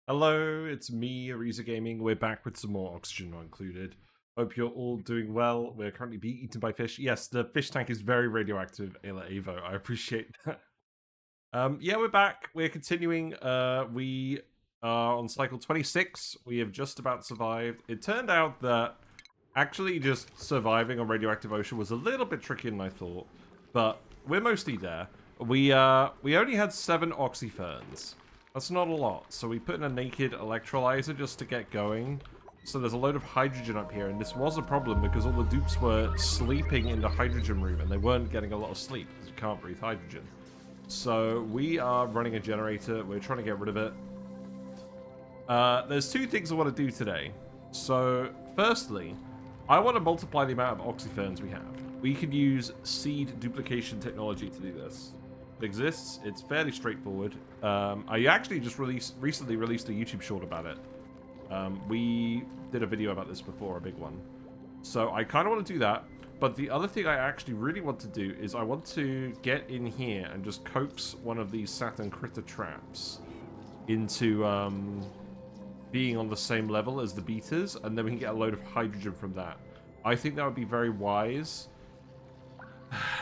Hello, it's me, Ariza Gaming. We're back with some more Oxygen Not Included. Hope you're all doing well. We're currently being eaten by fish. Yes, the fish tank is very radioactive, Ayla Evo. I appreciate that. Yeah, we're back. We're continuing. We are on cycle 26. We have just about survived. It turned out that actually just surviving on Radioactive Ocean was a little bit trickier than I thought, but we're mostly there. We only had 7 oxyferns. That's not a lot, so we put in a naked electrolyzer just to get going. So there's a load of hydrogen up here, and this was a problem because all the dupes were sleeping in the hydrogen room, and they weren't getting a lot of sleep because you can't breathe hydrogen. So we are running a generator. We're trying to get rid of it. There's 2 things I want to do today. So firstly, I want to multiply the amount of oxyferns we have. We could use seed duplication technology to do this. It exists. It's fairly straightforward. I actually just recently released a YouTube short about it. We did a video about this before, a big one. So I kind of want to do that. But the other thing I actually really want to do is I want to get in here and just coax one of these Saturn Critter Traps into being on the same level as the Beetas, and then we can get a load of hydrogen from that. I think that would be very wise.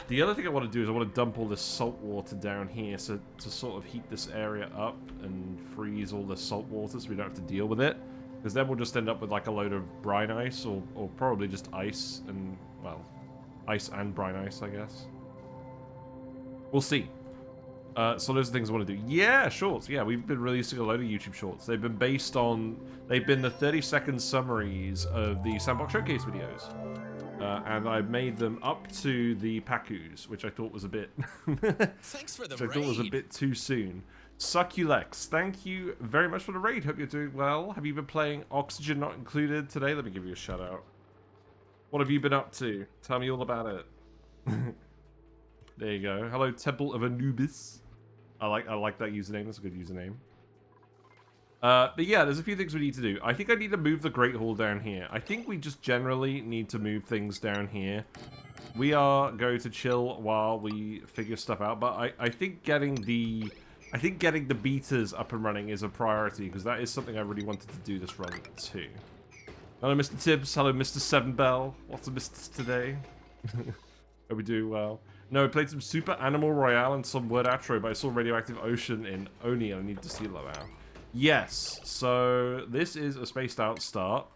The other thing I want to do is I want to dump all this salt water down here to sort of heat this area up and freeze all the salt water so we don't have to deal with it. Because then we'll just end up with like a load of brine ice or probably just ice and, well, ice and brine ice, I guess. We'll see. So those are things I want to do. Yeah, shorts. Yeah, we've been releasing a load of YouTube shorts. They've been based on... They've been the 30-second summaries of the Sandbox Showcase videos. And I made them up to the Pacus, which I thought was a bit... Thanks for the which I thought was a bit too soon. Succulex, thank you very much for the raid. Hope you're doing well. Have you been playing Oxygen Not Included today? Let me give you a shout out. What have you been up to? Tell me all about it. There you go. Hello, Temple of Anubis. I like that username. That's a good username. But yeah, there's a few things we need to do. I think I need to move the Great Hall down here. I think we just generally need to move things down here. We are going to chill while we figure stuff out, but I think getting the Beetas up and running is a priority, because that is something I really wanted to do this run too. Hello, Mr. Tibbs. Hello, Mr. Seven Bell. Lots of Misters today. Are we doing well? No, I played some Super Animal Royale and some Word Atro, but I saw Radioactive Ocean in ONI, and I need to see that now. Yes, so this is a spaced out start.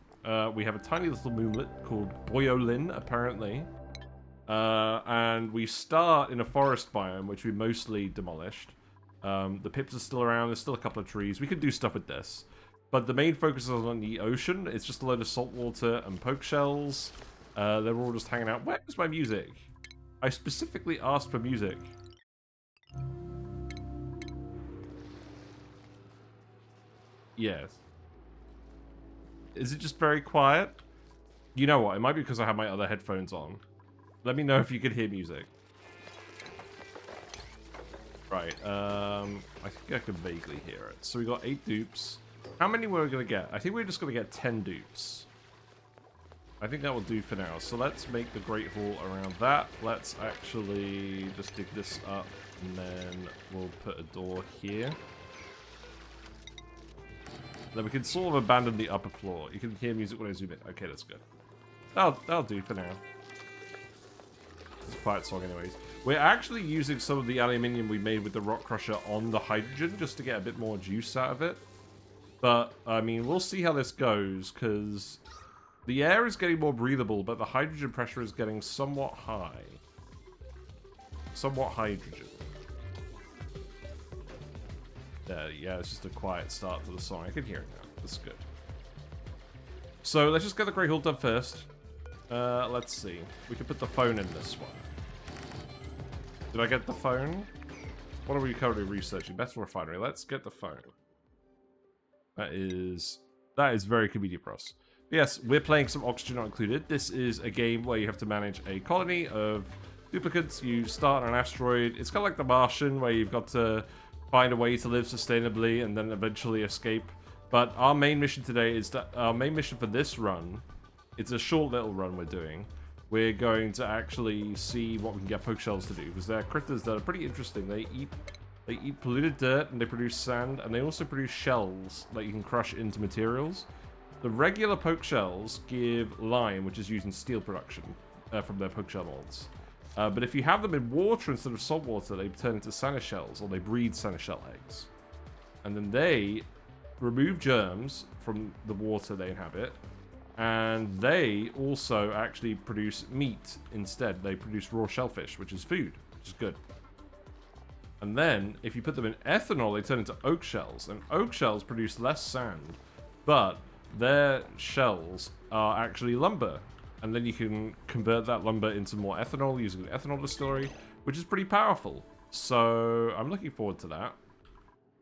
We have a tiny little moonlet called Boyolin, apparently. And we start in a forest biome, which we mostly demolished. The pips are still around, there's still a couple of trees. We could do stuff with this. But the main focus is on the ocean. It's just a load of salt water and Pokeshells. They're all just hanging out. Where's my music? I specifically asked for music. Yes. Is it just very quiet? You know what? It might be because I have my other headphones on. Let me know if you could hear music. Right. I think I can vaguely hear it. So we got 8 dupes. How many were we going to get? I think we're just going to get 10 dupes. I think that will do for now. So let's make the Great Hall around that. Let's actually just dig this up, and then we'll put a door here. Then we can sort of abandon the upper floor. You can hear music when I zoom in. Okay, that's good. That'll do for now. It's a quiet song anyways. We're actually using some of the aluminium we made with the rock crusher on the hydrogen just to get a bit more juice out of it. But, I mean, we'll see how this goes, because the air is getting more breathable, but the hydrogen pressure is getting somewhat high. Somewhat hydrogen. Yeah, it's just a quiet start to the song. I can hear it now. That's good. So let's just get the Great Hall done first. Let's see. We can put the phone in this one. Did I get the phone? What are we currently researching? Metal refinery. Let's get the phone. That is very convenient for us. Yes, we're playing some Oxygen Not Included. This is a game where you have to manage a colony of duplicates. You start on an asteroid. It's kind of like The Martian, where you've got to find a way to live sustainably and then eventually escape. But our main mission today is that our main mission for this run, it's a short little run we're doing. We're going to actually see what we can get Pokeshells to do, because they're critters that are pretty interesting. They They eat polluted dirt and they produce sand, and they also produce shells that you can crush into materials. The regular Pokeshells give lime, which is used in steel production from their Pokeshell molds. But if you have them in water instead of salt water, they turn into Sanishells, or they breed Sanishell eggs. And then they remove germs from the water they inhabit, and they also actually produce meat instead. They produce raw shellfish, which is food, which is good. And then, if you put them in ethanol, they turn into oak shells, and oak shells produce less sand, but their shells are actually lumber, and then you can convert that lumber into more ethanol using the ethanol distillery, which is pretty powerful. So I'm looking forward to that.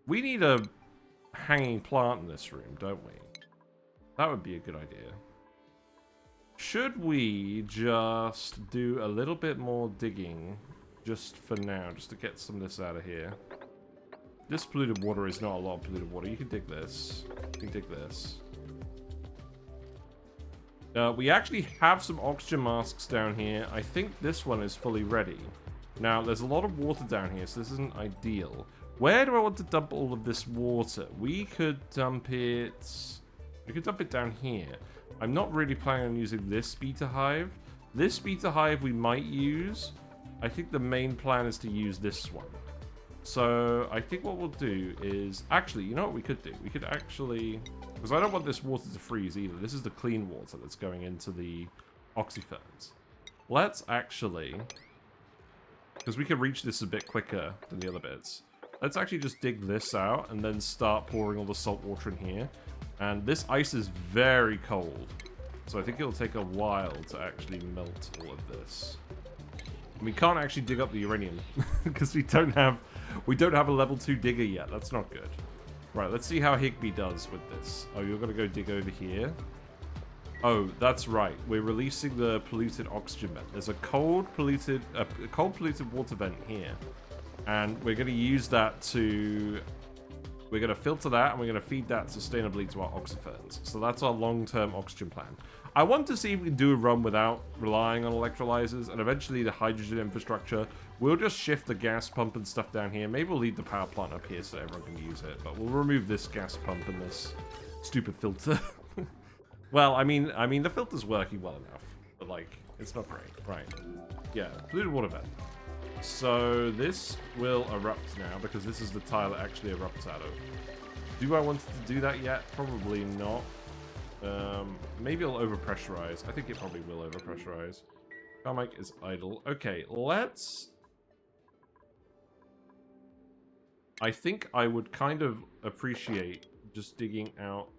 We need a hanging plant in this room, don't we? That would be a good idea. Should we just do a little bit more digging just for now, just to get some of this out of here? This polluted water is not a lot of polluted water. You can dig this. You can dig this. We actually have some oxygen masks down here. I think this one is fully ready. Now, there's a lot of water down here, so this isn't ideal. Where do I want to dump all of this water? We could dump it... We could dump it down here. I'm not really planning on using this Beeta Hive. This Beeta Hive we might use. I think the main plan is to use this one. So, I think what we'll do is... Actually, you know what we could do? We could actually... Because I don't want this water to freeze either. This is the clean water that's going into the oxyferns. Let's actually... Because we can reach this a bit quicker than the other bits. Let's actually just dig this out and then start pouring all the salt water in here. And this ice is very cold. So I think it'll take a while to actually melt all of this. And we can't actually dig up the uranium because we don't have a level 2 digger yet. That's not good. Right, let's see how Higby does with this. Oh, you're going to go dig over here? Oh, that's right. We're releasing the polluted oxygen vent. There's a cold polluted water vent here. And we're going to use that to... We're going to filter that, and we're going to feed that sustainably to our oxyferns. So that's our long-term oxygen plan. I want to see if we can do a run without relying on electrolyzers, and eventually the hydrogen infrastructure. We'll just shift the gas pump and stuff down here. Maybe we'll leave the power plant up here so everyone can use it, but we'll remove this gas pump and this stupid filter. Well, I mean, the filter's working well enough, but, like, it's not great. Right. Yeah, polluted water vent. So this will erupt now, because this is the tile it actually erupts out of. Do I want to do that yet? Probably not. Maybe it'll overpressurize. I think it probably will overpressurize. Carmike is idle. Okay, let's... I think I would kind of appreciate just digging out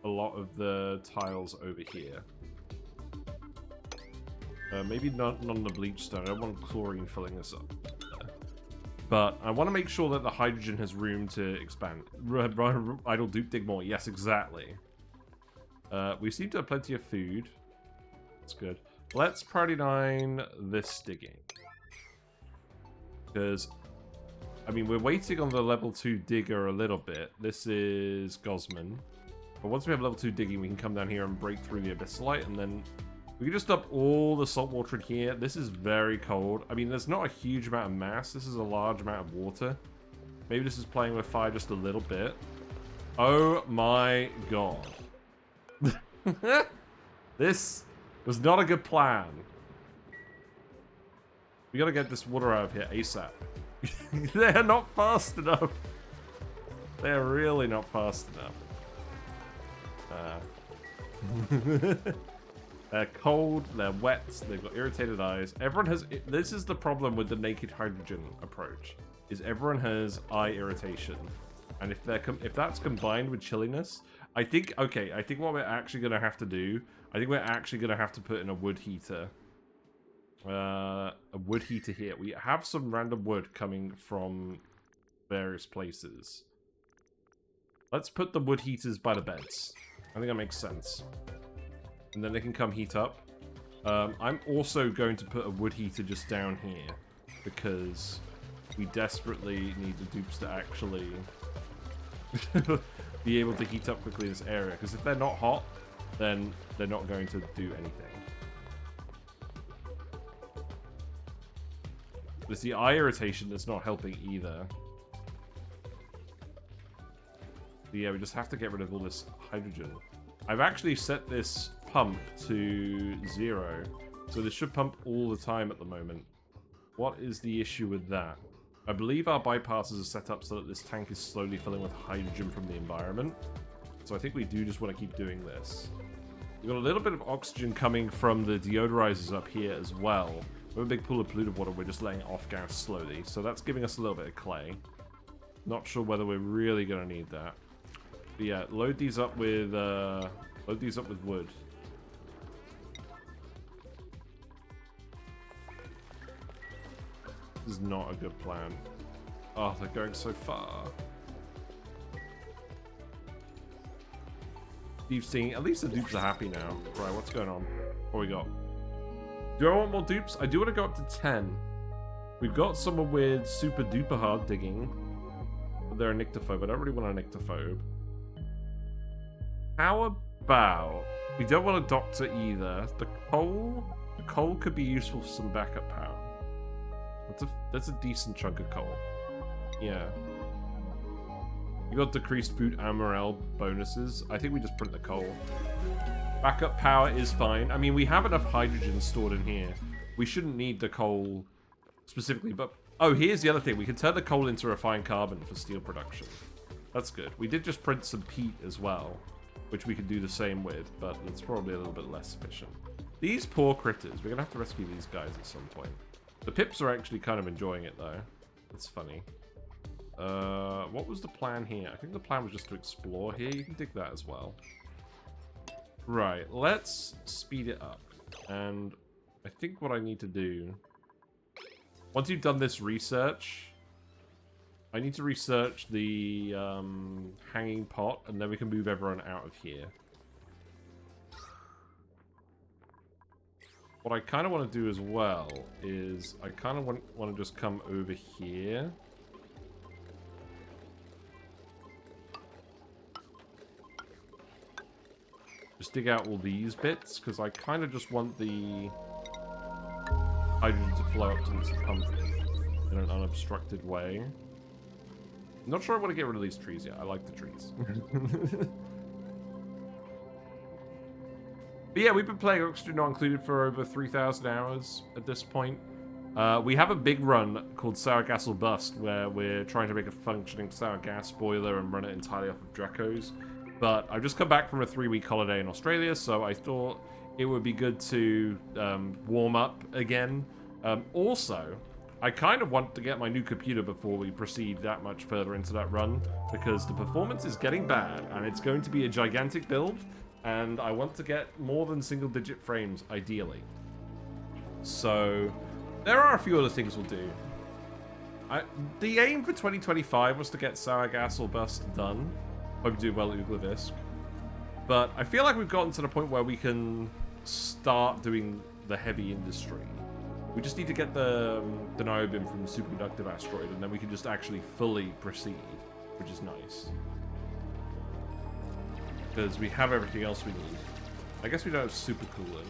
a lot of the tiles over here. Maybe not on the bleach stone. I don't want chlorine filling this up. But I want to make sure that the hydrogen has room to expand. Idle dupe dig more. Yes, exactly. We seem to have plenty of food. That's good. Let's priority 9 this digging. Because, I mean, we're waiting on the level 2 digger a little bit. This is Gosman. But once we have level 2 digging, we can come down here and break through the abyssalite, and then we can just dump all the salt water in here. This is very cold. I mean, there's not a huge amount of mass. This is a large amount of water. Maybe this is playing with fire just a little bit. Oh my god. This was not a good plan. We gotta get this water out of here ASAP. They're not fast enough. They're really not fast enough. They're cold, they're wet, they've got irritated eyes. Everyone has... This is the problem with the naked hydrogen approach, is everyone has eye irritation. And if that's combined with chilliness, I think... Okay, I think what we're actually going to have to do... I think we're actually going to have to put in a wood heater. A wood heater here. We have some random wood coming from various places. Let's put the wood heaters by the beds. I think that makes sense. And then they can come heat up. I'm also going to put a wood heater just down here, because we desperately need the dupes to actually be able to heat up quickly in this area. Because if they're not hot, then they're not going to do anything. But it's the eye irritation that's not helping either. Yeah, we just have to get rid of all this hydrogen. I've actually set this pump to 0, so this should pump all the time at the moment. What is the issue with that? I believe our bypasses are set up so that this tank is slowly filling with hydrogen from the environment. So I think we do just want to keep doing this. We've got a little bit of oxygen coming from the deodorizers up here as well. We have a big pool of polluted water, we're just letting off gas slowly. So that's giving us a little bit of clay. Not sure whether we're really going to need that. But yeah, load these up with wood. This is not a good plan. Oh, they're going so far. You've seen, at least the dupes are happy now. Right, what's going on? What we got? Do I want more dupes? I do want to go up to 10. We've got someone with super duper hard digging. But they're a nyctophobe. I don't really want a nyctophobe. How about... We don't want a doctor either. The coal could be useful for some backup power. That's a decent chunk of coal. Yeah. You got decreased food and morale bonuses. I think we just print the coal. Backup power is fine. I mean, we have enough hydrogen stored in here. We shouldn't need the coal specifically, but... Oh, here's the other thing. We can turn the coal into refined carbon for steel production. That's good. We did just print some peat as well, which we could do the same with, but it's probably a little bit less efficient. These poor critters. We're going to have to rescue these guys at some point. The pips are actually kind of enjoying it, though. It's funny. What was the plan here? I think the plan was just to explore here. You can dig that as well. Right, let's speed it up. And I think what I need to do... Once you've done this research... I need to research the hanging pot, and then we can move everyone out of here. What I kind of want to do as well is I kind of want to just come over here. Just dig out all these bits, because I kind of just want the hydrogen to flow up to this pump in an unobstructed way. I'm not sure I want to get rid of these trees yet. I like the trees. But yeah, we've been playing Oxygen Not Included for over 3,000 hours at this point. We have a big run called Sour Gas or Bust, where we're trying to make a functioning sour gas boiler and run it entirely off of Dracos. But I've just come back from a 3-week holiday in Australia, so I thought it would be good to warm up again. Also, I kind of want to get my new computer before we proceed that much further into that run, because the performance is getting bad, and it's going to be a gigantic build. And I want to get more than single-digit frames, ideally. So, there are a few other things we'll do. The aim for 2025 was to get Sour Gas or Bust done. Hope you do well at Uglivisk. But I feel like we've gotten to the point where we can start doing the heavy industry. We just need to get the niobin from the superconductive asteroid, and then we can just actually fully proceed, which is nice. Because we have everything else we need. I guess we don't have super cooling.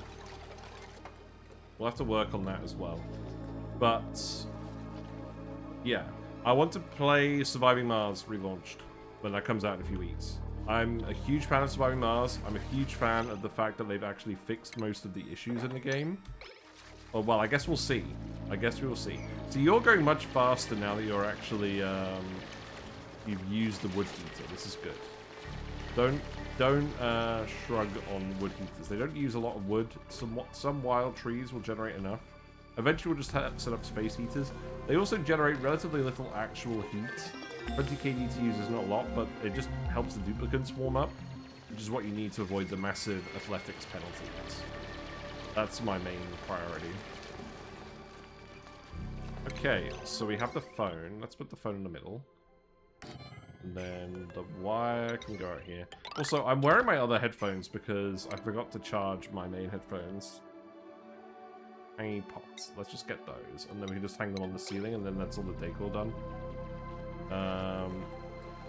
We'll have to work on that as well. But, yeah. I want to play Surviving Mars Relaunched when that comes out in a few weeks. I'm a huge fan of Surviving Mars. I'm a huge fan of the fact that they've actually fixed most of the issues in the game. Oh, well, I guess we'll see. I guess we will see. So you're going much faster now that you're actually, you've used the wood heater. This is good. Don't shrug on wood heaters. They don't use a lot of wood. Some wild trees will generate enough. Eventually we'll just set up space heaters. They also generate relatively little actual heat. 20 kD to use is not a lot, but it just helps the duplicants warm up, which is what you need to avoid the massive athletics penalties. That's my main priority. Okay, so we have the phone. Let's put the phone in the middle. And then the wire can go out here. Also, I'm wearing my other headphones because I forgot to charge my main headphones. Hanging pots. Let's just get those. And then we can just hang them on the ceiling, and then that's all the decor done.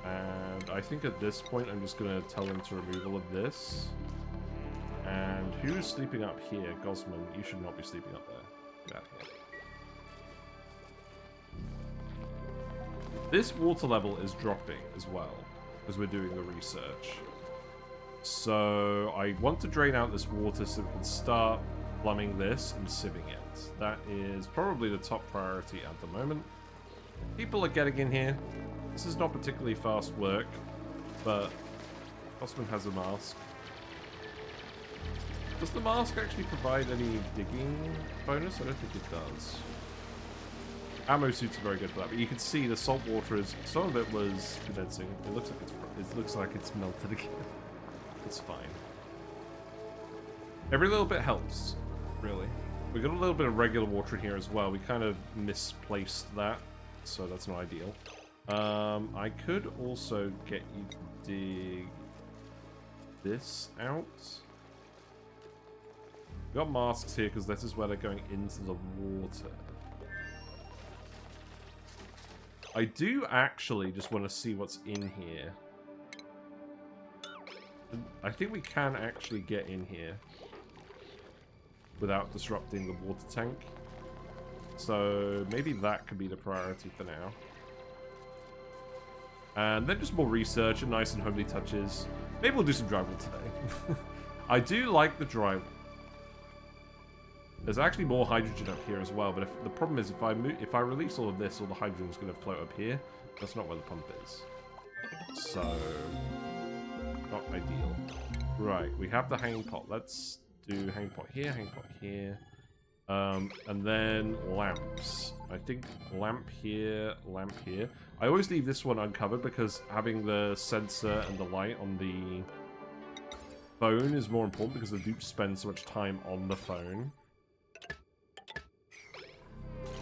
And I think at this point, I'm just going to tell them to remove all of this. And who's sleeping up here? Gosman, you should not be sleeping up there. Get out of here. This water level is dropping as well. as we're doing the research. So I want to drain out this water so we can start plumbing this and sieving it. That is probably the top priority at the moment. People are getting in here. This is not particularly fast work, but Osman has a mask. Does the mask actually provide any digging bonus? I don't think it does. Ammo suits are very good for that, but you can see the salt water is, some of it was condensing. It looks like it's melted again. It's fine. Every little bit helps, really. We got a little bit of regular water in here as well. We kind of misplaced that, so that's not ideal. I could also get you to dig this out. We've got masks here because this is where they're going into the water. I do actually just want to see what's in here. I think we can actually get in here without disrupting the water tank. So maybe that could be the priority for now. And then just more research and nice and homely touches. Maybe we'll do some drywall today. I do like the drywall. There's actually more hydrogen up here as well, but the problem is if I release all of this, all the hydrogen is going to float up here. That's not where the pump is. So, not ideal. Right, we have the hanging pot. Let's do hanging pot here, hanging pot here. And then lamps. I think lamp here, lamp here. I always leave this one uncovered because having the sensor and the light on the phone is more important because the dupes spend so much time on the phone.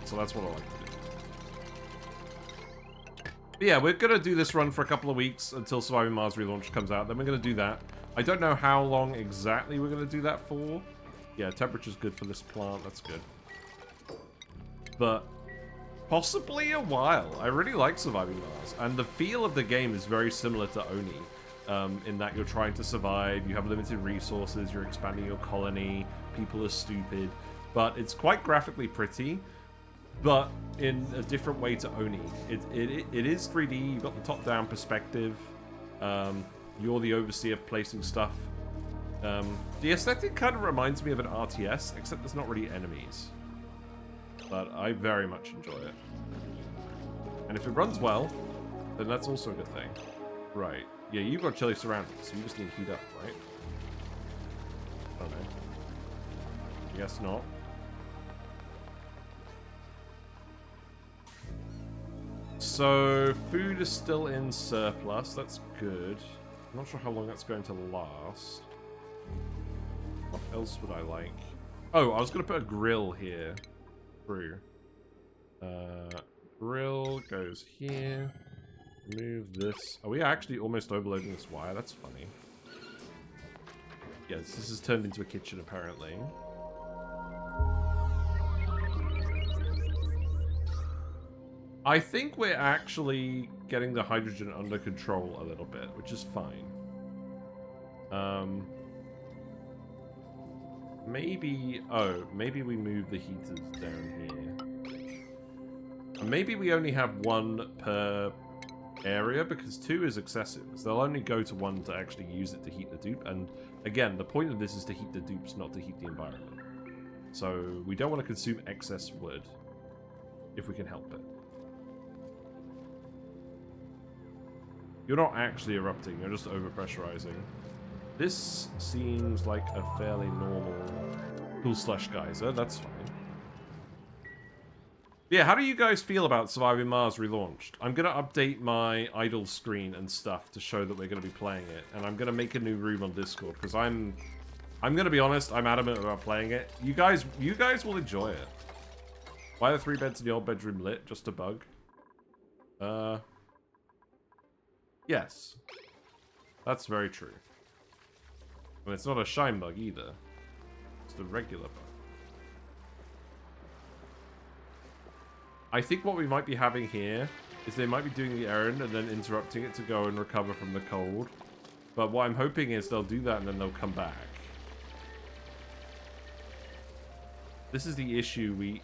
So that's what I like to do. But yeah, we're going to do this run for a couple of weeks until Surviving Mars Relaunched comes out. Then we're going to do that. I don't know how long exactly we're going to do that for. Yeah, temperature's good for this plant. That's good. But possibly a while. I really like Surviving Mars. And the feel of the game is very similar to ONI. In that you're trying to survive, you have limited resources, you're expanding your colony, people are stupid. But it's quite graphically pretty. But in a different way to ONI. It is 3D, you've got the top-down perspective. You're the overseer placing stuff. The aesthetic kind of reminds me of an RTS, except there's not really enemies. But I very much enjoy it. And if it runs well, then that's also a good thing. Right. Yeah, you've got chilly surroundings, so you just need to heat up, right? I don't know. I guess not. So, food is still in surplus. That's good. I'm not sure how long that's going to last. What else would I like? Oh, I was going to put a grill here. True. Grill goes here. Move this. Are we actually almost overloading this wire? That's funny. Yes, this has turned into a kitchen, apparently. I think we're actually getting the hydrogen under control a little bit, which is fine. Maybe... Oh, maybe we move the heaters down here. And maybe we only have one per area, because 2 is excessive. So they'll only go to 1 to actually use it to heat the dupe. And again, the point of this is to heat the dupes, not to heat the environment. So we don't want to consume excess wood, if we can help it. You're not actually erupting, you're just overpressurizing. This seems like a fairly normal cool slush geyser, that's fine. Yeah, how do you guys feel about Surviving Mars Relaunched? I'm going to update my idle screen and stuff to show that we're going to be playing it. And I'm going to make a new room on Discord, because I'm going to be honest, I'm adamant about playing it. You guys will enjoy it. Why are the 3 beds in the old bedroom lit? Just a bug? Yes. That's very true. And it's not a shine bug either. It's the regular bug. I think what we might be having here is they might be doing the errand and then interrupting it to go and recover from the cold. But what I'm hoping is they'll do that and then they'll come back. This is the issue we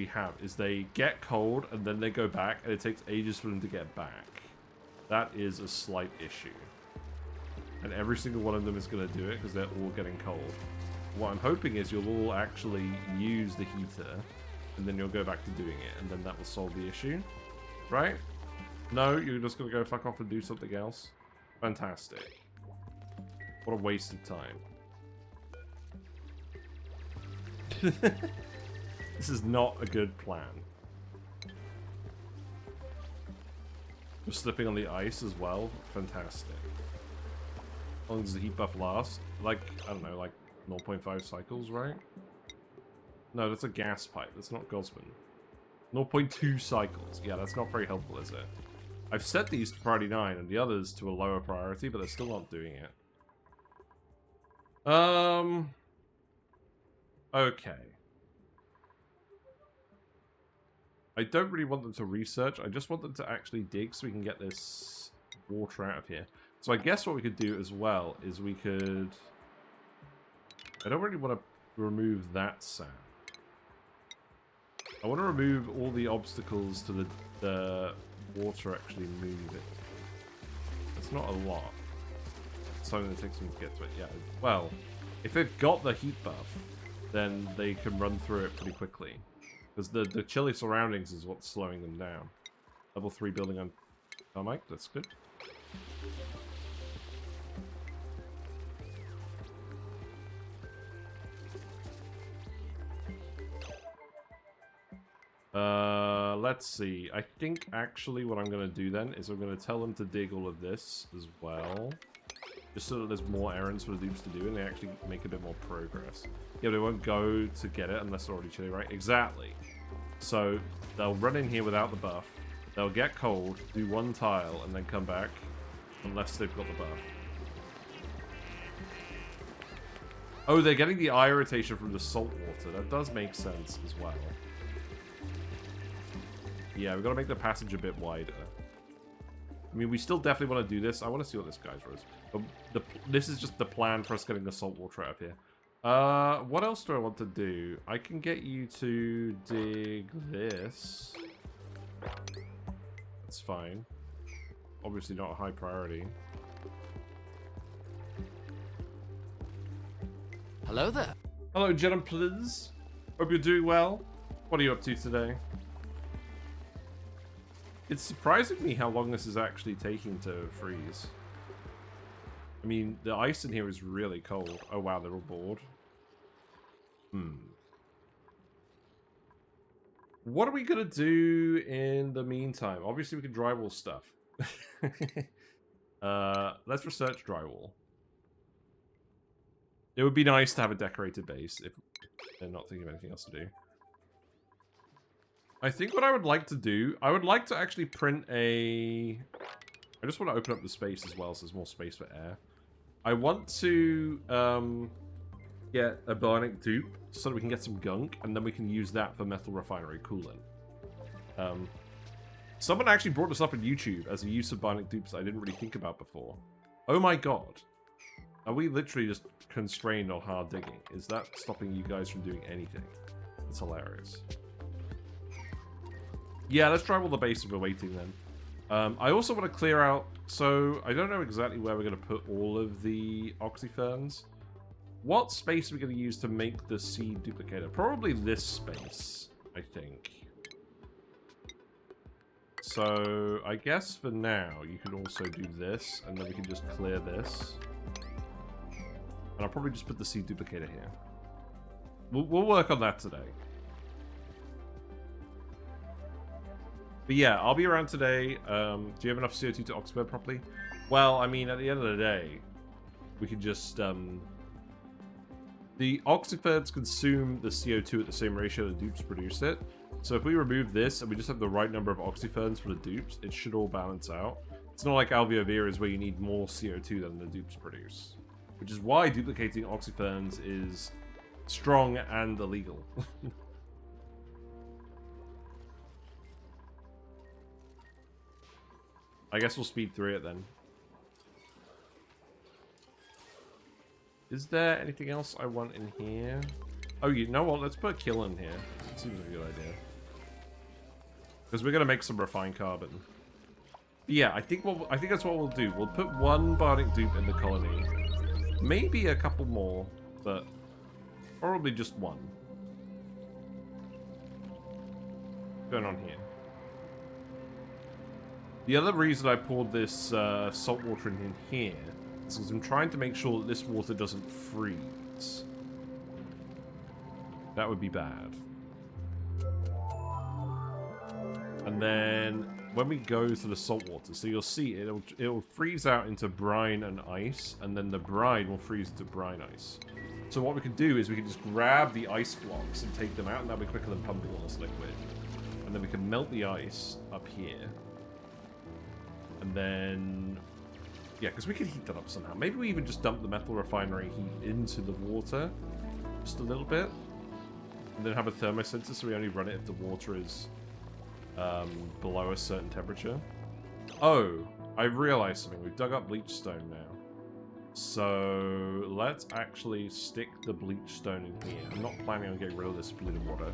have, is they get cold and then they go back and it takes ages for them to get back. That is a slight issue. And every single one of them is going to do it because they're all getting cold. What I'm hoping is you'll all actually use the heater, and then you'll go back to doing it, and then that will solve the issue. Right? No, you're just going to go fuck off and do something else? Fantastic. What a waste of time. This is not a good plan. You're slipping on the ice as well? Fantastic. How long does the heat buff last? Like, I don't know, like 0.5 cycles, right? No, that's a gas pipe. That's not Gosman. 0.2 cycles. Yeah, that's not very helpful, is it? I've set these to priority 9 and the others to a lower priority, but they're still not doing it. Okay. I don't really want them to research. I just want them to actually dig so we can get this water out of here. So I guess what we could do as well is we could... I don't really want to remove that sand. I want to remove all the obstacles to the water actually moving. It's not a lot. It's something that takes them to get to it, yeah. Well, if they've got the heat buff, then they can run through it pretty quickly. Because the chilly surroundings is what's slowing them down. Level 3 building on tarmac, that's good. Let's see. I think actually what I'm going to do then is I'm going to tell them to dig all of this as well. Just so that there's more errands for the dupes to do and they actually make a bit more progress. Yeah, they won't go to get it unless they're already chilly, right? Exactly. So they'll run in here without the buff. They'll get cold, do one tile, and then come back. Unless they've got the buff. Oh, they're getting the eye irritation from the salt water. That does make sense as well. Yeah, we've got to make the passage a bit wider. I mean, we still definitely want to do this. I want to see what this guy's was. But this is just the plan for us getting the salt water out of here. What else do I want to do? I can get you to dig this. That's fine. Obviously not a high priority. Hello there. Hello, gentlemen, please. Hope you're doing well. What are you up to today? It's surprising me how long this is actually taking to freeze. I mean, the ice in here is really cold. Oh wow, they're all bored. What are we gonna do in the meantime? Obviously, we can drywall stuff. Let's research drywall. It would be nice to have a decorated base if they're not thinking of anything else to do. I think what I would like to do, I would like to actually print a... I just want to open up the space as well so there's more space for air. I want to get a bionic dupe so that we can get some gunk, and then we can use that for metal refinery coolant. Someone actually brought this up on YouTube as a use of bionic dupes I didn't really think about before. Oh my god. Are we literally just constrained on hard digging? Is that stopping you guys from doing anything? It's hilarious. Yeah, let's try all the bases we're waiting then. I also want to clear out... So, I don't know exactly where we're going to put all of the oxyferns. What space are we going to use to make the seed duplicator? Probably this space, I think. So, I guess for now, you can also do this, and then we can just clear this. And I'll probably just put the seed duplicator here. We'll work on that today. But yeah, I'll be around today. Do you have enough CO2 to oxyfern properly? Well, I mean, at the end of the day, we can just... the oxyferns consume the CO2 at the same ratio the dupes produce it. So if we remove this and we just have the right number of oxyferns for the dupes, it should all balance out. It's not like alveoviras where you need more CO2 than the dupes produce. Which is why duplicating oxyferns is strong and illegal. I guess we'll speed through it then. Is there anything else I want in here? Oh, you know what? Let's put a kill in here. It seems like a good idea. Because we're going to make some refined carbon. Yeah, I think that's what we'll do. We'll put one bionic dupe in the colony. Maybe a couple more, but probably just one. What's going on here? The other reason I poured this salt water in here is because I'm trying to make sure that this water doesn't freeze. That would be bad. And then when we go to the salt water, so you'll see it'll freeze out into brine and ice, and then the brine will freeze into brine ice. So what we can do is we can just grab the ice blocks and take them out, and that'll be quicker than pumping all this liquid. And then we can melt the ice up here. And then, yeah, because we could heat that up somehow. Maybe we even just dump the metal refinery heat into the water, just a little bit. And then have a thermosensor so we only run it if the water is below a certain temperature. Oh, I realized something. We've dug up bleach stone now. So let's actually stick the bleach stone in here. I'm not planning on getting rid of this polluted water.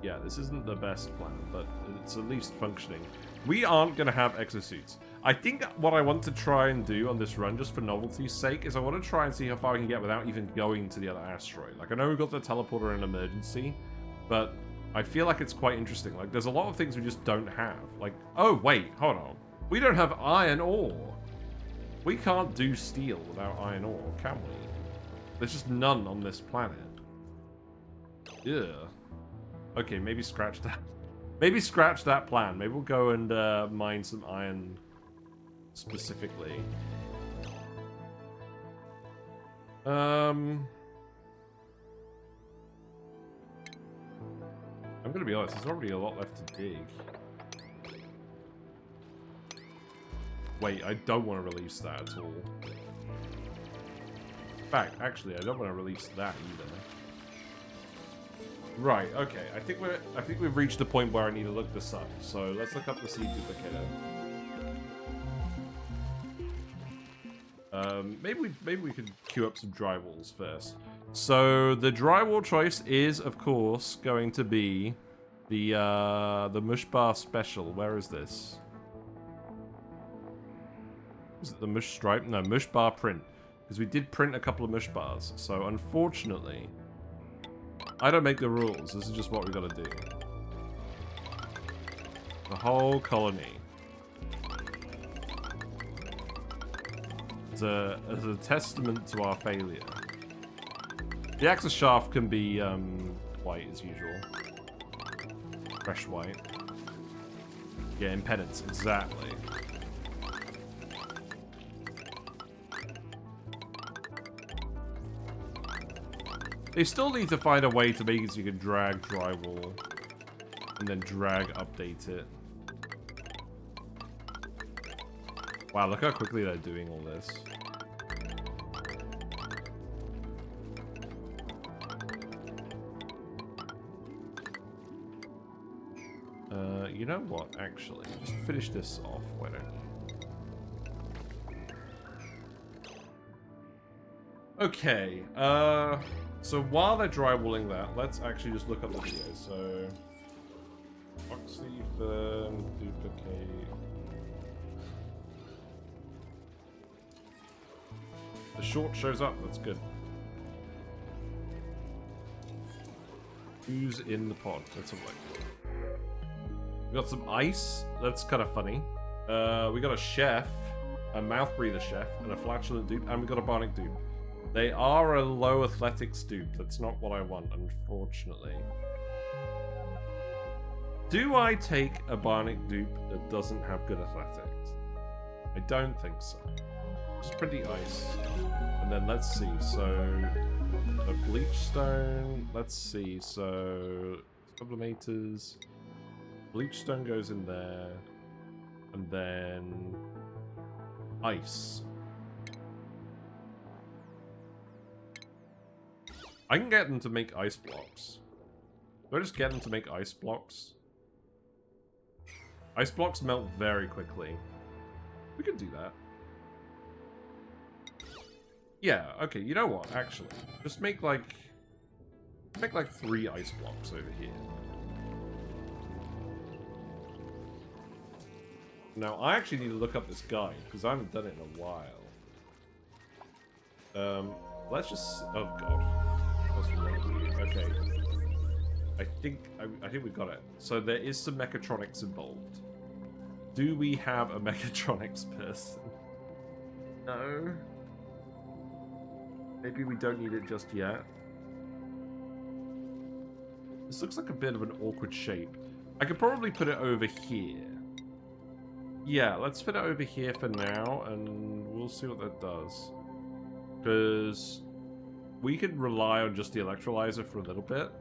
Yeah, this isn't the best plan, but it's at least functioning. We aren't going to have exosuits. I think what I want to try and do on this run, just for novelty's sake, is I want to try and see how far I can get without even going to the other asteroid. Like, I know we've got the teleporter in emergency, but I feel like it's quite interesting. Like, there's a lot of things we just don't have. Like, oh, wait, hold on. We don't have iron ore. We can't do steel without iron ore, can we? There's just none on this planet. Yeah. Okay, maybe scratch that. Maybe scratch that plan. Maybe we'll go and mine some iron specifically. I'm gonna be honest, there's already a lot left to dig. Wait, I don't want to release that at all. In fact, actually, I don't want to release that either. Right, okay. I think we've reached the point where I need to look this up. So let's look up the seed duplicator. Maybe we could queue up some drywalls first. So the drywall choice is, of course, going to be the mush bar special. Where is this? Is it the mush stripe? No, mush bar print. Because we did print a couple of mush bars. So unfortunately, I don't make the rules. This is just what we gotta do. The whole colony. As a testament to our failure. The access shaft can be white as usual. Fresh white. Yeah, in penance, exactly. They still need to find a way to make it so you can drag drywall and then drag update it. Wow, look how quickly they're doing all this. You know what, actually? Just finish this off, why don't you? Okay, so while they're drywalling that, let's actually just look up the video. So, oxyfern, duplicate. The short shows up, that's good. Who's in the pod? Let's have a look. We got some ice, that's kind of funny. We got a chef, a mouth breather chef, and a flatulent dupe, and we got a bionic dupe. They are a low athletics dupe. That's not what I want, unfortunately. Do I take a bionic dupe that doesn't have good athletics? I don't think so. Just print the ice. And then let's see, so a bleach stone, let's see, so sublimators. Bleach stone goes in there. And then ice. I can get them to make ice blocks. Do I just get them to make ice blocks? Ice blocks melt very quickly. We could do that. Yeah, okay, you know what, actually. Just make, like, Make like 3 ice blocks over here. Now, I actually need to look up this guide, because I haven't done it in a while. Let's just... Oh, God. That's what okay. I think we got it. So there is some mechatronics involved. Do we have a mechatronics person? No. Maybe we don't need it just yet. This looks like a bit of an awkward shape. I could probably put it over here. Yeah, let's fit it over here for now, and we'll see what that does. Because we could rely on just the electrolyzer for a little bit.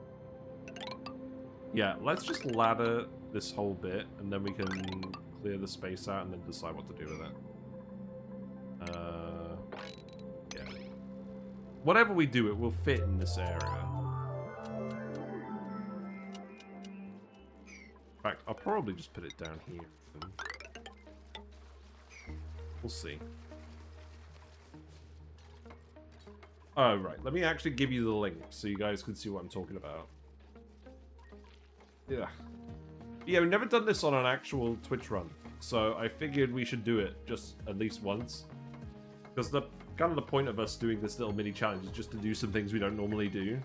Yeah, let's just ladder this whole bit, and then we can clear the space out and then decide what to do with it. Yeah. Whatever we do, it will fit in this area. In fact, I'll probably just put it down here. We'll see. Oh, right. Let me actually give you the link so you guys can see what I'm talking about. Yeah. Yeah, we've never done this on an actual Twitch run, so I figured we should do it just at least once. Because the kind of the point of us doing this little mini challenge is just to do some things we don't normally do.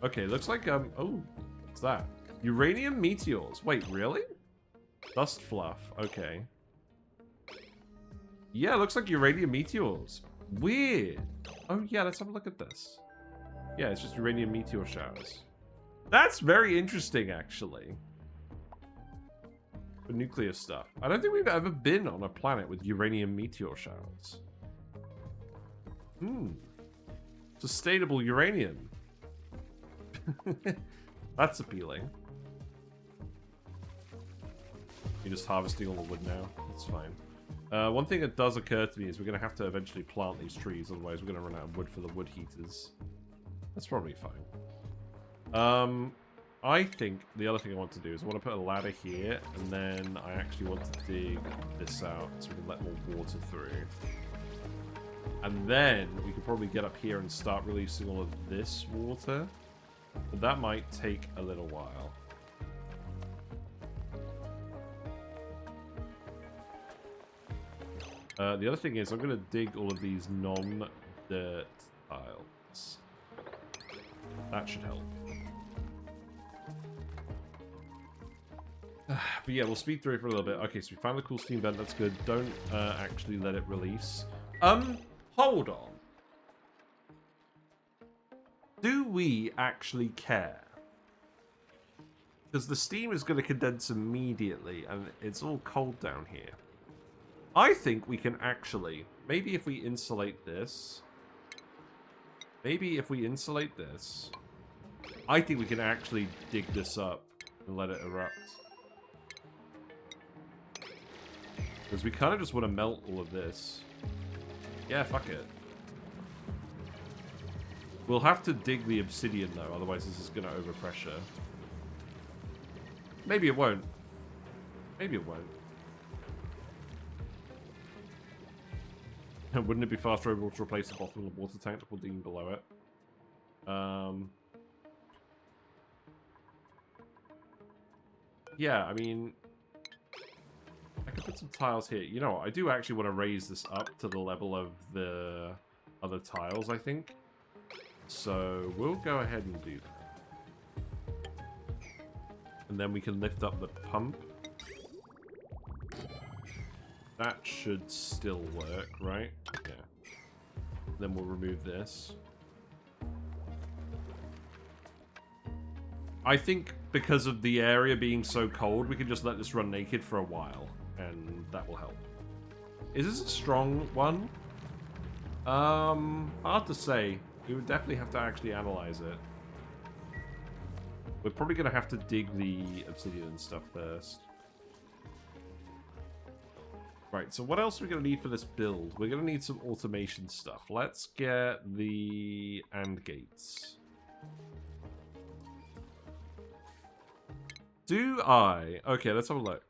Okay, looks like, oh, what's that? Uranium meteors. Wait, really? Dust fluff. Okay. Yeah, looks like uranium meteors. Weird. Oh, yeah, let's have a look at this. Yeah, it's just uranium meteor showers. That's very interesting, actually. For nuclear stuff. I don't think we've ever been on a planet with uranium meteor showers. Sustainable uranium. That's appealing. You're just harvesting all the wood now. That's fine. One thing that does occur to me is we're going to have to eventually plant these trees, otherwise we're going to run out of wood for the wood heaters. That's probably fine. I think the other thing I want to do is I want to put a ladder here, and then I actually want to dig this out so we can let more water through. And then we could probably get up here and start releasing all of this water. But that might take a little while. The other thing is I'm going to dig all of these non-dirt tiles. That should help. But yeah, we'll speed through it for a little bit. Okay, so we found the cool steam vent. That's good. Don't actually let it release. Hold on. Do we actually care? Because the steam is going to condense immediately, and it's all cold down here. I think we can actually... Maybe if we insulate this... Maybe if we insulate this... I think we can actually dig this up and let it erupt. Because we kind of just want to melt all of this. Yeah, fuck it. We'll have to dig the obsidian, though, otherwise this is going to overpressure. Maybe it won't. Maybe it won't. Wouldn't it be faster overall to replace the bottom of the water tank before digging below it? Yeah, I mean... I could put some tiles here. You know what? I do actually want to raise this up to the level of the other tiles, I think. So we'll go ahead and do that. And then we can lift up the pump. That should still work, right? Yeah. Then we'll remove this. I think because of the area being so cold, we can just let this run naked for a while. And that will help. Is this a strong one? Hard to say. We would definitely have to actually analyze it. We're probably going to have to dig the obsidian and stuff first. Right, so what else are we going to need for this build? We're going to need some automation stuff. Let's get the AND gates. Do I... Okay, let's have a look.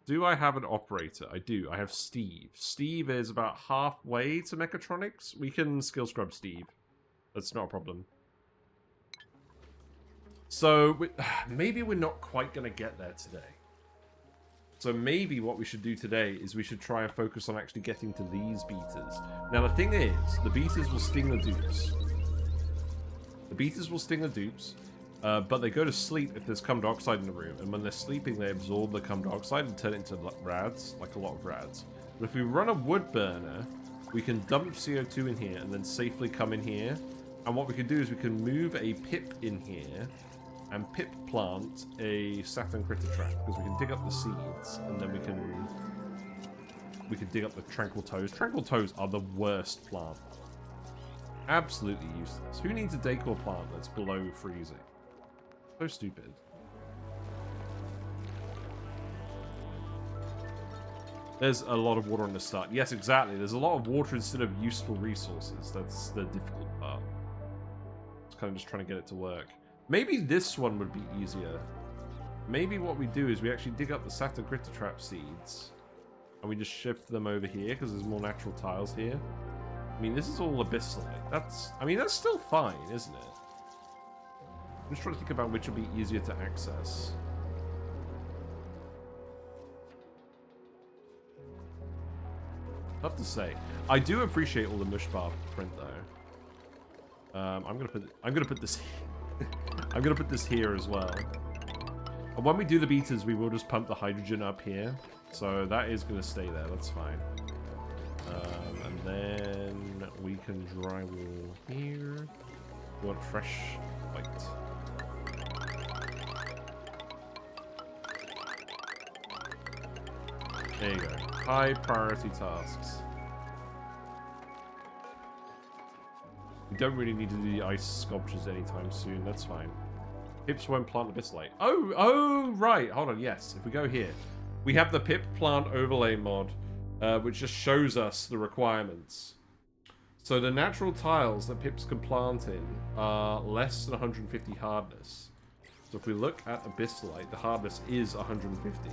Do I have an operator? I do. I have Steve. Steve is about halfway to mechatronics. We can skill scrub Steve. That's not a problem. So, maybe we're not quite going to get there today. So maybe what we should do today is we should try and focus on actually getting to these beeters. Now the thing is, the beeters will sting the dupes. The beeters will sting the dupes, but they go to sleep if there's carbon dioxide in the room, and when they're sleeping they absorb the carbon dioxide and turn it into rads, like a lot of rads. But if we run a wood burner, we can dump CO2 in here and then safely come in here. And what we can do is we can move a pip in here and pip plant a Saturn Critter Trap, because we can dig up the seeds and then we can dig up the Tranquil Toes. Tranquil Toes are the worst plant. Absolutely useless. Who needs a decor plant that's below freezing? So stupid. There's a lot of water on the start. Yes, exactly. There's a lot of water instead of useful resources. That's the difficult part. It's kind of just trying to get it to work. Maybe this one would be easier. Maybe what we do is we actually dig up the Saturn Critter Trap seeds and we just shift them over here because there's more natural tiles here. I mean, this is all abyssalite. That's still fine, isn't it? I'm just trying to think about which would be easier to access. Tough to say. I do appreciate all the mush bar print though. I'm gonna put this. I'm gonna put this here as well. And when we do the beeters, we will just pump the hydrogen up here. So that is gonna stay there. That's fine. And then we can drywall here. We want fresh white. There you go. High priority tasks. We don't really need to do the ice sculptures anytime soon. That's fine. Pips won't plant abyssalite. Oh, right. Hold on. Yes. If we go here, we have the pip plant overlay mod, which just shows us the requirements. So the natural tiles that pips can plant in are less than 150 hardness. So if we look at abyssalite, the hardness is 150.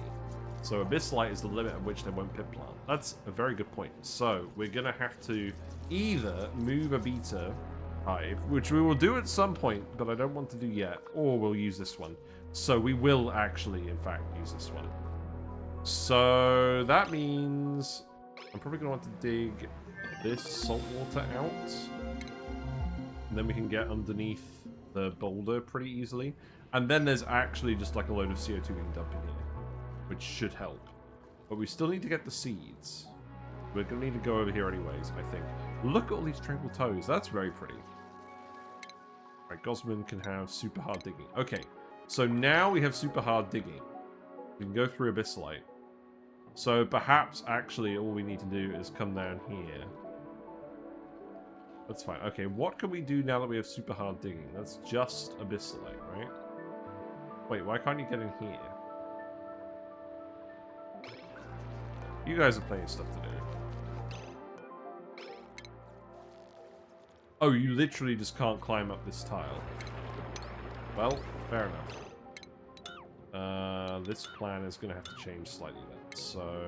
So abyssalite is the limit at which they won't pip plant. That's a very good point. So we're going to have to either move a Beeta Hive, which we will do at some point, but I don't want to do yet, or we'll use this one. So we will actually, in fact, use this one. So that means I'm probably going to want to dig this salt water out. And then we can get underneath the boulder pretty easily. And then there's actually just like a load of CO2 being dumped in here, which should help. But we still need to get the seeds. We're going to need to go over here anyways, I think. Look at all these Tranquil Toes. That's very pretty. Right, Gosman can have super hard digging. Okay, so now we have super hard digging. We can go through abyssalite. So perhaps actually all we need to do is come down here. That's fine. Okay, what can we do now that we have super hard digging? That's just abyssalite, right? Wait, why can't you get in here? You guys are plenty of stuff to do. Oh, you literally just can't climb up this tile. Well, fair enough. This plan is going to have to change slightly then. So,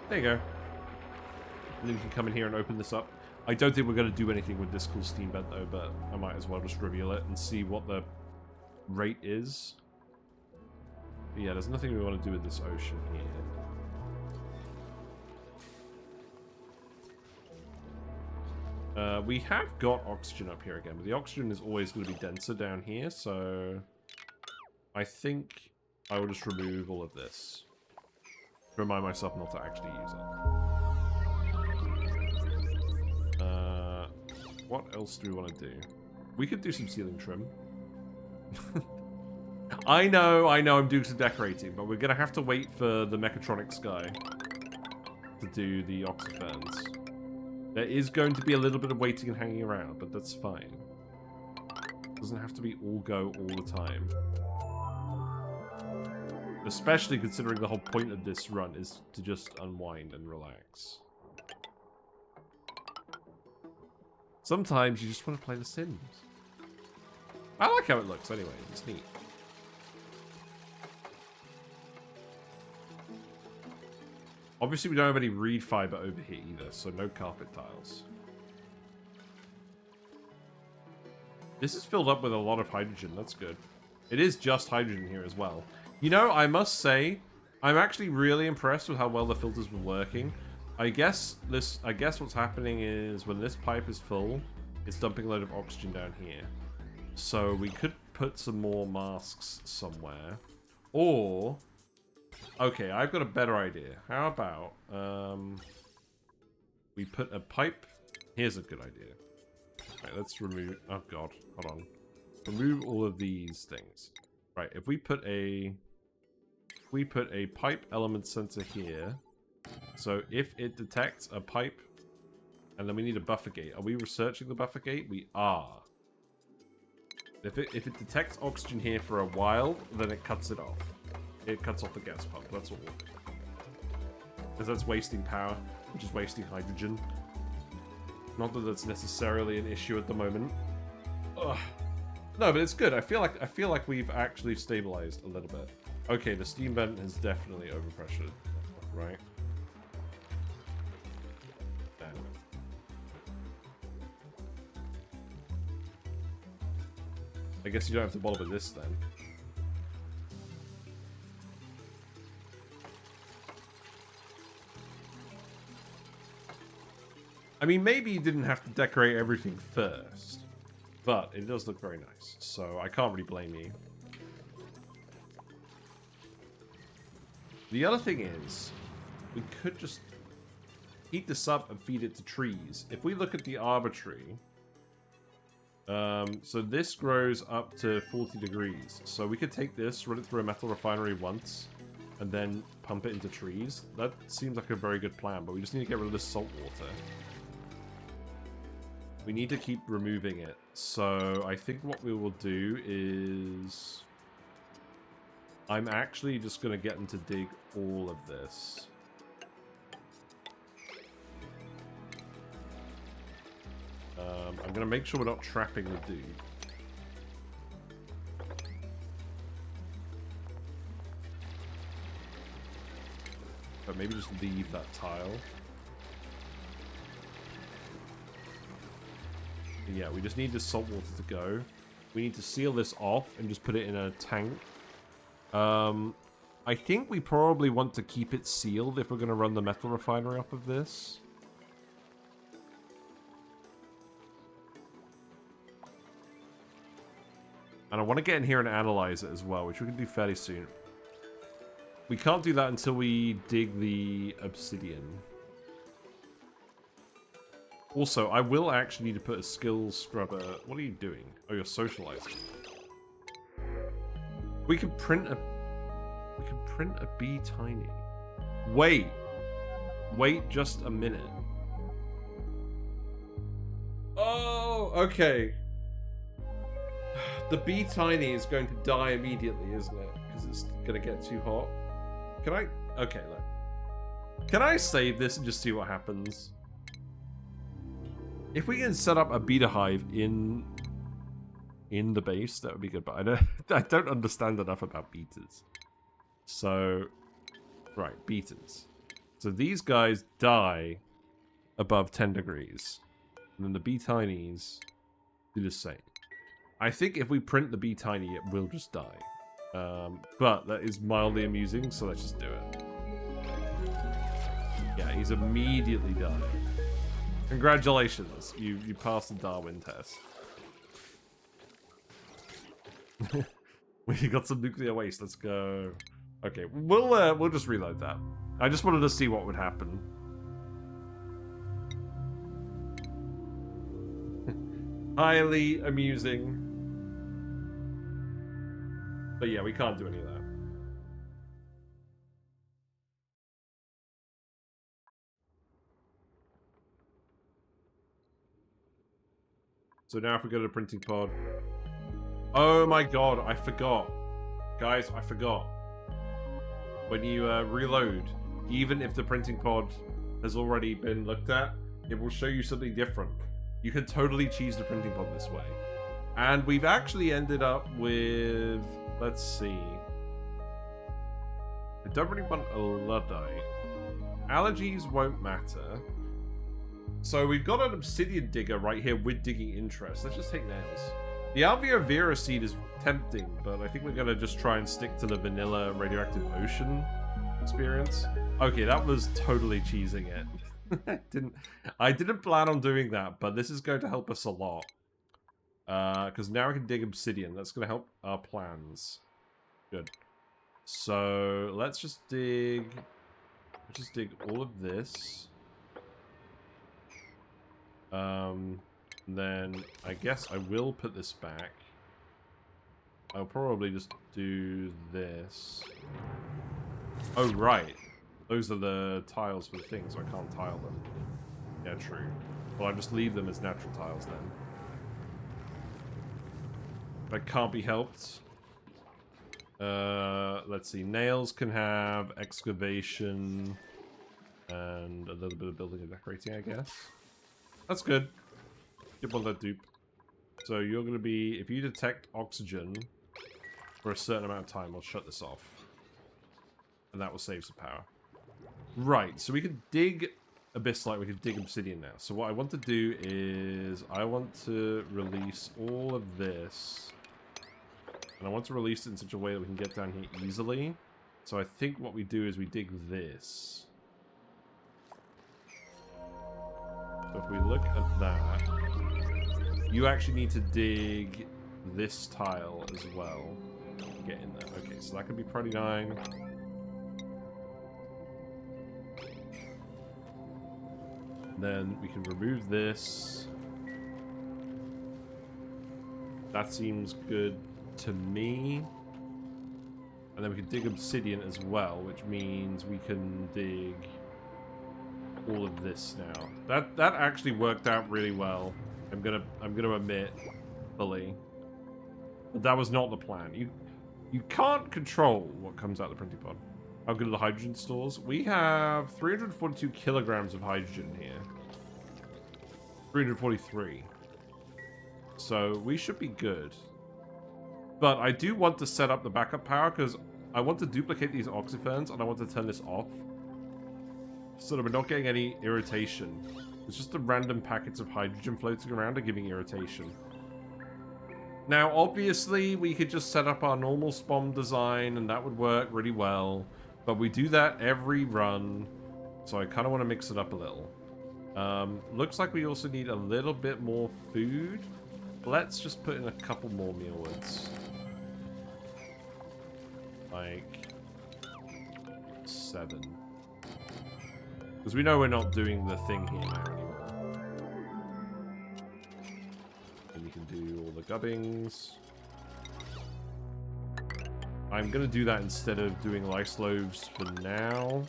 there you go. And then you can come in here and open this up. I don't think we're going to do anything with this cool steam vent though, but I might as well just reveal it and see what the rate is. But yeah, there's nothing we want to do with this ocean here. We have got oxygen up here again, but the oxygen is always going to be denser down here, so I think I will just remove all of this. Remind myself not to actually use it. What else do we want to do? We could do some ceiling trim. I know, I'm doing some decorating, but we're going to have to wait for the mechatronics guy to do the oxyferns. There is going to be a little bit of waiting and hanging around, but that's fine. It doesn't have to be all go all the time. Especially considering the whole point of this run is to just unwind and relax. Sometimes you just want to play The Sims. I like how it looks anyway, it's neat. Obviously, we don't have any reed fiber over here either, so no carpet tiles. This is filled up with a lot of hydrogen. That's good. It is just hydrogen here as well. You know, I must say, I'm actually really impressed with how well the filters were working. I guess what's happening is when this pipe is full, it's dumping a load of oxygen down here. So we could put some more masks somewhere. Or, okay, I've got a better idea. How about we put a pipe? Here's a good idea. Right, let's remove, oh god, hold on. Remove all of these things. Right, if we put a pipe element sensor here, so if it detects a pipe, and then we need a buffer gate. Are we researching the buffer gate? We are. If it detects oxygen here for a while, then it cuts it off. It cuts off the gas pump, that's all. Because that's wasting power, which is wasting hydrogen. Not that that's necessarily an issue at the moment. Ugh. No, but it's good. I feel like we've actually stabilized a little bit. Okay, the steam vent is definitely overpressured, right? I guess you don't have to bother with this then. I mean, maybe you didn't have to decorate everything first, but it does look very nice, so I can't really blame you. The other thing is, we could just heat this up and feed it to trees. If we look at the arbitrary, so this grows up to 40 degrees. So we could take this, run it through a metal refinery once, and then pump it into trees. That seems like a very good plan, but we just need to get rid of this salt water. We need to keep removing it. So I think what we will do is... I'm actually just going to get them to dig all of this. I'm going to make sure we're not trapping the dude. But maybe just leave that tile. But yeah, we just need this salt water to go. We need to seal this off and just put it in a tank. I think we probably want to keep it sealed if we're going to run the metal refinery off of this. And I want to get in here and analyze it as well, which we can do fairly soon. We can't do that until we dig the obsidian. Also, I will actually need to put a skills scrubber... What are you doing? Oh, you're socializing. We can print a... We can print a bee tiny. Wait. Wait just a minute. Oh, okay. The bee tiny is going to die immediately, isn't it? Because it's going to get too hot. Can I... Okay, look. Can I save this and just see what happens? If we can set up a Beeta Hive in the base, that would be good. But I don't understand enough about Beetas. So, right, Beetas. So these guys die above 10 degrees. And then the bee tinies do the same. I think if we print the bee tiny, it will just die. But that is mildly amusing, so let's just do it. Yeah, he's immediately dying. Congratulations, you passed the Darwin test. We got some nuclear waste. Let's go. Okay, we'll just reload that. I just wanted to see what would happen. Highly amusing. But yeah, we can't do any of that. So now if we go to the printing pod... Oh my god, I forgot. Guys, I forgot. When you reload, even if the printing pod has already been looked at, it will show you something different. You can totally cheese the printing pod this way. And we've actually ended up with... Let's see. I don't really want a Luddite. Allergies won't matter. So we've got an obsidian digger right here with digging interest. Let's just take nails. The Alveo Vera seed is tempting, but I think we're gonna just try and stick to the vanilla Radioactive Ocean experience. Okay, that was totally cheesing it. I didn't plan on doing that, but this is going to help us a lot. Because now we can dig obsidian. That's going to help our plans. Good. So let's just dig all of this. Then I guess I will put this back. I'll probably just do this. Oh, right. Those are the tiles for the things, so I can't tile them. Yeah, true. Well, I just leave them as natural tiles then. That can't be helped. Let's see. Nails can have excavation and a little bit of building and decorating, I guess. That's good. Get one of that dupe. So you're going to be... If you detect oxygen for a certain amount of time, I'll shut this off. And that will save some power. Right, so we can dig Abyssite, we can dig obsidian now. So what I want to do is... I want to release all of this. And I want to release it in such a way that we can get down here easily. So I think what we do is we dig this. So if we look at that, you actually need to dig this tile as well. Get in there. Okay, so that could be pretty 9. Then we can remove this. That seems good to me. And then we can dig obsidian as well, which means we can dig all of this now. That actually worked out really well. I'm gonna admit fully. But that was not the plan. You can't control what comes out of the printing pod. How good are the hydrogen stores? We have 342 kilograms of hydrogen here. 343. So we should be good. But I do want to set up the backup power because I want to duplicate these oxyferns and I want to turn this off. So that we're not getting any irritation. It's just the random packets of hydrogen floating around are giving irritation. Now, obviously, we could just set up our normal spawn design and that would work really well. But we do that every run. So I kind of want to mix it up a little. Looks like we also need a little bit more food. Let's just put in a couple more mealwoods. Like 7. Because we know we're not doing the thing here now anymore. And we can do all the gubbings. I'm going to do that instead of doing lice loaves for now.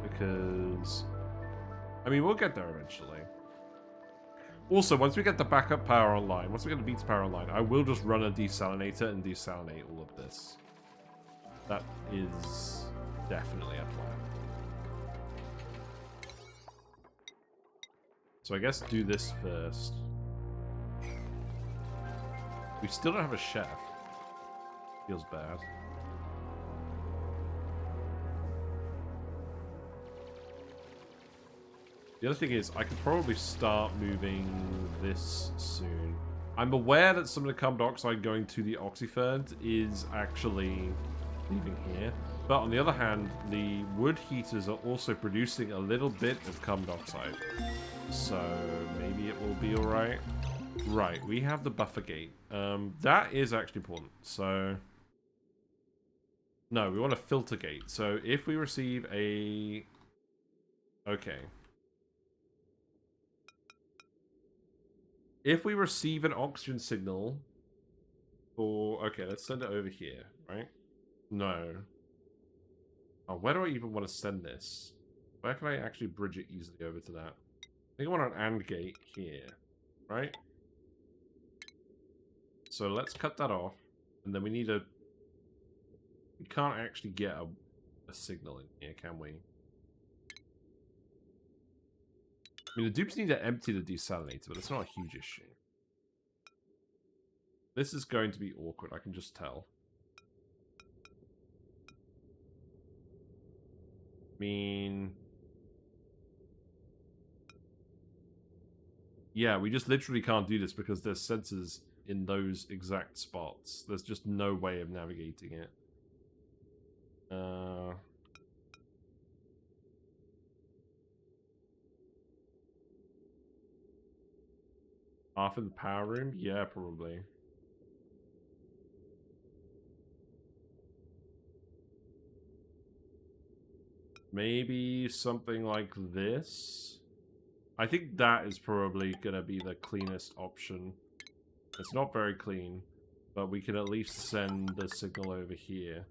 Because... I mean, we'll get there eventually. Also, once we get the backup power online, once we get the Beeta power online, I will just run a desalinator and desalinate all of this. That is definitely a plan. So I guess do this first. We still don't have a chef. Feels bad. The other thing is, I could probably start moving this soon. I'm aware that some of the carbon dioxide going to the oxyferns is actually leaving here. But on the other hand, the wood heaters are also producing a little bit of carbon dioxide. So maybe it will be alright. Right, we have the buffer gate. That is actually important. So... No, we want a filter gate. So if we receive a... Okay. If we receive an oxygen signal for... Okay, let's send it over here, right? No. Oh, where do I even want to send this? Where can I actually bridge it easily over to that? I think I want an AND gate here, right? So let's cut that off. And then we need a... We can't actually get a signal in here, can we? I mean, the dupes need to empty the desalinator, but it's not a huge issue. This is going to be awkward, I can just tell. I mean... Yeah, we just literally can't do this because there's sensors in those exact spots. There's just no way of navigating it. Half in the power room? Yeah, probably. Maybe something like this? I think that is probably gonna be the cleanest option. It's not very clean, but we can at least send the signal over here.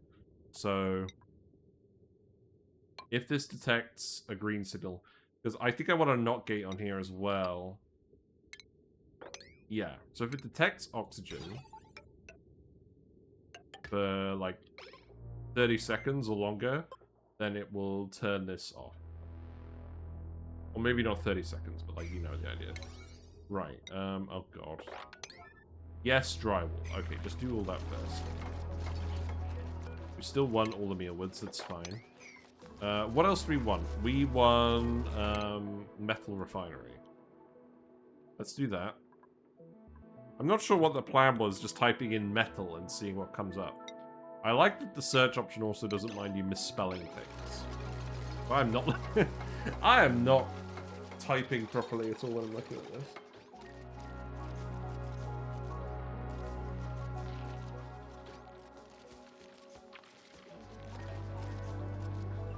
So, if this detects a green signal, because I think I want a not gate on here as well. Yeah, so if it detects oxygen for like 30 seconds or longer, then it will turn this off. Or maybe not 30 seconds, but like, you know the idea. Right, oh god. Yes, drywall. Okay, just do all that first. We still won all the mealwoods, that's fine. What else do we want? We won, metal refinery. Let's do that. I'm not sure what the plan was, just typing in metal and seeing what comes up. I like that the search option also doesn't mind you misspelling things. I'm not... I am not typing properly at all when I'm looking at this.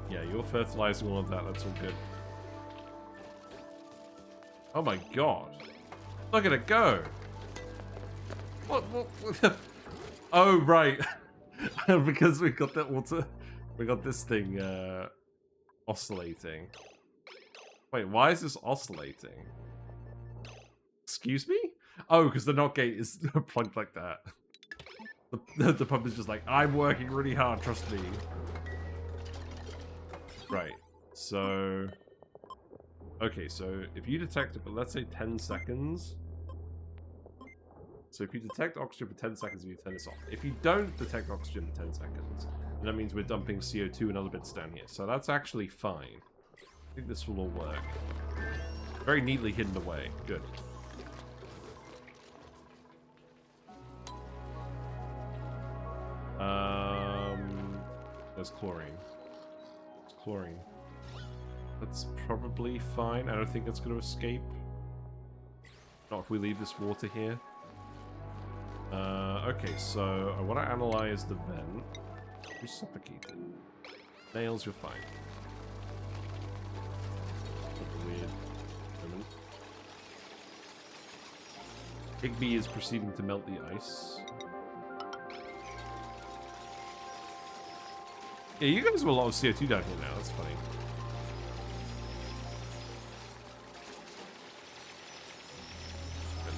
Yeah, you're fertilizing all of that, that's all good. Oh my god. Look at it go! What? Oh, right. Because we got that water... We got this thing, oscillating. Wait, why is this oscillating? Excuse me? Oh, because the NOT gate is plugged like that. The pump is just like, I'm working really hard, trust me. Right, so... Okay, so if you detect it for, let's say, 10 seconds... So if you detect oxygen for 10 seconds, you turn this off. If you don't detect oxygen for 10 seconds, then that means we're dumping CO2 and other bits down here. So that's actually fine. I think this will all work. Very neatly hidden away. Good. There's chlorine. There's chlorine. That's probably fine. I don't think it's going to escape. Not if we leave this water here. Okay, so I want to analyze the vent. You're suffocated. Nails, you're fine. Weird moment. Higby is proceeding to melt the ice. Yeah, you guys have a lot of CO2 down here now. That's funny.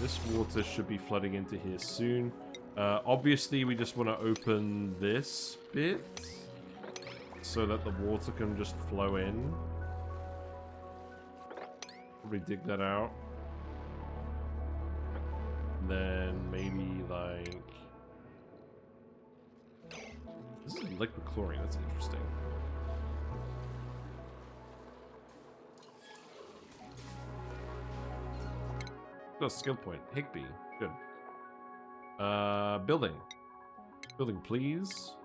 This water should be flooding into here soon. Obviously, we just want to open this bit so that the water can just flow in. Probably dig that out. And then maybe like... This is liquid chlorine, that's interesting. Oh, skill point. Higby. Good. Building. Building, please.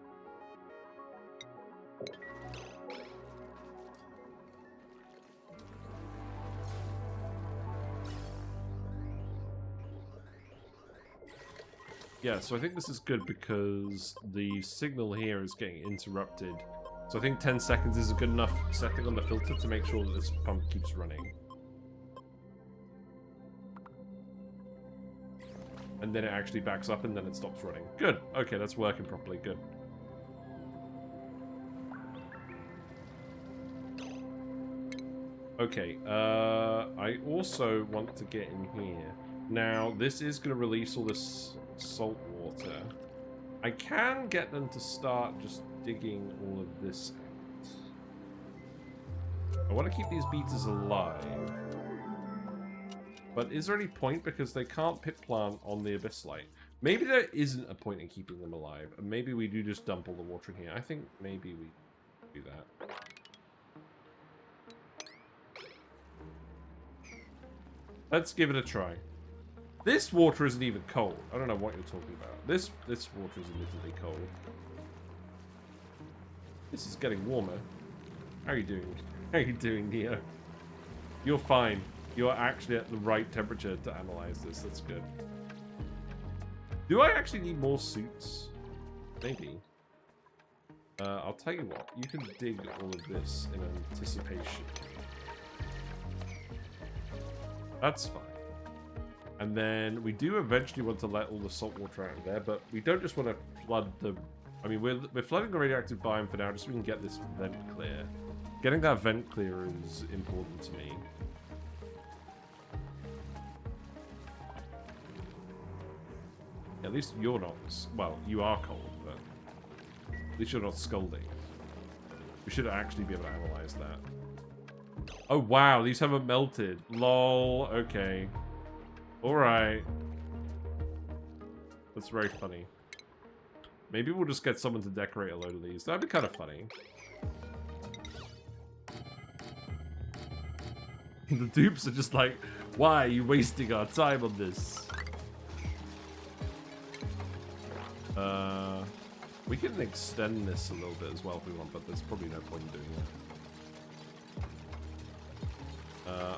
Yeah, so I think this is good because the signal here is getting interrupted. So I think 10 seconds is a good enough setting on the filter to make sure that this pump keeps running. And then it actually backs up and then it stops running. Good. Okay, that's working properly. Good. Okay, I also want to get in here. Now, this is going to release all this salt water. I can get them to start just digging all of this out. I want to keep these beeters alive. But is there any point? Because they can't pit plant on the abyssite. Maybe there isn't a point in keeping them alive. And maybe we do just dump all the water in here. I think maybe we do that. Let's give it a try. This water isn't even cold. I don't know what you're talking about. This water is admittedly cold. This is getting warmer. How are you doing? How are you doing, Neo? You're fine. You're actually at the right temperature to analyze this. That's good. Do I actually need more suits? Maybe. I'll tell you what. You can dig all of this in anticipation. That's fine. And then we do eventually want to let all the salt water out of there, but we don't just want to flood the... I mean, we're flooding the radioactive biome for now, just so we can get this vent clear. Getting that vent clear is important to me. At least you're not... Well, you are cold, but... At least you're not scalding. We should actually be able to analyze that. Oh, wow, these haven't melted. Lol, okay. Alright. That's very funny. Maybe we'll just get someone to decorate a load of these. That'd be kind of funny. The dupes are just like, why are you wasting our time on this? We can extend this a little bit as well if we want, but there's probably no point in doing that.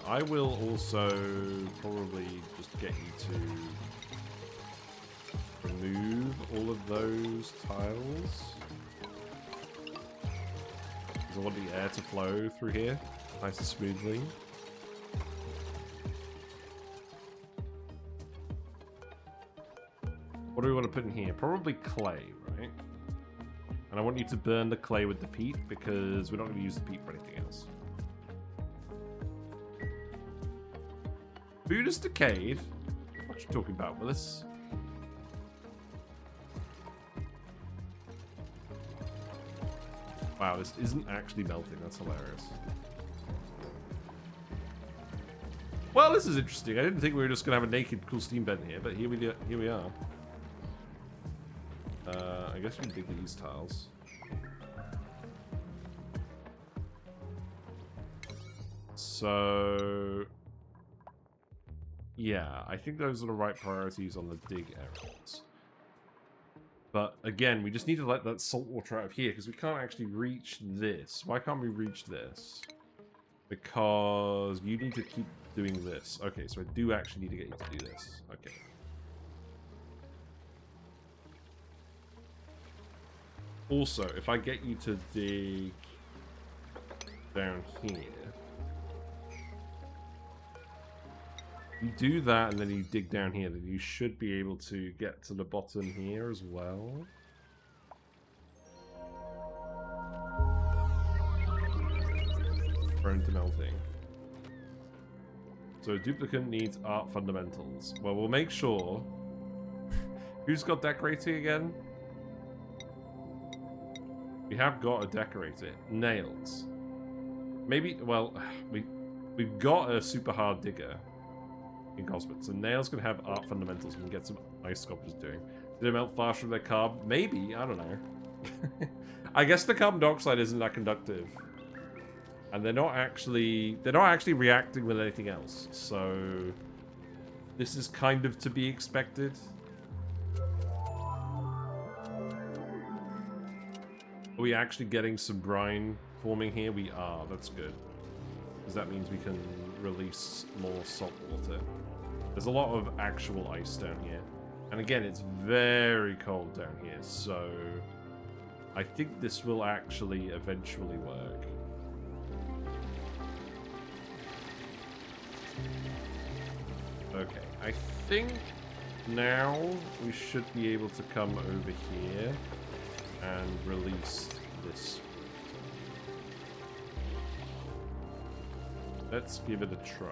I will also probably just get you to remove all of those tiles. Because I want the air to flow through here nice and smoothly. What do we want to put in here? Probably clay, right? And I want you to burn the clay with the peat because we're not going to use the peat for anything else. Food is decayed. What are you talking about, Willis? Wow, this isn't actually melting. That's hilarious. Well, this is interesting. I didn't think we were just going to have a naked cool steam vent here, but here we are. I guess we can dig these tiles. So... yeah, I think those are the right priorities on the dig areas. But again, we just need to let that salt water out of here because we can't actually reach this. Why can't we reach this? Because you need to keep doing this. Okay, so I do actually need to get you to do this. Okay. Also, if I get you to dig down here, you do that and then you dig down here, then you should be able to get to the bottom here as well. Prone to melting. So duplicate needs art fundamentals. Well, we'll make sure. Who's got decorating again? We have got a decorator. Nails. Maybe, well, we've got a super hard digger in Cosmic. So Nails can have art fundamentals. We can get some ice sculptures doing. Do they melt faster with their carb? Maybe, I don't know. I guess the carbon dioxide isn't that conductive. And they're not actually reacting with anything else. So this is kind of to be expected. Are we actually getting some brine forming here? We are. That's good. Because that means we can release more salt water. There's a lot of actual ice down here. And again, it's very cold down here. So I think this will actually eventually work. Okay. I think now we should be able to come over here and release this. Let's give it a try.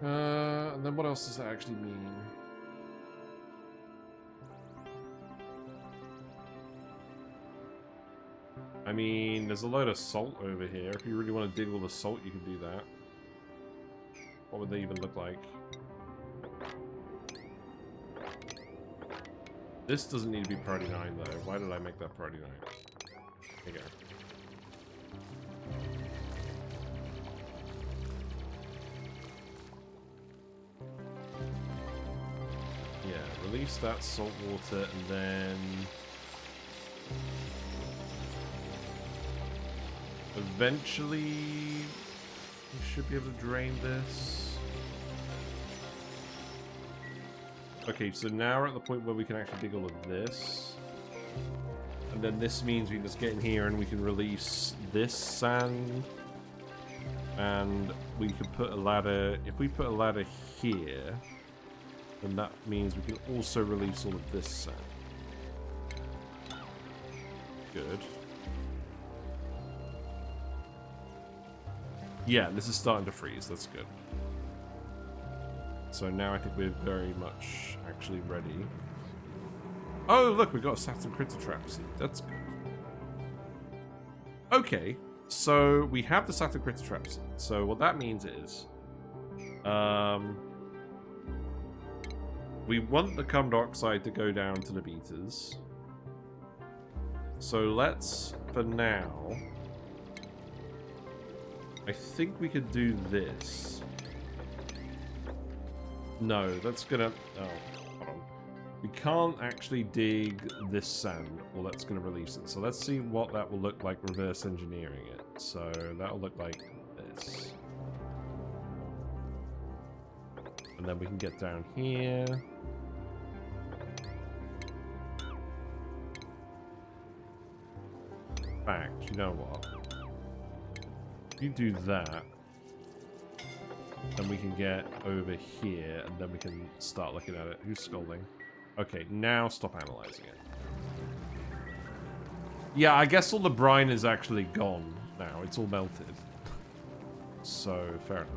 And then what else does that actually mean? I mean, there's a load of salt over here. If you really want to dig all the salt, you can do that. What would they even look like? This doesn't need to be priority 9 though. Why did I make that priority 9? There you go. release that salt water and then eventually we should be able to drain this. Okay, so now we're at the point where we can actually dig all of this. And then this means we can just get in here and we can release this sand. And we can put a ladder. If we put a ladder here, then that means we can also release all of this sand. Good. Yeah, this is starting to freeze. That's good. So now I think we're very much actually ready. Oh, look, we got a Saturn Critter Traps. That's good. Okay, so we have the Saturn Critter Traps. So what that means is, we want the carbon dioxide to go down to the Beetas. So let's, for now, I think we could do this. No, that's gonna... Oh, hold on. We can't actually dig this sand, or that's gonna release it. So let's see what that will look like reverse engineering it. So that'll look like this. And then we can get down here. In fact, you know what? If you do that, then we can get over here, and then we can start looking at it. Who's scolding? Okay, now stop analyzing it. Yeah, I guess all the brine is actually gone now. It's all melted. So, fair enough.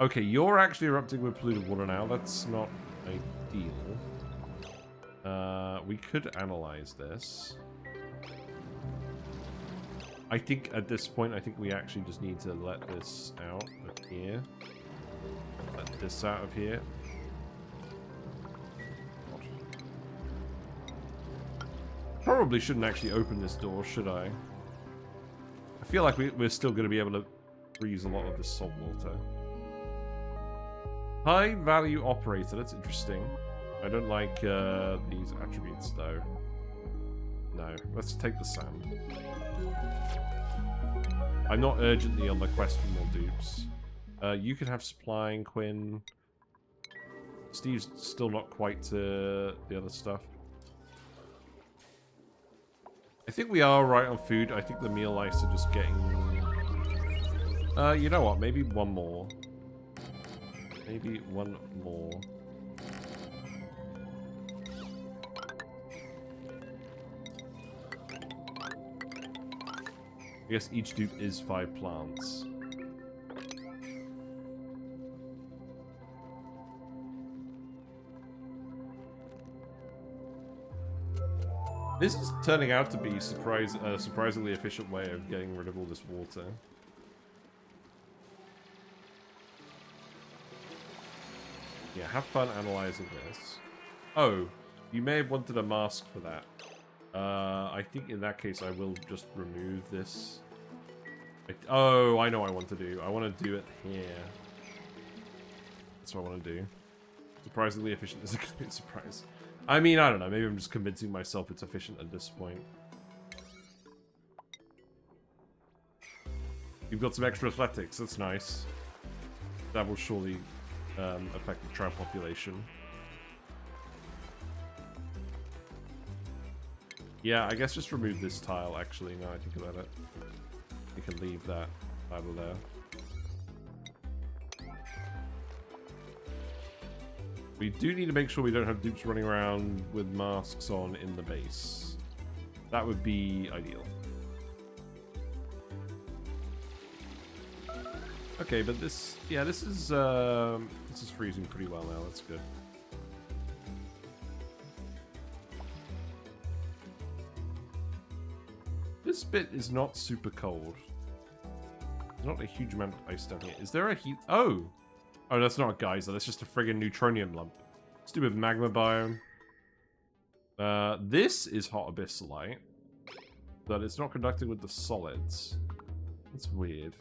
Okay, you're actually erupting with polluted water now. That's not ideal. We could analyze this. I think at this point, I think we actually just need to let this out of here. Let this out of here. Probably shouldn't actually open this door, should I? I feel like we're still going to be able to freeze a lot of this salt water. High value operator, that's interesting. I don't like these attributes though. No, let's take the sand. I'm not urgently on the quest for more dupes. You can have supplying, Quinn. Steve's still not quite to the other stuff. I think we are right on food. I think the meal lice are just getting... you know what? Maybe one more. Maybe one more. I guess each dupe is 5 plants. This is turning out to be a surprisingly efficient way of getting rid of all this water. Yeah, have fun analyzing this. Oh, you may have wanted a mask for that. I think in that case I will just remove this. Oh, I know what I want to do. I want to do it here. That's what I want to do. Surprisingly efficient is a good surprise. I mean, I don't know. Maybe I'm just convincing myself it's efficient at this point. You've got some extra athletics. That's nice. That will surely affect the trout population. Yeah, I guess just remove this tile, actually, now I think about it. You can leave that tile there. We do need to make sure we don't have dupes running around with masks on in the base. That would be ideal. Okay, but this... Yeah, this is freezing pretty well now. That's good. This bit is not super cold. There's not a huge amount of ice down here. Is there a heat? Oh! Oh, that's not a geyser. That's just a friggin' neutronium lump. Stupid magma biome. This is hot abyssalite. But it's not conducting with the solids. That's weird.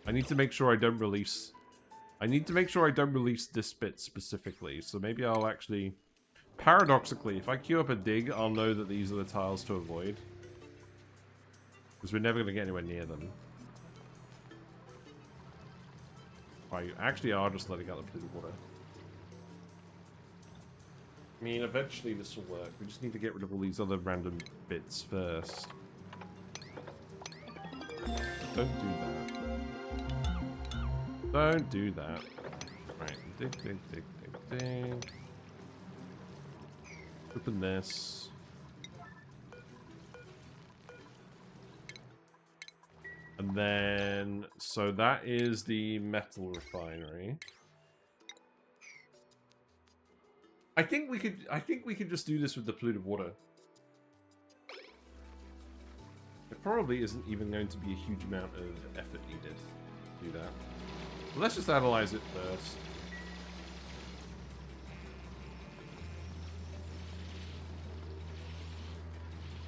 I need to make sure I don't release I need to make sure I don't release this bit specifically, so maybe I'll actually... Paradoxically, if I queue up a dig, I'll know that these are the tiles to avoid. Because we're never going to get anywhere near them. I actually are just letting out the polluted water. I mean, eventually this will work. We just need to get rid of all these other random bits first. Don't do that. Don't do that. Right, dig, dig, dig, dig, dig. Open this. And then, so that is the metal refinery. I think we could just do this with the polluted water. It probably isn't even going to be a huge amount of effort needed to do that. But let's just analyze it first.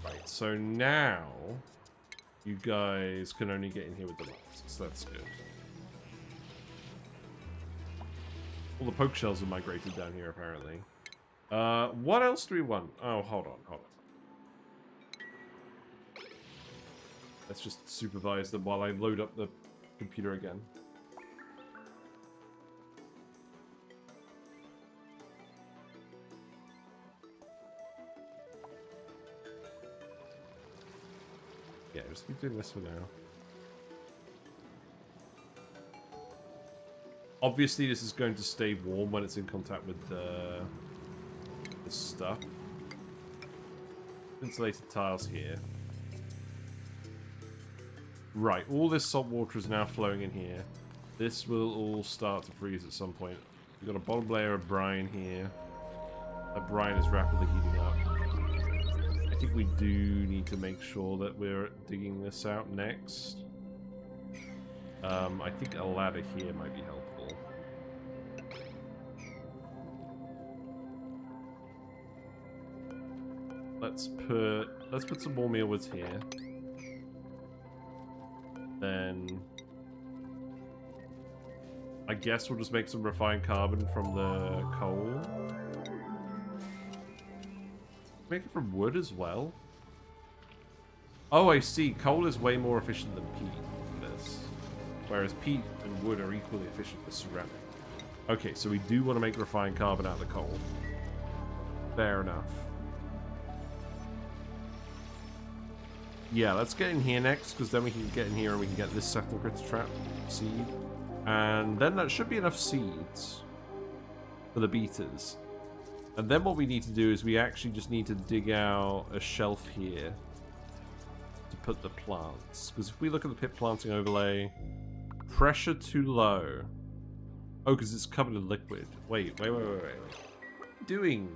Right, so now you guys can only get in here with the masks. That's good. All the Pokeshells have migrated down here, apparently. What else do we want? Oh, hold on. Let's just supervise them while I load up the computer again. Yeah, just keep doing this for now. Obviously, this is going to stay warm when it's in contact with the stuff. Insulated tiles here. Right, all this salt water is now flowing in here. This will all start to freeze at some point. We've got a bottom layer of brine here. That brine is rapidly heating up. I think we do need to make sure that we're digging this out next. I think a ladder here might be helpful. Let's put some more mealwoods here. Then I guess we'll just make some refined carbon from the coal. Make it from wood as well. Oh, I see. Coal is way more efficient than peat for this. Whereas peat and wood are equally efficient for ceramic. Okay, so we do want to make refined carbon out of the coal. Fair enough. Yeah, let's get in here next, because then we can get in here and we can get this Saturn Critter Trap seed. And then that should be enough seeds for the Beetas. And then what we need to do is we actually just need to dig out a shelf here to put the plants. Because if we look at the pit planting overlay, pressure too low. Oh, because it's covered in liquid. Wait. What are you doing?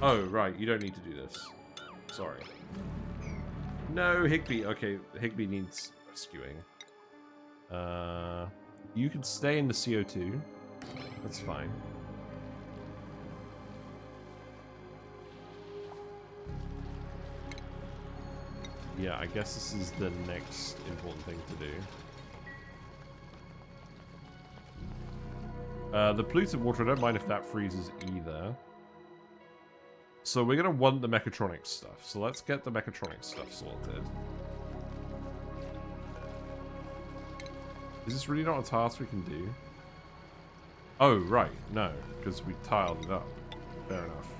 Oh, right, you don't need to do this. Sorry. No, Higby. Okay, Higby needs rescuing. You can stay in the CO2. That's fine. Yeah, I guess this is the next important thing to do. The polluted water, I don't mind if that freezes either. So we're going to want the mechatronic stuff. So let's get the mechatronic stuff sorted. Is this really not a task we can do? Oh, right. No, because we tiled it up. Fair enough.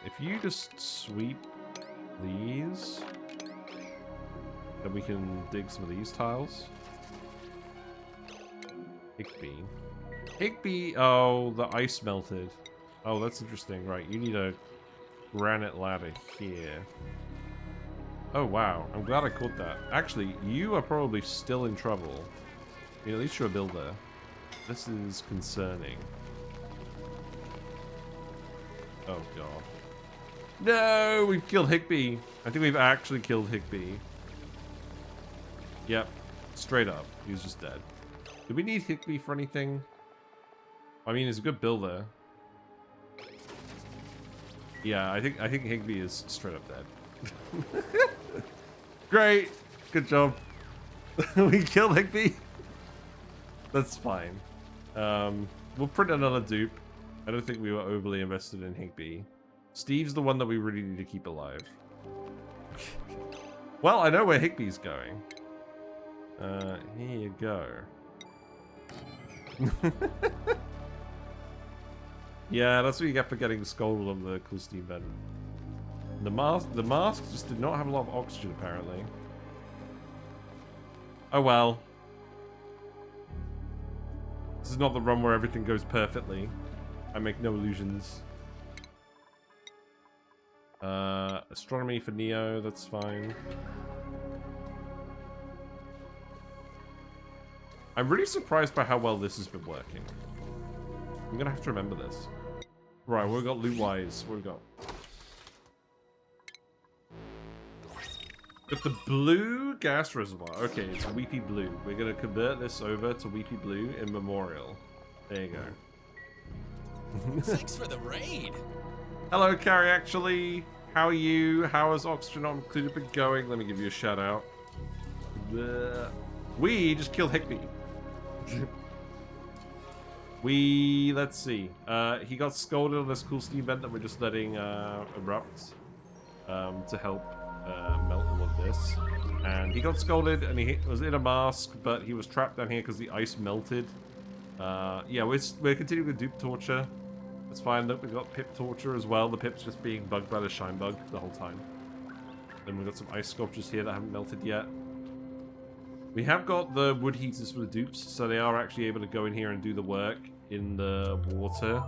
If you just sweep these, then we can dig some of these tiles. Higby, oh, the ice melted. Oh, that's interesting. Right, you need a granite ladder here. Oh, wow. I'm glad I caught that. Actually, you are probably still in trouble. I mean, at least you're a builder. This is concerning. Oh, God. No! We've killed Higby. I think we've actually killed Higby. Yep. Straight up. He was just dead. Do we need Higby for anything? I mean, he's a good builder. Yeah, I think Higby is straight up dead. Great! Good job. We killed Higby. That's fine. We'll print another dupe. I don't think we were overly invested in Higby. Steve's the one that we really need to keep alive. Well, I know where Higby's going. Here you go. Yeah, that's what you get for getting scolded on the cool Steam event. The mask just did not have a lot of oxygen, apparently. Oh well. This is not the run where everything goes perfectly. I make no illusions. Astronomy for Neo, that's fine. I'm really surprised by how well this has been working. I'm gonna have to remember this. Right, we've got loot-wise. What have we got? Got the blue gas reservoir. Okay, it's Weepy Blue. We're gonna convert this over to Weepy Blue in Memorial. There you go. Thanks for the raid. Hello, Carrie, actually. How are you? How has Oxygen Not Included been going? Let me give you a shout out. We just killed Higby. Let's see. He got scolded on this cool steam vent that we're just letting erupt to help melt all of this. And he got scolded and he was in a mask, but he was trapped down here because the ice melted. Yeah, we're continuing with dupe torture. It's fine. Look, we've got pip torture as well. The pip's just being bugged by the shine bug the whole time. Then we've got some ice sculptures here that haven't melted yet. We have got the wood heaters for the dupes, so they are actually able to go in here and do the work in the water.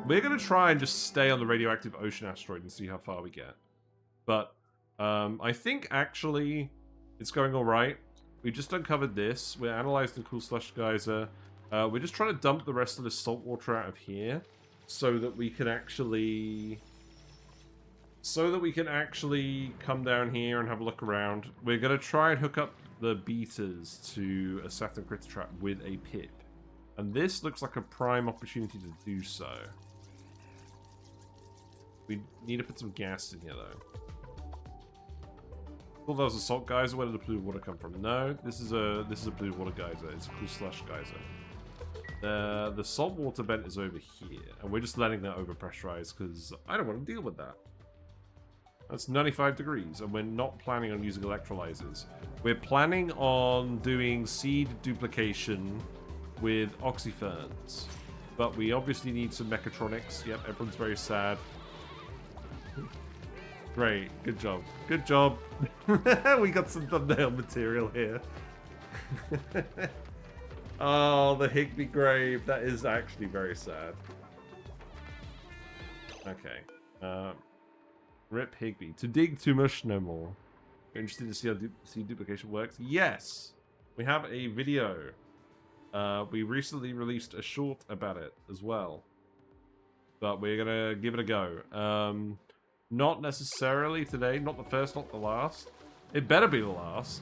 We're going to try and just stay on the radioactive ocean asteroid and see how far we get. But I think actually it's going all right. We just uncovered this. We're analyzed the cool slush geyser. We're just trying to dump the rest of the salt water out of here so that we can actually come down here and have a look around. We're going to try and hook up the Beetas to a Saturn Critter Trap with a pip. And this looks like a prime opportunity to do so. We need to put some gas in here, though. Well, that was a salt geyser. Where did the polluted water come from? No, this is a polluted water geyser. It's a cool slush geyser. The salt water vent is over here, and we're just letting that overpressurize because I don't want to deal with that. That's 95 degrees, and we're not planning on using electrolyzers. We're planning on doing seed duplication with oxyferns, but we obviously need some mechatronics. Yep, everyone's very sad. Great, good job. Good job. We got some thumbnail material here. Oh, the Higby grave. That is actually very sad. Okay. Rip Higby. To dig too much no more. You're interested to see how seed duplication works? Yes! We have a video. We recently released a short about it as well. But we're gonna give it a go. Not necessarily today. Not the first, not the last. It better be the last.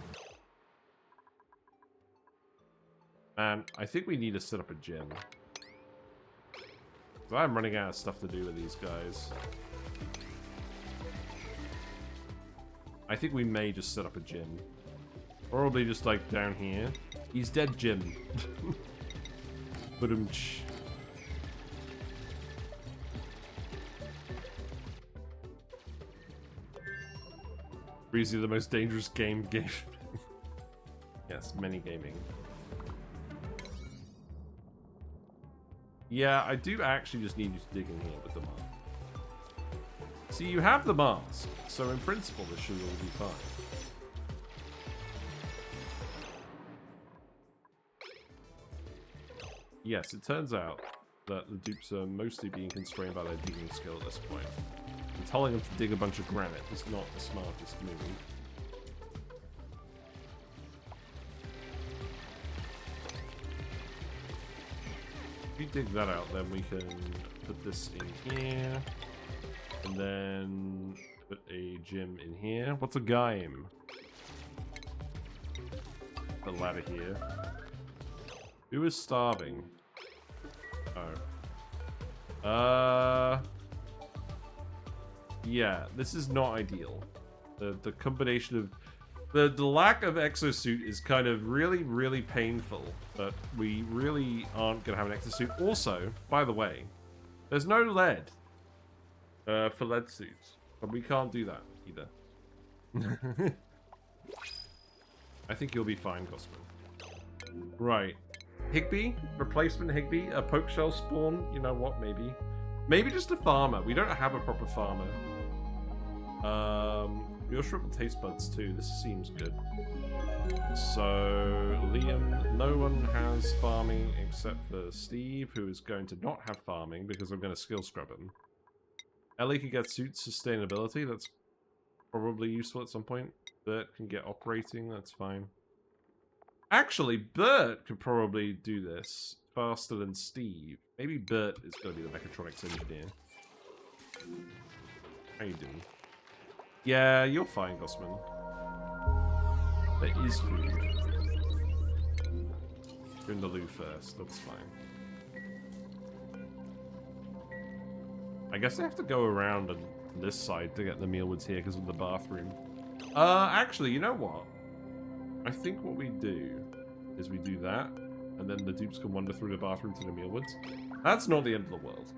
And I think we need to set up a gym. I'm running out of stuff to do with these guys. I think we may just set up a gym. Probably just like down here. He's dead, Jim. Ba-dum-tsh. Breezy, the most dangerous game. Yes, many gaming. Yeah, I do actually just need you to dig in here with the mask. See, you have the mask, so in principle this should all be fine. Yes, it turns out that the dupes are mostly being constrained by their digging skill at this point. And telling them to dig a bunch of granite is not the smartest move. If we dig that out, then we can put this in here. And then put a gym in here. What's a biome? The ladder here. Who is starving? Oh. Yeah, this is not ideal. The combination of The lack of exosuit is kind of really, really painful, but we really aren't going to have an exosuit. Also, by the way, there's no lead for lead suits, but we can't do that either. I think you'll be fine, Gosman. Right. Higby? Replacement Higby? A Pokeshell spawn? You know what, maybe. Maybe just a farmer. We don't have a proper farmer. Your shriveled taste buds too. This seems good. So, Liam, no one has farming except for Steve, who is going to not have farming because I'm going to skill scrub him. Ellie can get suit sustainability. That's probably useful at some point. Bert can get operating. That's fine. Actually, Bert could probably do this faster than Steve. Maybe Bert is going to be the mechatronics engineer. How you doing? Yeah, you're fine, Gosman. There is food. You're in the loo first, that's fine. I guess I have to go around on this side to get the mealwoods here because of the bathroom. Actually, you know what? I think what we do is we do that, and then the dupes can wander through the bathroom to the mealwoods. That's not the end of the world.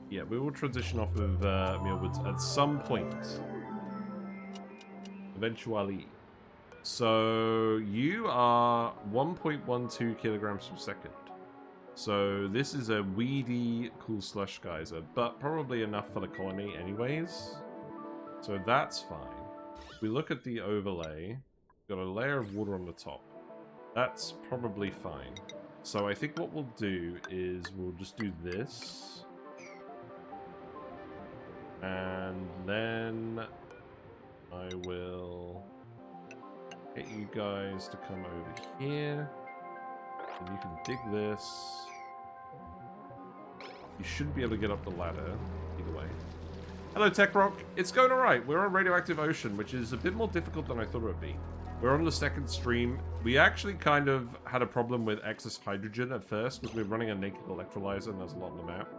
Yeah, we will transition off of mealwoods at some point. Eventually. So, you are 1.12 kilograms per second. So, this is a weedy cool slush geyser, but probably enough for the colony anyways. So, that's fine. If we look at the overlay, we've got a layer of water on the top. That's probably fine. So, I think what we'll do is we'll just do this. And then I will get you guys to come over here. And you can dig this. You should be able to get up the ladder, either way. Hello, Tech Rock. It's going alright. We're on Radioactive Ocean, which is a bit more difficult than I thought it would be. We're on the second stream. We actually kind of had a problem with excess hydrogen at first, because we were running a naked electrolyzer, and there's a lot on the map.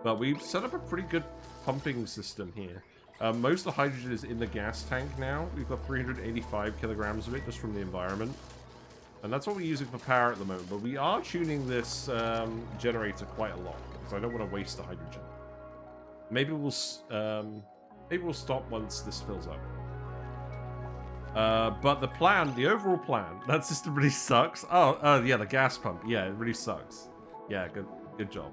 But we've set up a pretty good pumping system here. Most of the hydrogen is in the gas tank now. We've got 385 kilograms of it just from the environment. And that's what we're using for power at the moment. But we are tuning this generator quite a lot, because I don't want to waste the hydrogen. Maybe we'll stop once this fills up. But the plan, the overall plan, that system really sucks. Oh, yeah, the gas pump. Yeah, it really sucks. Yeah, good job.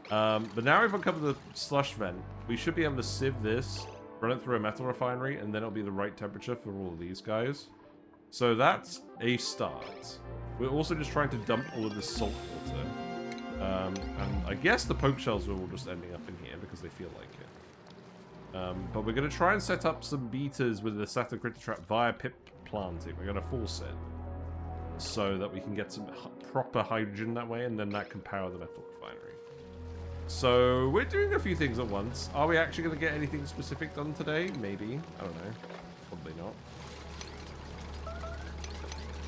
But now we've uncovered the slush vent. We should be able to sieve this, run it through a metal refinery, and then it'll be the right temperature for all of these guys. So that's a start. We're also just trying to dump all of this salt water. And I guess the Pokeshells are all just ending up in here because they feel like it. But we're going to try and set up some Beetas with the Saturn Critter Trap via pip planting. We're going to force it so that we can get some proper hydrogen that way, and then that can power the metal refinery. So we're doing a few things at once. Are we actually going to get anything specific done today? Maybe. I don't know. Probably not.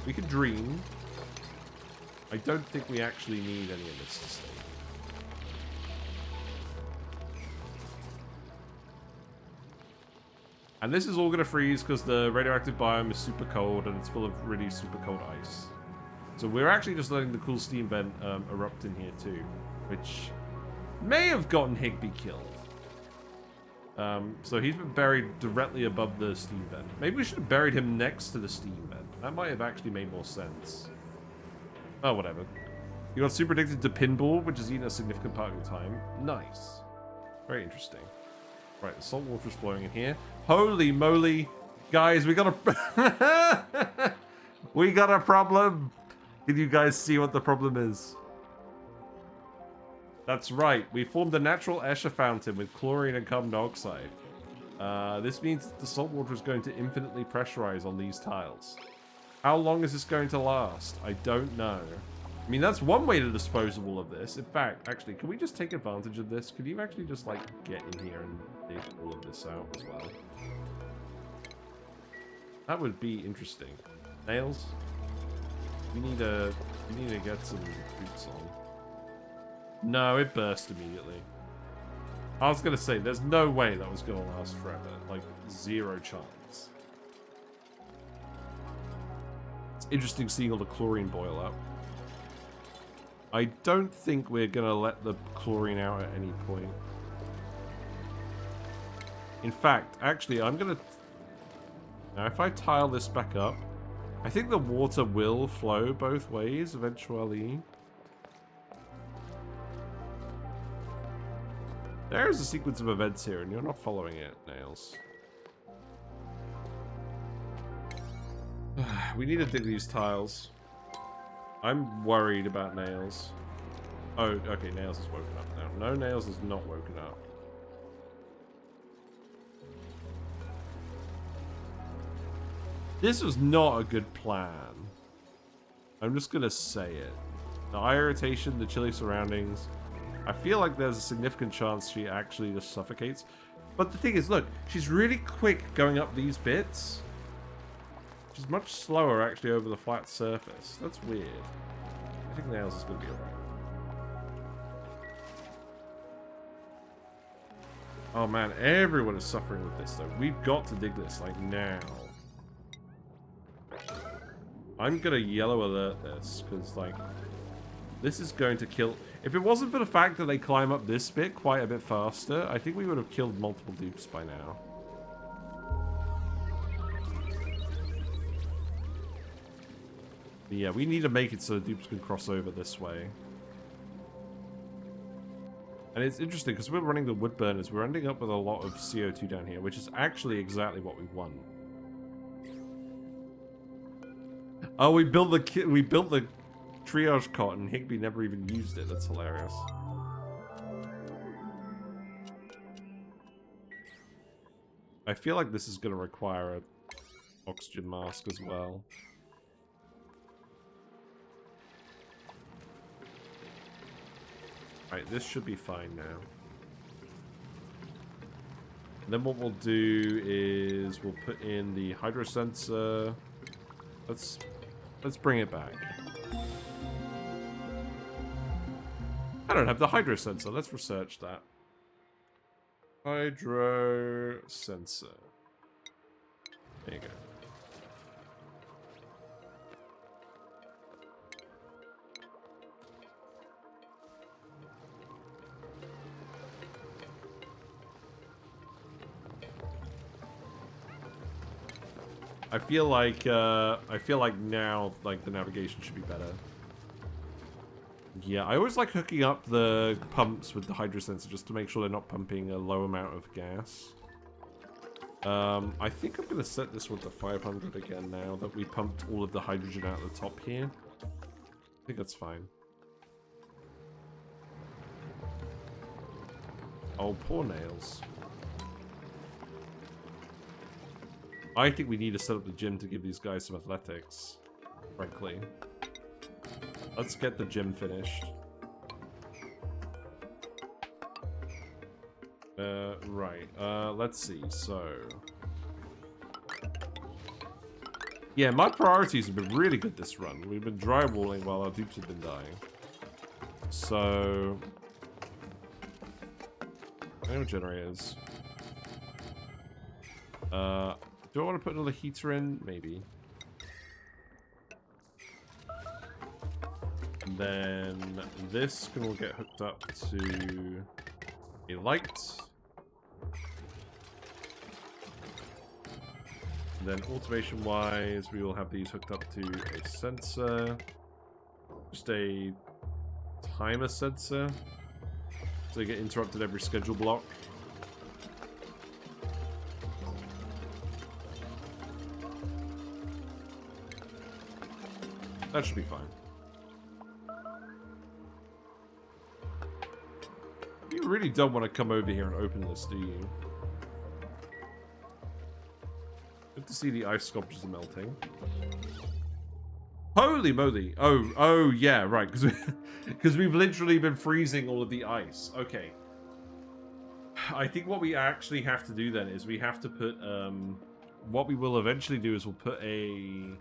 We can dream. I don't think we actually need any of this to stay. And this is all going to freeze because the radioactive biome is super cold and it's full of really super cold ice. So we're actually just letting the cool steam vent erupt in here too, which may have gotten Higby killed. So he's been buried directly above the steam vent. Maybe we should have buried him next to the steam vent. That might have actually made more sense. Oh, whatever. You got super addicted to pinball, which has eaten a significant part of your time. Nice. Very interesting. Right, the salt water is flowing in here. Holy moly. Guys, we got a... we got a problem. Can you guys see what the problem is? That's right. We formed a natural Escher fountain with chlorine and carbon dioxide. This means that the salt water is going to infinitely pressurize on these tiles. How long is this going to last? I don't know. I mean, that's one way to dispose of all of this. In fact, actually, can we just take advantage of this? Could you actually just, like, get in here and dig all of this out as well? That would be interesting. Nails? We need to get some boots on. No, it burst immediately. I was gonna say, there's no way that was gonna last forever. Like, zero chance. It's interesting seeing all the chlorine boil up. I don't think we're gonna let the chlorine out at any point. In fact, actually, I'm gonna... Now, if I tile this back up, I think the water will flow both ways eventually. There's a sequence of events here, and you're not following it, Nails. We need to dig these tiles. I'm worried about Nails. Oh, okay, Nails is woken up now. No, Nails is not woken up. This was not a good plan. I'm just gonna say it. The eye irritation, the chilly surroundings. I feel like there's a significant chance she actually just suffocates. But the thing is, look, she's really quick going up these bits. She's much slower actually over the flat surface. That's weird. I think Nails is gonna be alright. Oh man, everyone is suffering with this though. We've got to dig this, like, now. I'm gonna yellow alert this, because, like, this is going to kill... If it wasn't for the fact that they climb up this bit quite a bit faster, I think we would have killed multiple dupes by now. But yeah, we need to make it so the dupes can cross over this way. And it's interesting, because we're running the wood burners, we're ending up with a lot of CO2 down here, which is actually exactly what we want. Oh, we built the triage cot and Higby never even used it. That's hilarious. I feel like this is going to require an oxygen mask as well. Right, this should be fine now. And then what we'll do is we'll put in the hydro sensor. Let's bring it back. I don't have the hydro sensor. Let's research that. Hydro sensor. There you go. I feel like now, like, the navigation should be better. Yeah, I always like hooking up the pumps with the hydro sensor just to make sure they're not pumping a low amount of gas. I think I'm going to set this one to 500 again now that we pumped all of the hydrogen out of the top here. I think that's fine. Oh, poor Nails. I think we need to set up the gym to give these guys some athletics, frankly. Let's get the gym finished. Right. Let's see. So... Yeah, my priorities have been really good this run. We've been drywalling while our dupes have been dying. So... Dynamo generators. Do I want to put another heater in? Maybe. And then this can all get hooked up to a light. And then automation-wise, we will have these hooked up to a sensor. Just a timer sensor. So they get interrupted every schedule block. That should be fine. You really don't want to come over here and open this, do you? Good to see the ice sculptures are melting. Holy moly! Oh yeah, right. Because we've literally been freezing all of the ice. Okay. I think what we actually have to do then is we have to put what we will eventually do is we'll put a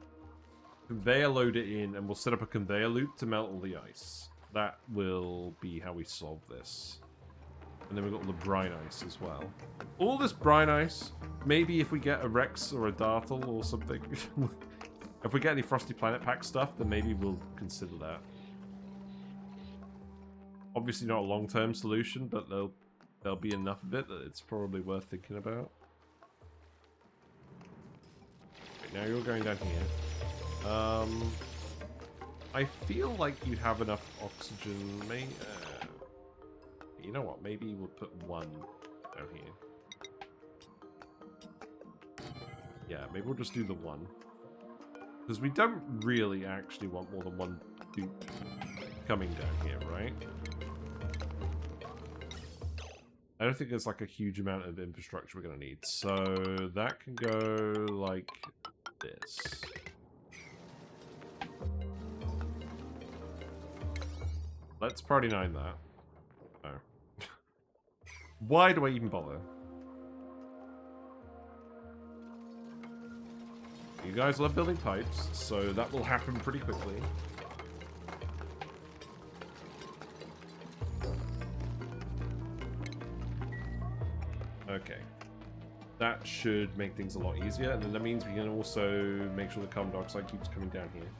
conveyor loader in, and we'll set up a conveyor loop to melt all the ice. That will be how we solve this. And then we've got all the brine ice as well. All this brine ice, maybe if we get a Rex or a Dartle or something. If we get any Frosty Planet Pack stuff, then maybe we'll consider that. Obviously not a long-term solution, but there'll be enough of it that it's probably worth thinking about. Okay, now you're going down here. I feel like you have enough oxygen. You know what? Maybe we'll put one down here. Yeah, maybe we'll just do the one. Because we don't really actually want more than one dupe coming down here, right? I don't think there's like a huge amount of infrastructure we're going to need. So that can go like this. Let's party 9 that. Oh. Why do I even bother? You guys love building pipes, so that will happen pretty quickly. Okay. That should make things a lot easier, and then that means we can also make sure the carbon dioxide keeps coming down here,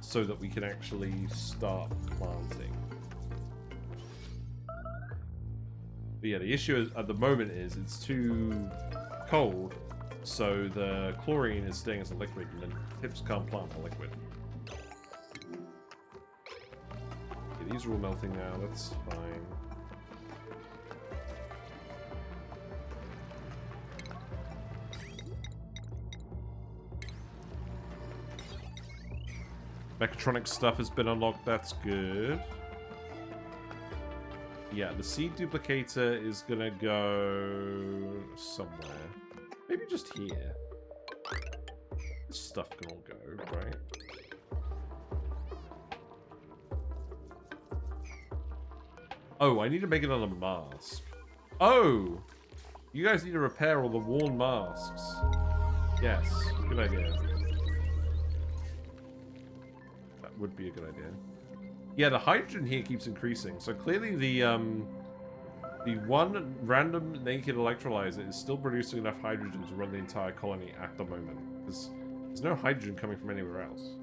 so that we can actually start planting. But yeah, the issue at the moment is it's too cold, so the chlorine is staying as a liquid, and then tips can't plant a liquid. Okay, these are all melting now, that's fine. Mechatronic stuff has been unlocked, that's good. Yeah, the seed duplicator is gonna go somewhere. Maybe just here. This stuff can all go, right? Oh, I need to make another mask. Oh! You guys need to repair all the worn masks. Yes, good idea. That would be a good idea. Yeah, the hydrogen here keeps increasing. So clearly the one random naked electrolyzer is still producing enough hydrogen to run the entire colony at the moment. Because there's no hydrogen coming from anywhere else.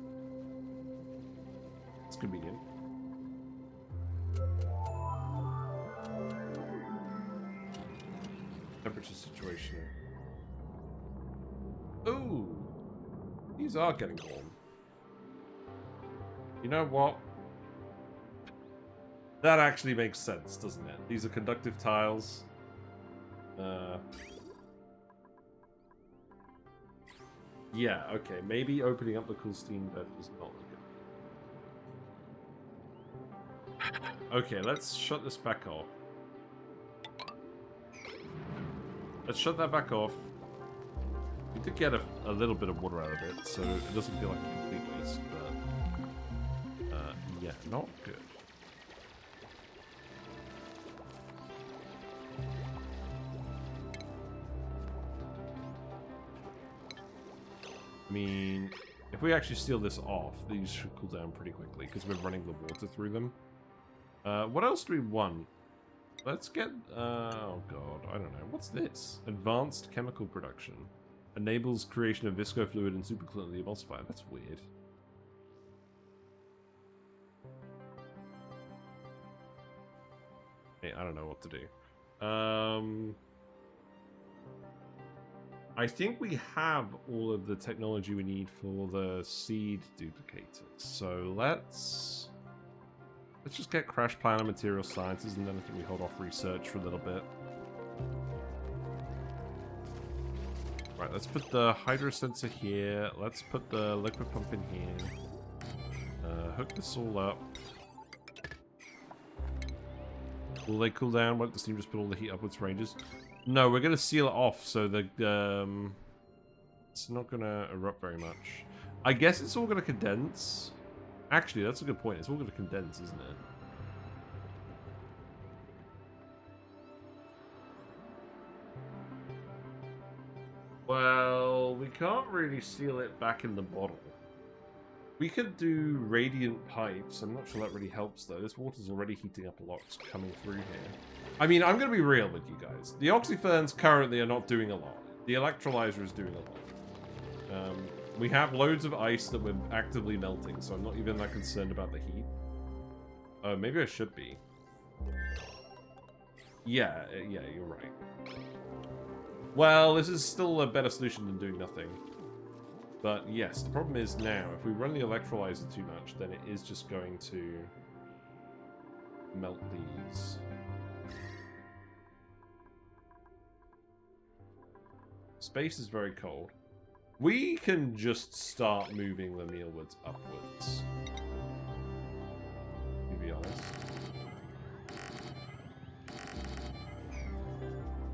It's convenient. Temperature situation. Ooh! These are getting warm. You know what? That actually makes sense, doesn't it? These are conductive tiles. Yeah, okay. Maybe opening up the cool steam bed is not good. Okay, let's shut this back off. Let's shut that back off. We did get a little bit of water out of it, so it doesn't feel like a complete waste, but... yeah, not good. I mean, if we actually seal this off, these should cool down pretty quickly because we're running the water through them. What else do we want? Let's get... oh god, I don't know. What's this? Advanced chemical production. Enables creation of visco fluid and superclearly emulsifier. That's weird. Hey, I don't know what to do. I think we have all of the technology we need for the seed duplicators. So let's just get Crash Plan and Material Sciences, and then I think we hold off research for a little bit. Right, let's put the hydro sensor here. Let's put the liquid pump in here. Hook this all up. Will they cool down? Won't the steam just put all the heat upwards ranges? No, we're going to seal it off so the it's not going to erupt very much. I guess it's all going to condense. Actually, that's a good point. It's all going to condense, isn't it? Well, we can't really seal it back in the bottle. We could do radiant pipes. I'm not sure that really helps, though. This water's already heating up a lot coming through here. I mean, I'm going to be real with you guys. The Oxyferns currently are not doing a lot. The electrolyzer is doing a lot. We have loads of ice that we're actively melting, so I'm not even that concerned about the heat. Maybe I should be. Yeah, you're right. Well, this is still a better solution than doing nothing. But yes, the problem is now, if we run the electrolyzer too much, then it is just going to melt these. Space is very cold. We can just start moving the mealwoods upwards. To be honest.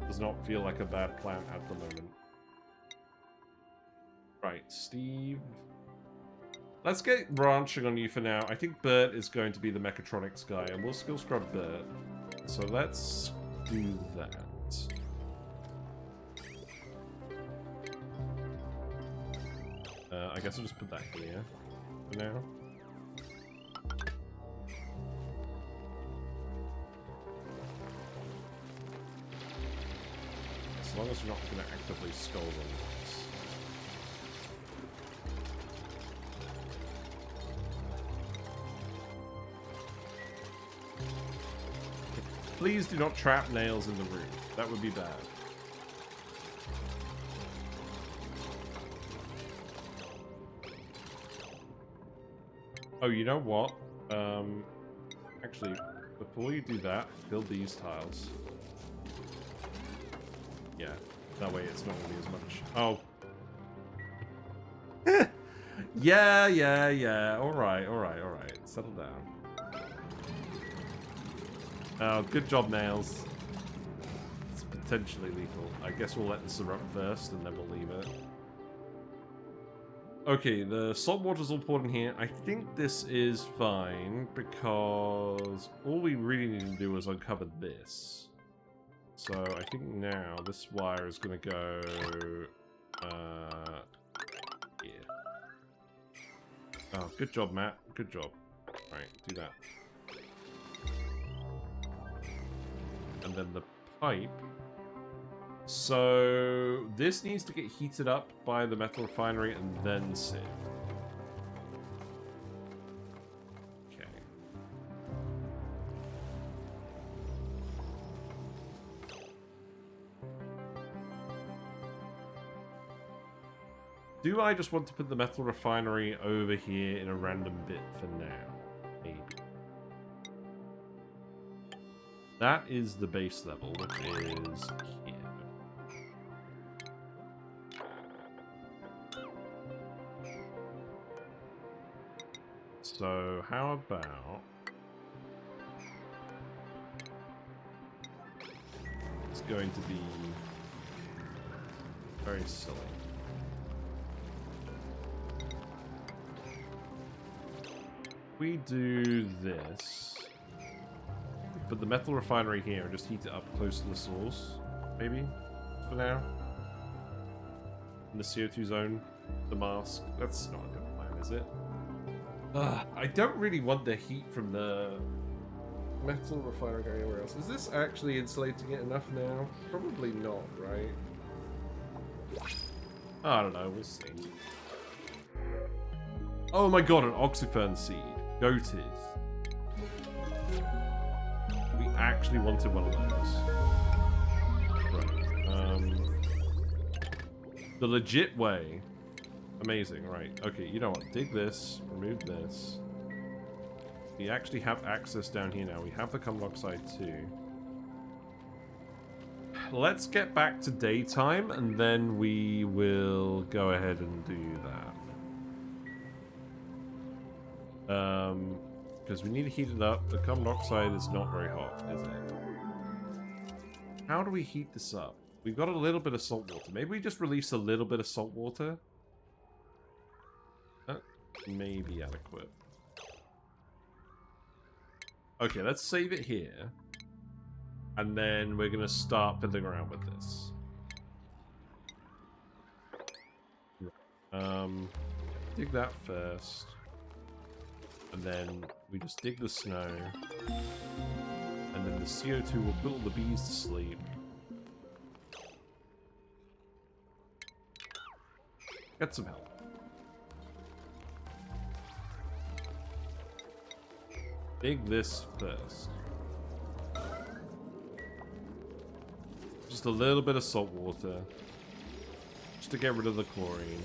Does not feel like a bad plan at the moment. Right, Steve. Let's get branching on you for now. I think Bert is going to be the mechatronics guy, and we'll skill scrub Bert. So let's do that. I guess I'll just put that here for now. As long as you're not going to actively scold on this. Please do not trap nails in the room. That would be bad. Oh, you know what? Actually, before you do that, build these tiles. Yeah, that way it's not going to be as much. Oh. Yeah. Alright. Settle down. Oh, good job, Nails. It's potentially lethal. I guess we'll let this erupt first, and then we'll leave it. Okay, the salt water's all poured in here. I think this is fine, because all we really need to do is uncover this. So I think now this wire is going to go here. Oh, good job, Matt. Good job. Right, do that. And then the pipe. So this needs to get heated up by the metal refinery and then sieved. Okay. Do I just want to put the metal refinery over here in a random bit for now? Maybe. That is the base level, which is here. So, how about... It's going to be very silly. We do this. Put the metal refinery here and just heat it up close to the source, maybe, for now. In the CO2 zone, the mask. That's not a good plan, is it? I don't really want the heat from the metal refinery going anywhere else. Is this actually insulating it enough now? Probably not, right? I don't know, we'll see. Oh my god, an oxyfern seed. Goated. We actually wanted one of those. Right. The legit way. Amazing, right. Okay, you know what? Dig this, remove this. We actually have access down here now. We have the carbon dioxide too. Let's get back to daytime and then we will go ahead and do that. Because we need to heat it up. The carbon dioxide is not very hot, is it? How do we heat this up? We've got a little bit of salt water. Maybe we just release a little bit of salt water. That may be adequate. Okay, let's save it here. And then we're going to start fiddling around with this. Dig that first. And then we just dig the snow. And then the CO2 will put all the bees to sleep. Get some help. Dig this first. Just a little bit of salt water. Just to get rid of the chlorine.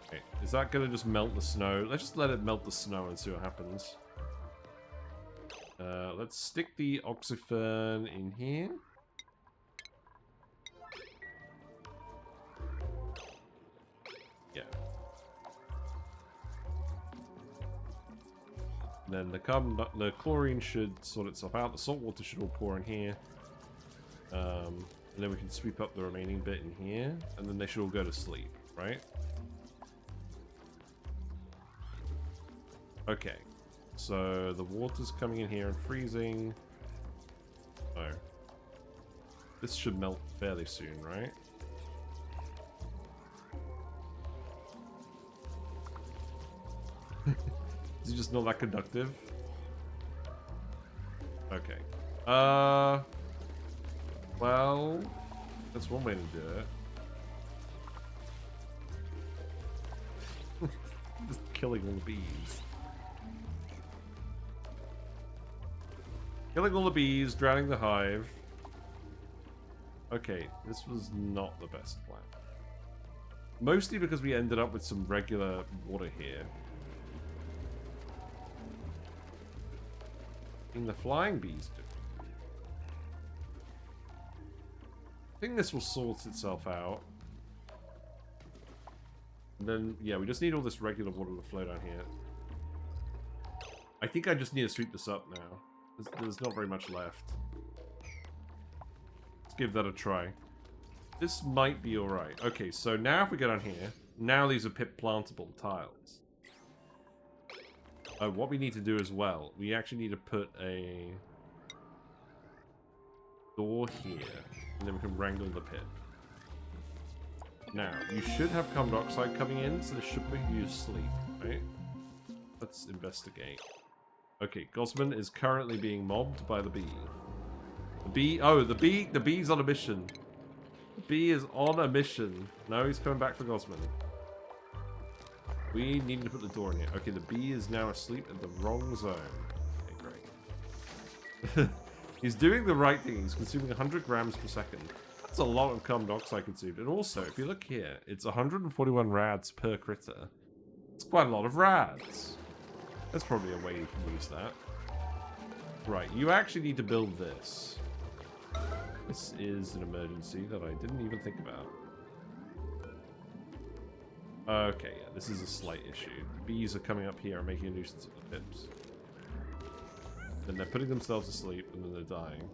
Okay, is that gonna just melt the snow? Let's just let it melt the snow and see what happens. Let's stick the oxyfern in here. Yeah. And then the chlorine should sort itself out. The salt water should all pour in here. And then we can sweep up the remaining bit in here. And then they should all go to sleep, right? Okay. So the water's coming in here and freezing. Oh. This should melt fairly soon, right? Is it just not that conductive? Okay. Well, that's one way to do it. Just killing all the bees. Killing all the bees, drowning the hive. Okay, this was not the best plan. Mostly because we ended up with some regular water here. And the flying bees do. I think this will sort itself out. And then, yeah, we just need all this regular water to flow down here. I think I just need to sweep this up now. There's not very much left. Let's give that a try. This might be alright. Okay, so now if we get on here, now these are pit plantable tiles. What we need to do as well, we actually need to put a door here, and then we can wrangle the pit. Now, you should have carbon dioxide coming in, so this should put you to sleep, right? Let's investigate. Okay, Gosman is currently being mobbed by the bee. The bee's on a mission. The bee is on a mission. No, he's coming back for Gosman. We need to put the door in here. Okay, the bee is now asleep in the wrong zone. Okay, great. He's doing the right thing. He's consuming 100 grams per second. That's a lot of carbon dioxide consumed. And also, if you look here, it's 141 rads per critter. It's quite a lot of rads. That's probably a way you can use that. Right, you actually need to build this. This is an emergency that I didn't even think about. Okay, yeah, this is a slight issue. The bees are coming up here and making a nuisance of the pips. Then they're putting themselves to sleep, and then they're dying.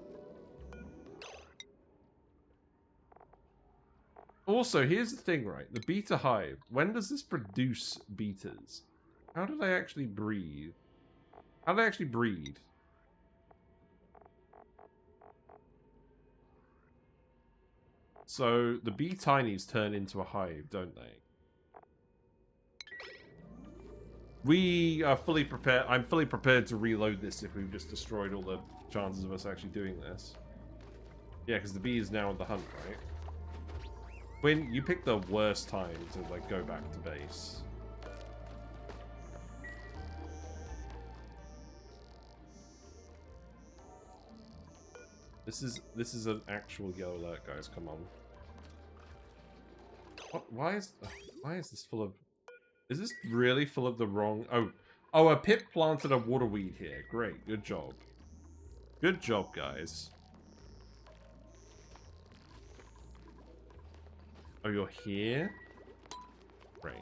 Also, here's the thing, right? The Beeta Hive. When does this produce beetas? How do they actually breed? How do they actually breed? So, the bee tinies turn into a hive, don't they? We are fully prepared. I'm fully prepared to reload this if we've just destroyed all the chances of us actually doing this. Yeah, because the bee is now on the hunt, right? When you pick the worst time to like go back to base. This is an actual yellow alert, guys. Come on. What? Why is this full of? Is this really full of the wrong? Oh, a pip planted a water weed here. Great, good job. Good job, guys. Oh, you're here? Great.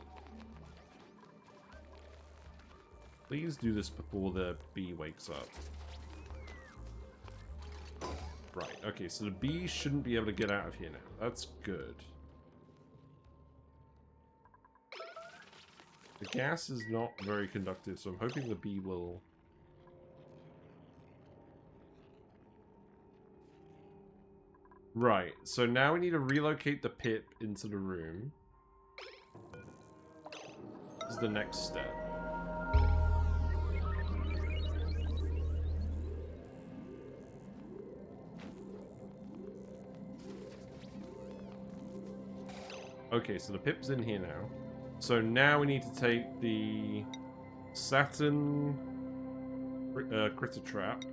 Please do this before the bee wakes up. Right, okay, so the bee shouldn't be able to get out of here now. That's good. The gas is not very conductive, so I'm hoping the bee will... Right, so now we need to relocate the pip into the room. This is the next step. Okay, so the pip's in here now. So now we need to take the Saturn Critter Trap.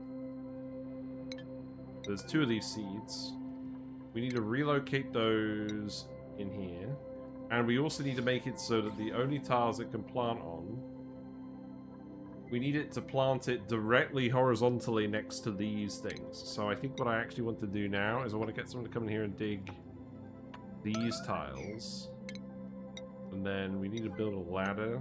There's 2 of these seeds. We need to relocate those in here. And we also need to make it so that the only tiles it can plant on, we need it to plant it directly horizontally next to these things. So I think what I actually want to do now is I want to get someone to come in here and dig these tiles. And then we need to build a ladder.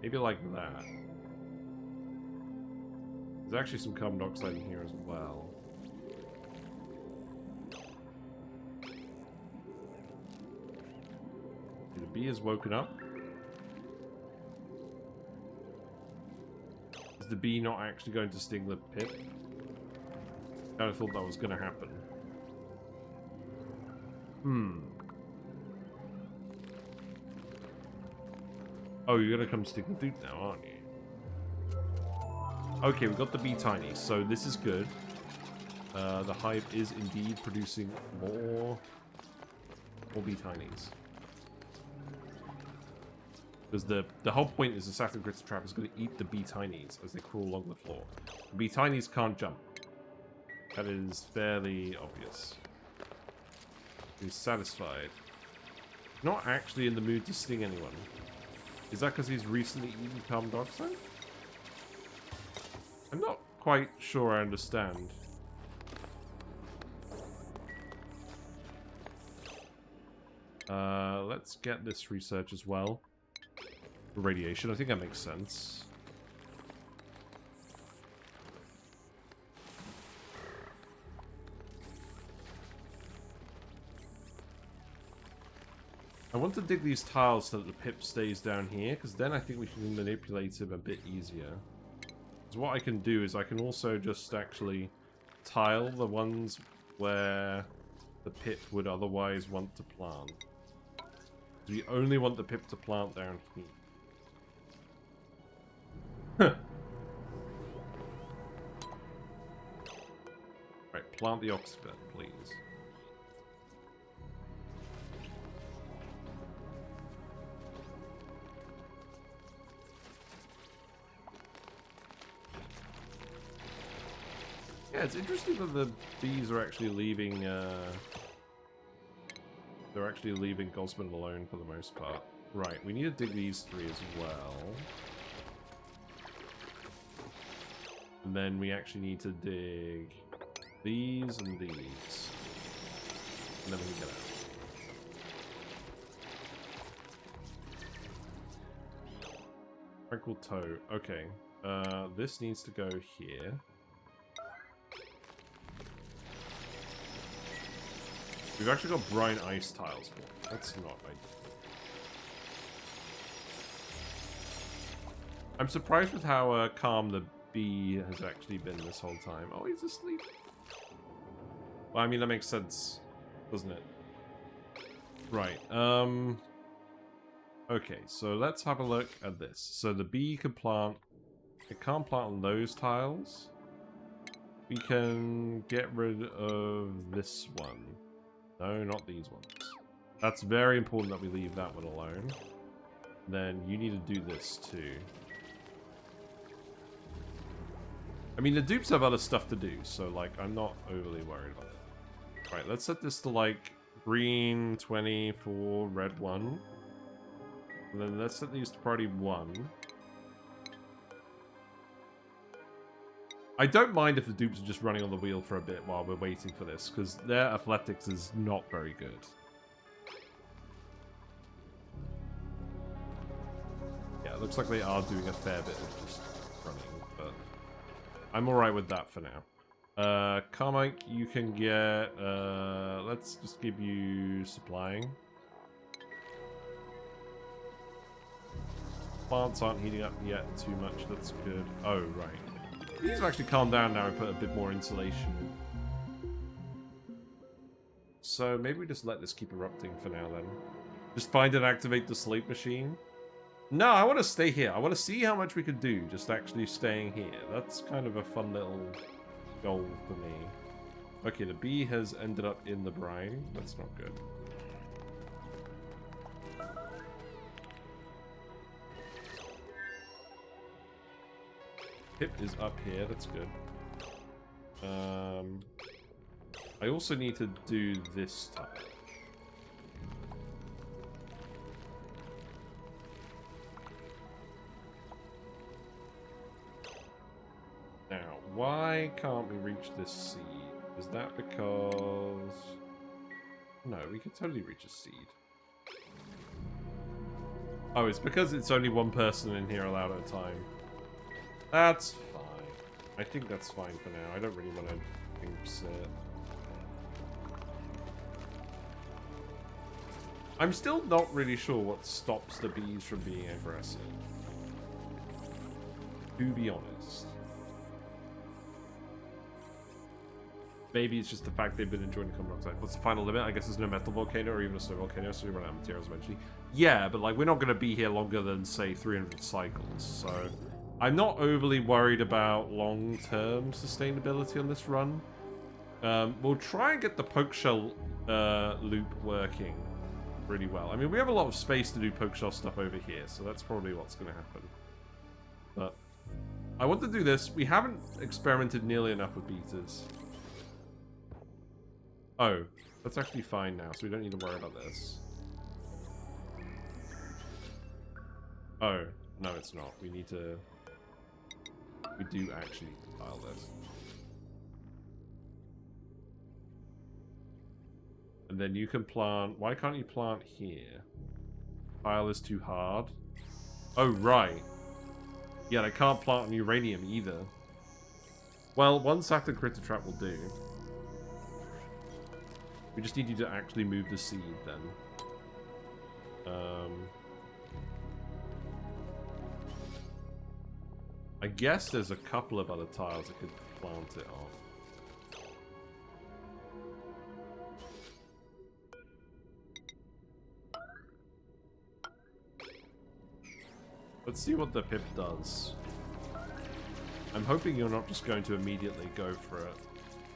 Maybe like that. There's actually some carbon dioxide in here as well. The bee has woken up. Is the bee not actually going to sting the pip? I kind of thought that was going to happen. Oh, you're going to come stick the dude now, aren't you? Okay, we got the bee tinies, so this is good. The hive is indeed producing more bee tinies. Because the whole point is the Saturn Critter Trap is going to eat the bee tinies as they crawl along the floor. The bee tinies can't jump. That is fairly obvious. He's satisfied. Not actually in the mood to sting anyone. Is that because he's recently eaten carbon dioxide? I'm not quite sure I understand. Let's get this research as well. Radiation, I think that makes sense. I want to dig these tiles so that the pip stays down here, because then I think we can manipulate him a bit easier. Because what I can do is I can also just actually tile the ones where the pip would otherwise want to plant. We only want the pip to plant down here. Right, plant the oxybet, please. Yeah, it's interesting that the bees are actually leaving, they're actually leaving Gosman alone for the most part. Right, we need to dig these 3 as well. And then we actually need to dig these and these. And then we can get out. Tranquil toe. Okay. This needs to go here. We've actually got brine ice tiles for it. That's not ideal. I'm surprised with how calm the bee has actually been this whole time. Oh, he's asleep. Well, I mean, that makes sense, doesn't it? Right. Okay, so let's have a look at this. So the bee can plant... It can't plant on those tiles. We can get rid of this one. No, not these ones. That's very important that we leave that one alone. Then you need to do this too. I mean, the dupes have other stuff to do, so, like, I'm not overly worried about it. Right, let's set this to, like, green 24, red 1. And then let's set these to priority 1. I don't mind if the dupes are just running on the wheel for a bit while we're waiting for this, because their athletics is not very good. Yeah, it looks like they are doing a fair bit of just running, but I'm alright with that for now. Carmike, you can get, let's just give you supplying. Plants aren't heating up yet too much, that's good. Oh, right. These have actually calmed down now and put a bit more insulation. So maybe we just let this keep erupting for now then. Just find and activate the sleep machine. No, I want to stay here. I want to see how much we could do just actually staying here. That's kind of a fun little goal for me. Okay, the bee has ended up in the brine. That's not good. Pip is up here. That's good. I also need to do this tile. Now, why can't we reach this seed? Is that because... No, we could totally reach a seed. Oh, it's because it's only one person in here allowed at a time. That's fine. I think that's fine for now. I don't really want to jinx it. I'm still not really sure what stops the bees from being aggressive. To be honest. Maybe it's just the fact they've been enjoying the carbon dioxide. What's the final limit? I guess there's no metal volcano or even a snow volcano, so we run out of materials eventually. Yeah, but like we're not going to be here longer than, say, 300 cycles, so... I'm not overly worried about long-term sustainability on this run. We'll try and get the Pokeshell loop working really well. I mean, we have a lot of space to do Pokeshell stuff over here, so that's probably what's going to happen. But I want to do this. We haven't experimented nearly enough with Beetas. Oh, that's actually fine now, so we don't need to worry about this. Oh, no, it's not. We need to... We do actually need to tile this. And then you can plant... Why can't you plant here? Tile is too hard. Oh, right. Yeah, I can't plant on uranium either. Well, one Saturn Critter Trap will do. We just need you to actually move the seed then. I guess there's a couple of other tiles that could plant it off. Let's see what the pip does. I'm hoping you're not just going to immediately go for it.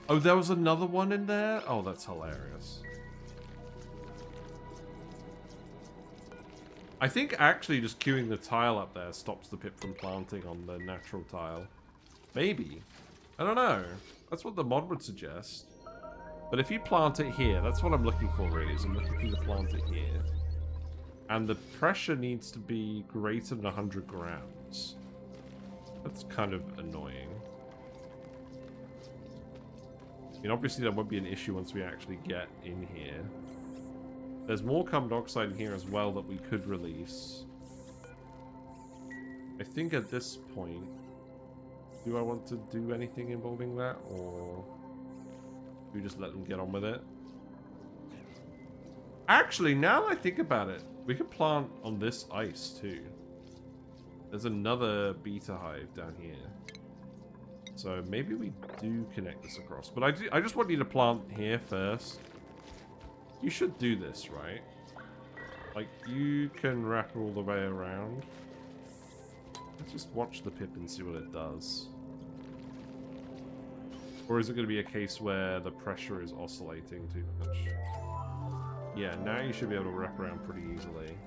Oh, there was another one in there? Oh, that's hilarious. I think actually just queuing the tile up there stops the pip from planting on the natural tile. Maybe. I don't know. That's what the mod would suggest. But if you plant it here, that's what I'm looking for really, is I'm looking for you to plant it here. And the pressure needs to be greater than 100 grams. That's kind of annoying. I mean, obviously that won't be an issue once we actually get in here. There's more carbon dioxide in here as well that we could release. I think at this point, do I want to do anything involving that, or do we just let them get on with it? Actually, now that I think about it, we could plant on this ice too. There's another Beeta Hive down here. So maybe we do connect this across. But I just want you to plant here first. You should do this, right? Like, you can wrap all the way around. Let's just watch the pip and see what it does. Or is it going to be a case where the pressure is oscillating too much? Yeah, now you should be able to wrap around pretty easily.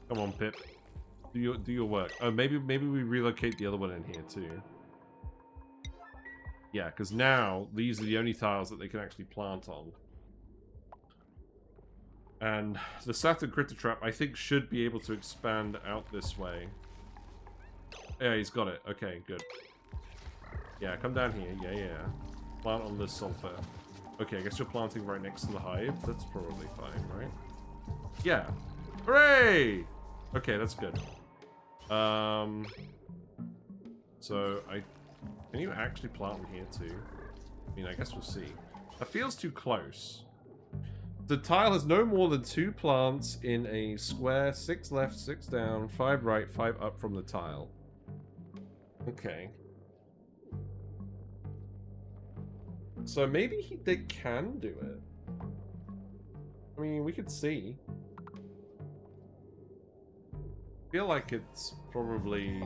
Come on, Pip. Do your work. Oh, maybe we relocate the other one in here too. Yeah, because now these are the only tiles that they can actually plant on. And the Saturn Critter Trap, I think, should be able to expand out this way. Yeah, he's got it. Okay, good. Yeah, come down here. Yeah. Plant on this sulfur. Okay, I guess you're planting right next to the hive. That's probably fine, right? Yeah. Hooray! Okay, that's good. So can you actually plant them here too? I mean, I guess we'll see. That feels too close. The tile has no more than 2 plants in a square, 6 left, 6 down, 5 right, 5 up from the tile. Okay. So maybe they can do it. I mean, we could see. I feel like it's probably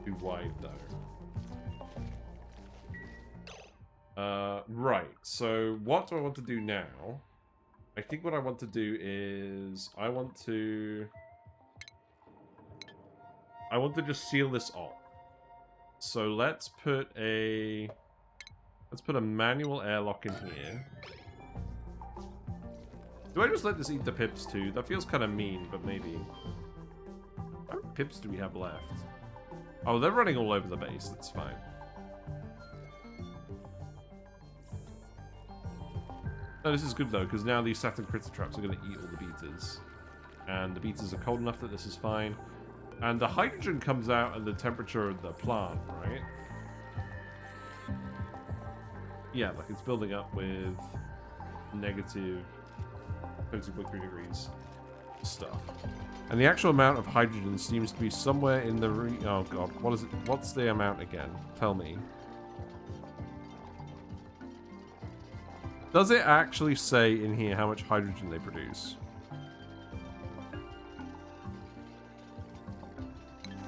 too wide, though. Right. So what do I want to do now? I think what I want to do is I want to just seal this off. So let's put a manual airlock in here. Do I just let this eat the pips too? That feels kind of mean, but maybe. How many pips do we have left? Oh, they're running all over the base. That's fine. No, this is good though, because now these Saturn Critter Traps are going to eat all the Beetas. And the Beetas are cold enough that this is fine. And the hydrogen comes out at the temperature of the plant, right? Yeah, like it's building up with negative 22.3 degrees stuff. And the actual amount of hydrogen seems to be somewhere in the oh god, what is it? What's the amount again? Tell me. Does it actually say in here how much hydrogen they produce?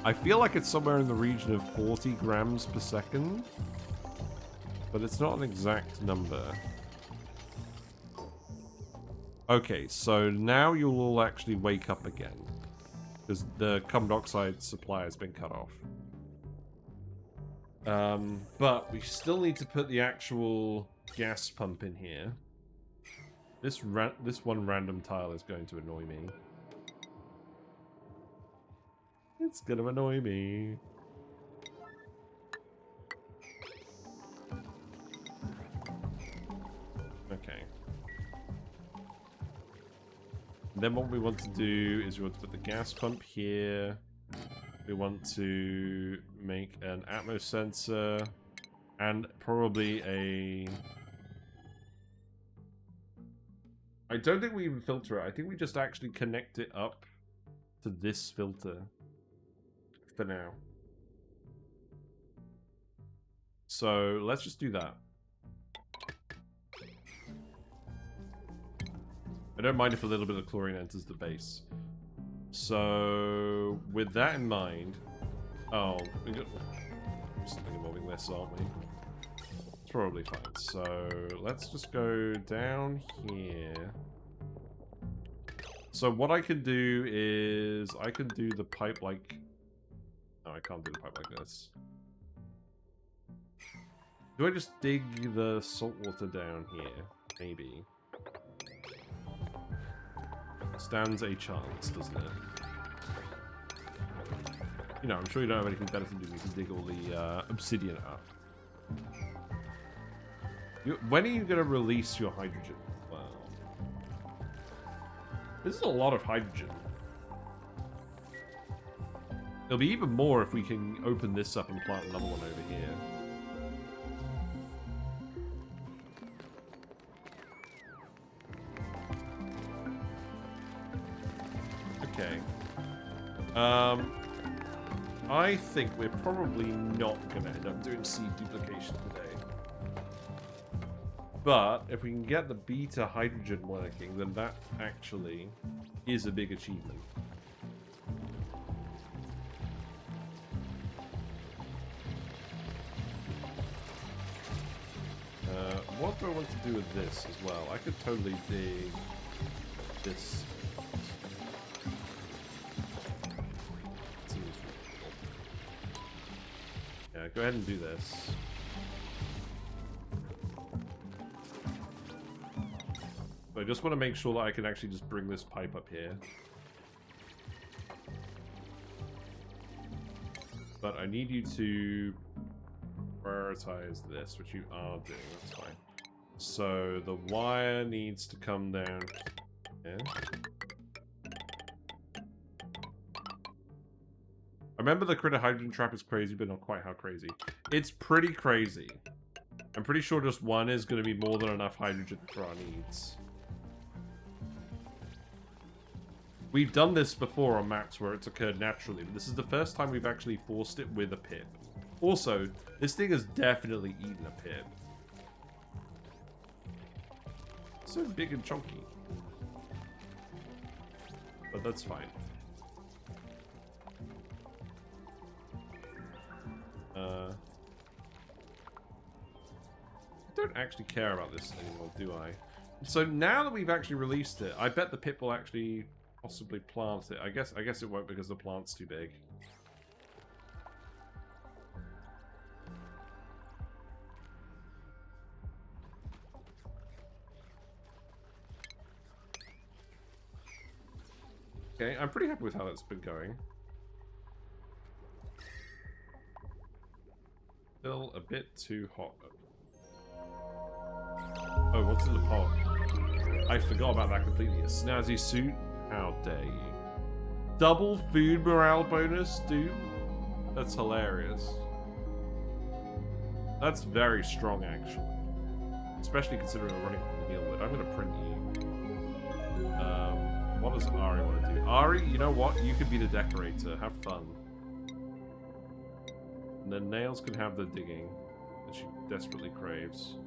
I feel like it's somewhere in the region of 40 grams per second, but it's not an exact number. Okay, so now you'll all actually wake up again, because the carbon dioxide supply has been cut off. But we still need to put the actual gas pump in here. This one random tile is going to annoy me. It's gonna annoy me. Okay. And then what we want to do is we want to put the gas pump here. We want to make an atmos sensor and probably a... I don't think we even filter it. I think we just actually connect it up to this filter for now. So let's just do that. I don't mind if a little bit of chlorine enters the base. So with that in mind, oh, we got something involving this, aren't we? It's probably fine. So let's just go down here. So what I can do is I can do the pipe like... No, I can't do the pipe like this. Do I just dig the salt water down here? Maybe. Stands a chance, doesn't it? You know, I'm sure you don't have anything better to do than to dig all the obsidian up. When are you going to release your hydrogen? Wow. This is a lot of hydrogen. There'll be even more if we can open this up and plant another one over here. Okay. I think we're probably not going to end up doing seed duplication today. But if we can get the beta hydrogen working, then that actually is a big achievement. What do I want to do with this as well? I could totally dig this. Yeah, go ahead and do this. So I just want to make sure that I can actually just bring this pipe up here. But I need you to prioritize this, which you are doing, that's fine. So the wire needs to come down here. I remember the critter hydrogen trap is crazy, but not quite how crazy. It's pretty crazy. I'm pretty sure just one is going to be more than enough hydrogen for our needs. We've done this before on maps where it's occurred naturally, but this is the first time we've actually forced it with a pip. Also, this thing has definitely eaten a pit. So big and chunky. But that's fine. I don't actually care about this anymore, do I? So now that we've actually released it, I bet the pit will actually possibly plant it. I guess it won't because the plant's too big. Okay, I'm pretty happy with how that's been going. Still a bit too hot. Oh, what's in the pot? I forgot about that completely. A snazzy suit? How dare you. Double food morale bonus, dude? That's hilarious. That's very strong, actually. Especially considering we're running meal wood. I'm going to print you. What does Ari want to do? Ari, you know what? You could be the decorator. Have fun. And then Nails can have the digging that she desperately craves.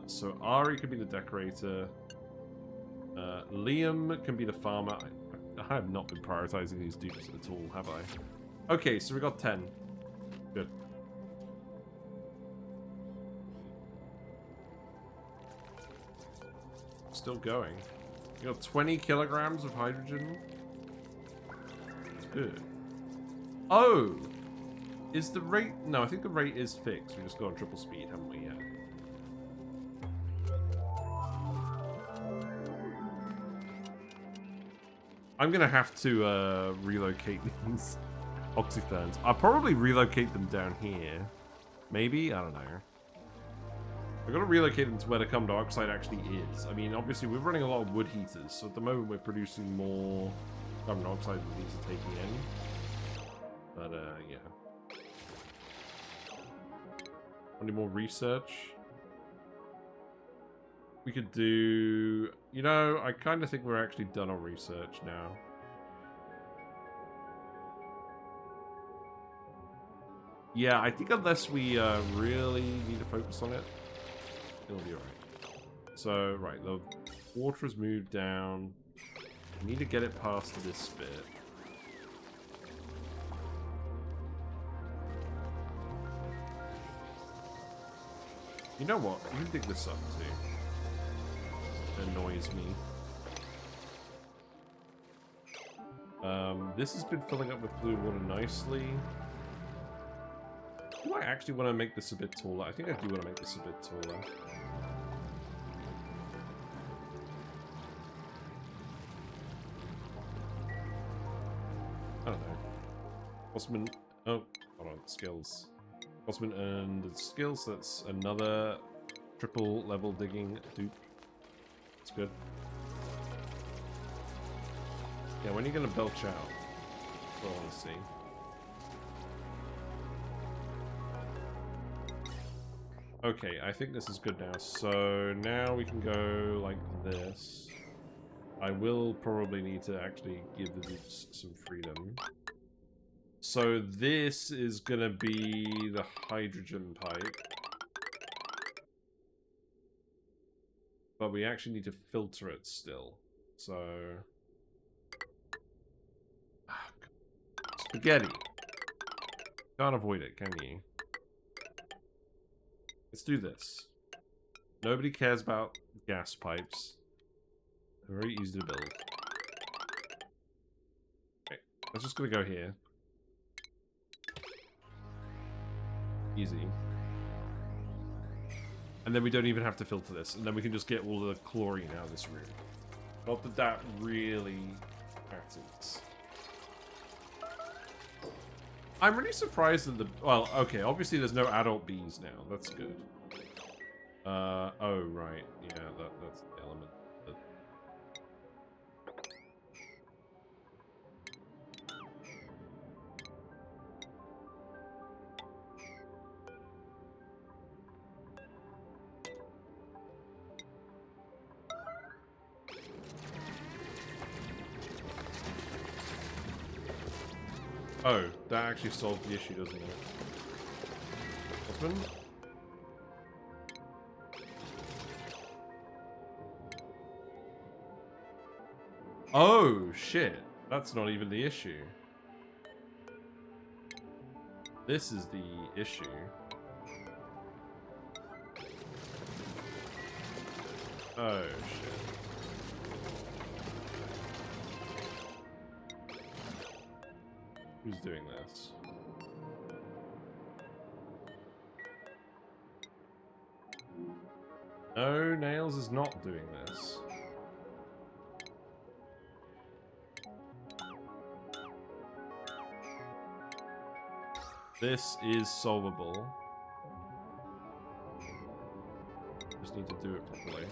So Ari could be the decorator. Liam can be the farmer. I have not been prioritizing these dudes at all, have I? Okay, so we got 10. Good. Still going. You got 20 kilograms of hydrogen. Good. Oh! Is the rate... No, I think the rate is fixed. We just go on triple speed, haven't we? Yeah. I'm going to have to relocate these oxyferns. I'll probably relocate them down here. Maybe? I don't know. I've got to relocate them to where the carbon dioxide actually is. I mean, obviously, we're running a lot of wood heaters, so at the moment we're producing more carbon dioxide than these are taking in. But, yeah. Any more research? We could do... You know, I kind of think we're actually done on research now. Yeah, I think unless we really need to focus on it, it'll be alright. So, right, the water has moved down. We need to get it past this bit. You know what? You can dig this up too. It annoys me. This has been filling up with blue water nicely. Do I actually want to make this a bit taller? I think I do want to make this a bit taller. I don't know. Osman... Oh, hold on. Skills. Osman earned skills. That's another triple level digging dupe. That's good. Yeah, when are you going to belch out? That's what I want to see. Okay, I think this is good now. So now we can go like this. I will probably need to actually give the dupes some freedom. So this is going to be the hydrogen pipe. But we actually need to filter it still. So... Spaghetti. Can't avoid it, can you? Let's do this. Nobody cares about gas pipes. They're very easy to build. Okay, that's just gonna go here. Easy. And then we don't even have to filter this, and then we can just get all the chlorine out of this room. Not that that really matters. I'm really surprised that the... Well, okay, obviously there's no adult bees now. That's good. Oh, right. Yeah, that's the element. Oh, that actually solved the issue, doesn't it? Husband? Oh, shit. That's not even the issue. This is the issue. Oh, shit. Who's doing this? No, Nails is not doing this. This is solvable. Just need to do it properly.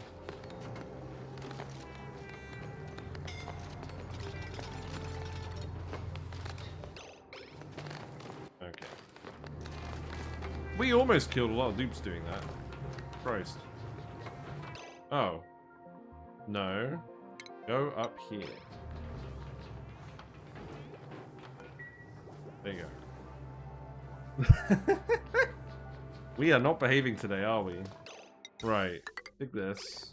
Okay. We almost killed a lot of dupes doing that. Christ. Oh. No. Go up here. There you go. We are not behaving today, are we? Right. Dig this.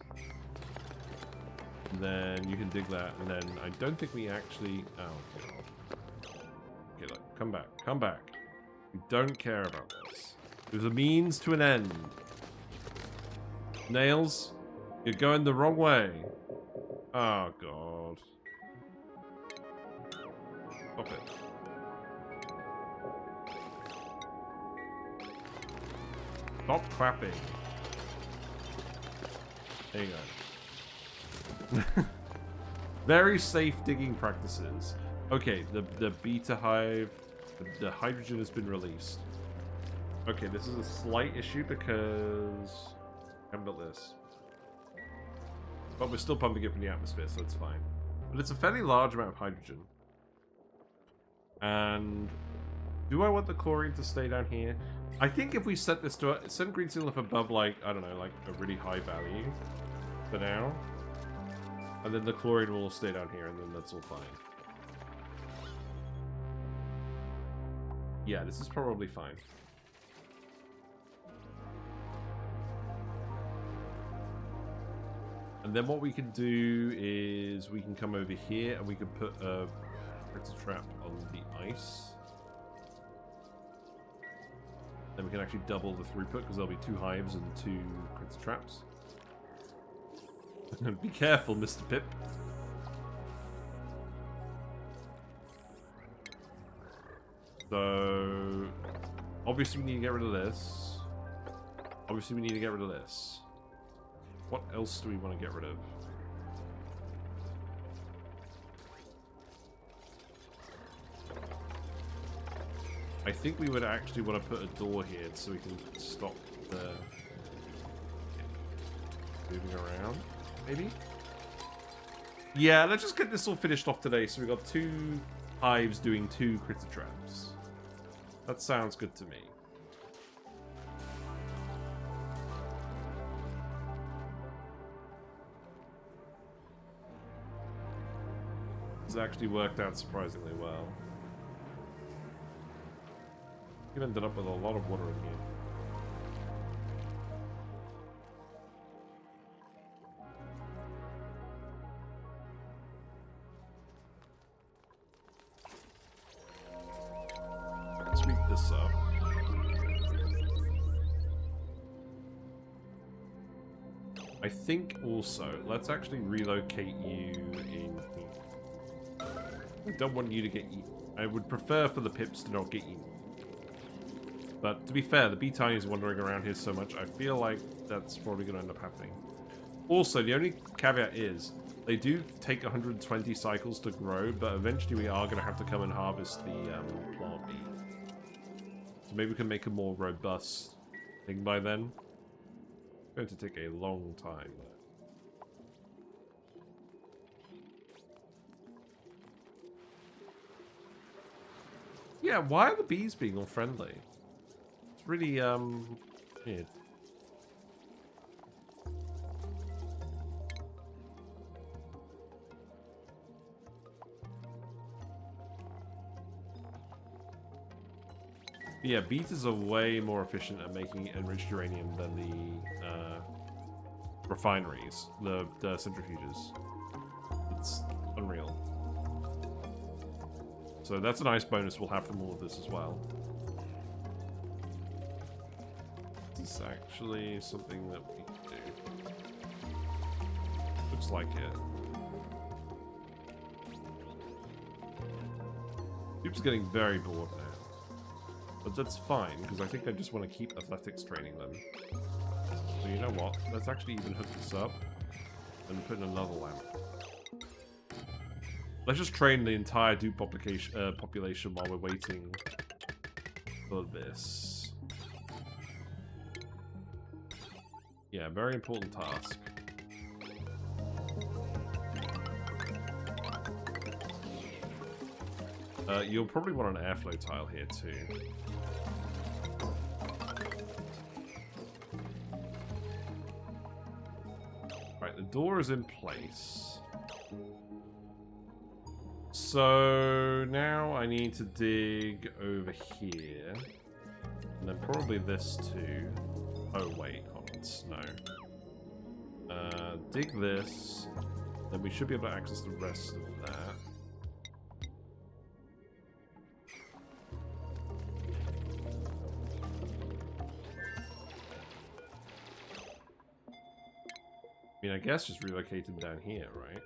And then you can dig that, and then I don't think we actually... Oh, okay. Okay, look. Come back. Come back. We don't care about this. There's a means to an end. Nails, you're going the wrong way. Oh, God. Stop it. Stop clapping. There you go. Very safe digging practices. Okay, the Beeta Hive, the hydrogen has been released. Okay, this is a slight issue because I haven't built this. But we're still pumping it from the atmosphere, so it's fine. But it's a fairly large amount of hydrogen. And do I want the chlorine to stay down here? I think if we set this to set green seal above, like, I don't know, like a really high value for now. And then the chlorine will stay down here, and then that's all fine. Yeah, this is probably fine. And then what we can do is we can come over here and we can put a critter trap on the ice. Then we can actually double the throughput because there'll be 2 hives and 2 critter traps. Be careful, Mr. Pip. So, obviously we need to get rid of this. Obviously we need to get rid of this. What else do we want to get rid of? I think we would actually want to put a door here so we can stop the moving around, maybe? Yeah, let's just get this all finished off today. So we've got 2 hives doing 2 critter traps. That sounds good to me. It's actually worked out surprisingly well. We've ended up with a lot of water in here. I can sweep this up. I think also, let's actually relocate you in here. I don't want you to get eaten. I would prefer for the pips to not get eaten. But to be fair, the Beeta Hives wandering around here so much, I feel like that's probably going to end up happening. Also, the only caveat is, they do take 120 cycles to grow, but eventually we are going to have to come and harvest the plant bee. So maybe we can make a more robust thing by then. It's going to take a long time, though. Yeah, why are the bees being all friendly? It's really, weird. Yeah, Beetas are way more efficient at making enriched uranium than the refineries, the centrifuges. It's unreal. So that's a nice bonus we'll have from all of this as well. This is actually something that we can do. Looks like it. Dupe's getting very bored now. But that's fine, because I think I just want to keep athletics training them. So you know what? Let's actually even hook this up and put in another lamp. Let's just train the entire dupe population while we're waiting for this. Yeah, very important task. You'll probably want an airflow tile here too. Right, the door is in place. So now I need to dig over here. And then probably this too. Oh wait, hold on, snow. Dig this. Then we should be able to access the rest of that. I mean, I guess just relocate them down here, right?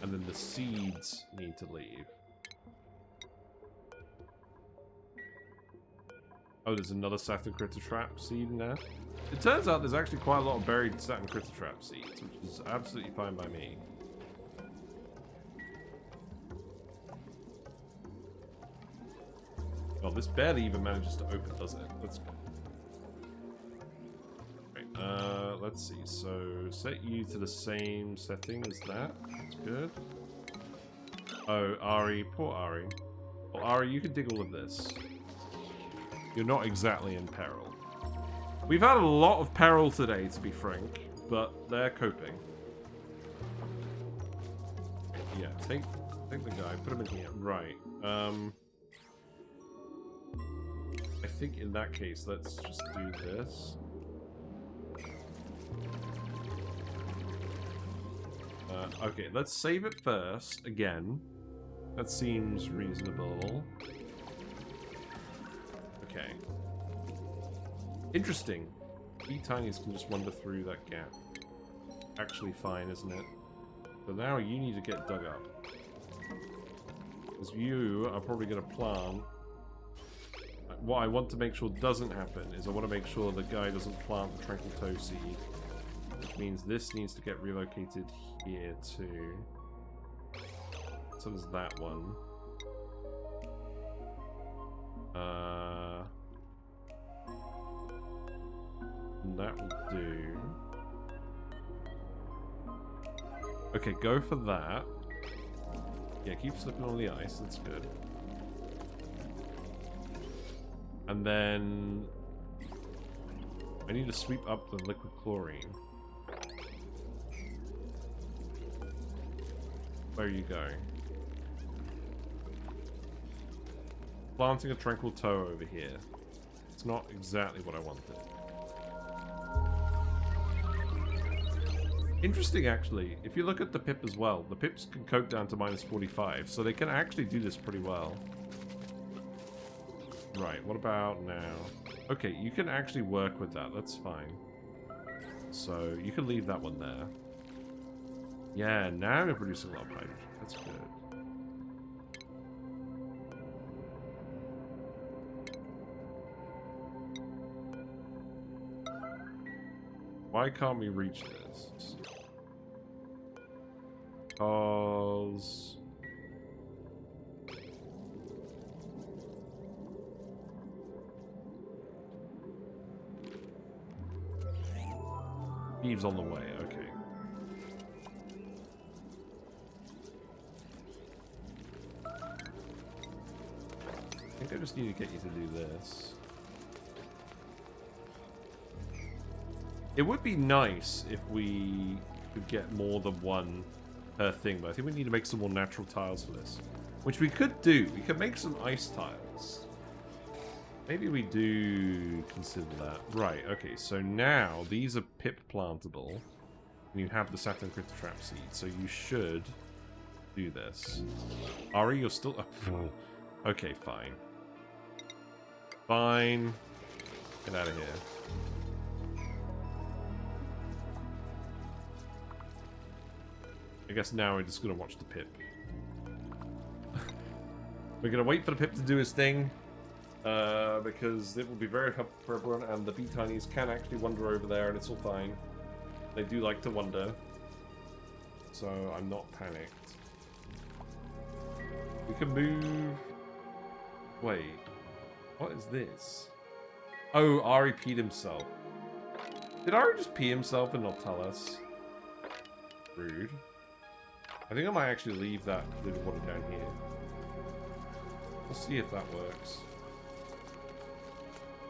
And then the seeds need to leave. Oh, there's another Saturn Critter Trap seed in there. It turns out there's actually quite a lot of buried Saturn Critter Trap seeds, which is absolutely fine by me. Well, this barely even manages to open, does it? Let's go. Right, let's see. So, set you to the same setting as that. That's good. Oh, Ari. Poor Ari. Well, Ari, you can dig all of this. You're not exactly in peril. We've had a lot of peril today, to be frank, but they're coping. Yeah, take the guy, put him in here. Right. I think in that case, let's just do this. Okay, let's save it first, again. That seems reasonable. Okay. Interesting. Tinies can just wander through that gap. Actually fine, isn't it? So now you need to get dug up. Because you are probably going to plant... What I want to make sure doesn't happen is I want to make sure the guy doesn't plant the Tranquil Toe seed. Which means this needs to get relocated here too. So does that one. And that will do. Okay, go for that. Yeah, keep slipping on the ice, that's good. And then I need to sweep up the liquid chlorine. Where are you going? Planting a Tranquil Toe over here. It's not exactly what I wanted. Interesting, actually. If you look at the pip as well, the pips can cope down to -45, so they can actually do this pretty well. Right, what about now? Okay, you can actually work with that, that's fine. So, you can leave that one there. Yeah, now we're producing a lot of hydrogen. That's good. Why can't we reach this? Because... Eve's on the way, okay. I think I just need to get you to do this. It would be nice if we could get more than one her thing, but I think we need to make some more natural tiles for this. Which we could do. We could make some ice tiles. Maybe we do consider that. Right, okay, so now these are pip plantable. And you have the Saturn Critter Trap seed, so you should do this. Ari, you're still... Oh, okay, fine. Fine. Get out of here. I guess now we're just going to watch the pip. We're going to wait for the pip to do his thing. Because it will be very helpful for everyone, and the bee tinies can actually wander over there, and it's all fine. They do like to wander. So I'm not panicked. We can move... Wait. What is this? Oh, Ari peed himself. Did Ari just pee himself and not tell us? Rude. I think I might actually leave that little water down here. We'll see if that works.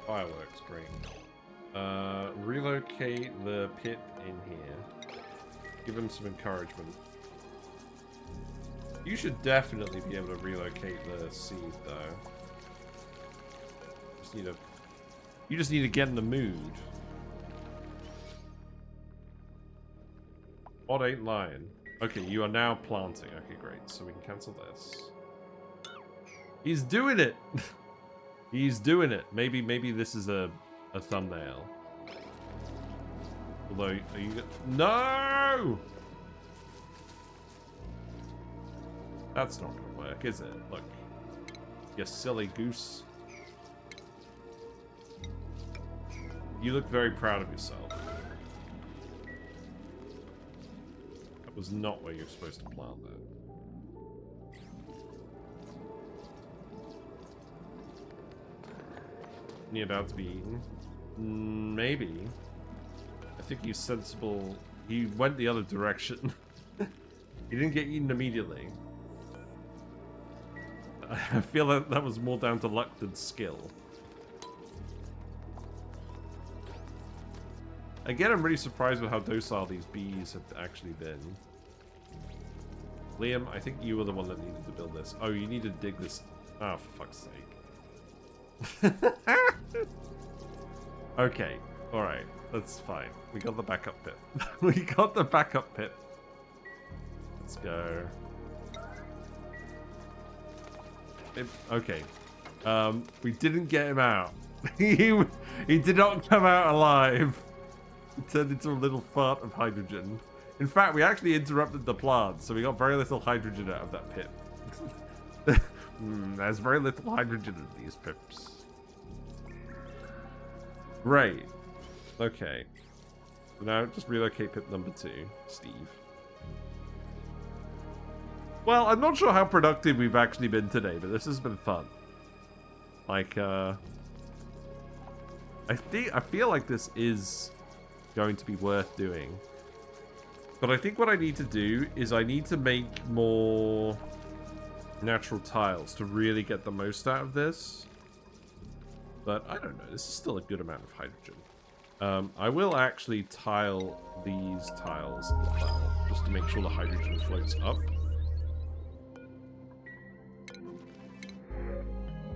Fireworks, great. Relocate the pit in here. Give him some encouragement. You should definitely be able to relocate the seed, though. You just need to get in the mood. Odd ain't lying. Okay, you are now planting. Okay, great. So we can cancel this. He's doing it! He's doing it. Maybe this is a thumbnail. Although, are you... No! That's not going to work, is it? Look. You silly goose. You look very proud of yourself. That was not where you're supposed to plant that. He about to be eaten? Maybe. I think he's sensible. He went the other direction. He didn't get eaten immediately. I feel that that was more down to luck than skill. Again, I'm really surprised with how docile these bees have actually been. Liam, I think you were the one that needed to build this. Oh, you need to dig this. Oh, for fuck's sake. Okay, alright, that's fine. We got the backup pit. We got the backup pit. Let's go. Okay. We didn't get him out. He did not come out alive. He turned into a little fart of hydrogen. In fact, we actually interrupted the plant, so we got very little hydrogen out of that pit. There's very little hydrogen in these pips. Great. Okay. So now just relocate pip number 2, Steve. Well, I'm not sure how productive we've actually been today, but this has been fun. Like, I feel like this is going to be worth doing. But I think what I need to do is I need to make more natural tiles to really get the most out of this. But I don't know, this is still a good amount of hydrogen. I will actually tile these tiles as well, just to make sure the hydrogen floats up.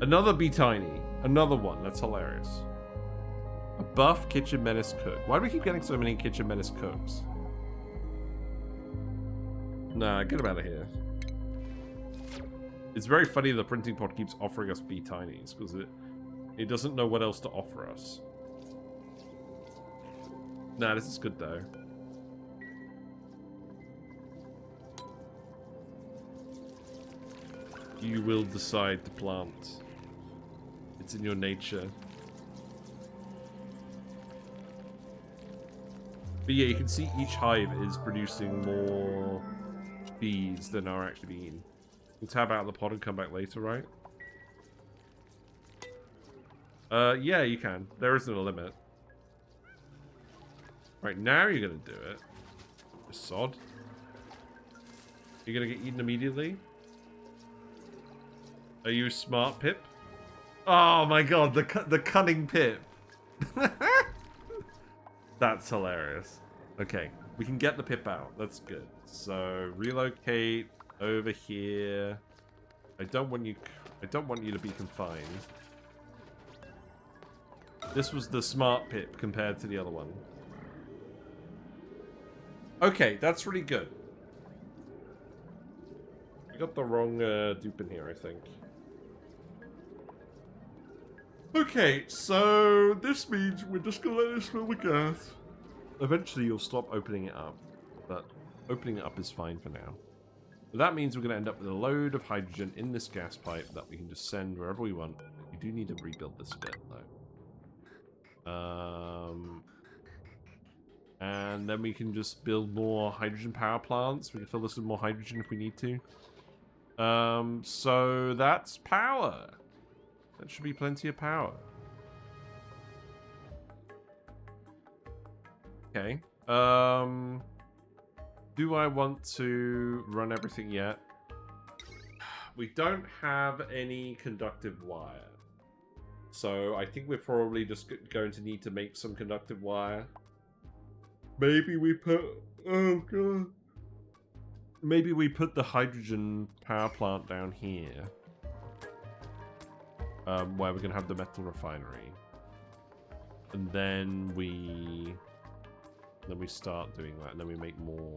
Another bee tiny. Another one. That's hilarious. A buff kitchen menace cook. Why do we keep getting so many kitchen menace cooks? Nah, get him out of here. It's very funny the printing pod keeps offering us bee tinies, because it doesn't know what else to offer us. Nah, this is good though. You will decide to plant. It's in your nature. But yeah, you can see each hive is producing more bees than are actually being. You can tab out of the pod and come back later, right? Yeah, you can. There isn't a limit. Right, now you're gonna do it. You sod. You're gonna get eaten immediately? Are you a smart Pip? Oh my god, the cunning Pip. That's hilarious. Okay, We can get the pip out. That's good. So relocate over here. I don't want you to be confined. This was the smart pip compared to the other one. Okay, that's really good. We got the wrong dupe in here, I think. Okay, so this means we're just gonna let this fill with gas. Eventually you'll stop opening it up, but opening it up is fine for now. But that means we're gonna end up with a load of hydrogen in this gas pipe that we can just send wherever we want. We do need to rebuild this bit though. And then we can just build more hydrogen power plants. We can fill this with more hydrogen if we need to. So that's power. That should be plenty of power. Okay. Do I want to run everything yet? We don't have any conductive wire. So I think we're probably just going to need to make some conductive wire. Maybe we put... Oh, God. Maybe we put the hydrogen power plant down here. Where we're going to have the metal refinery. And then we start doing that. And then we make more.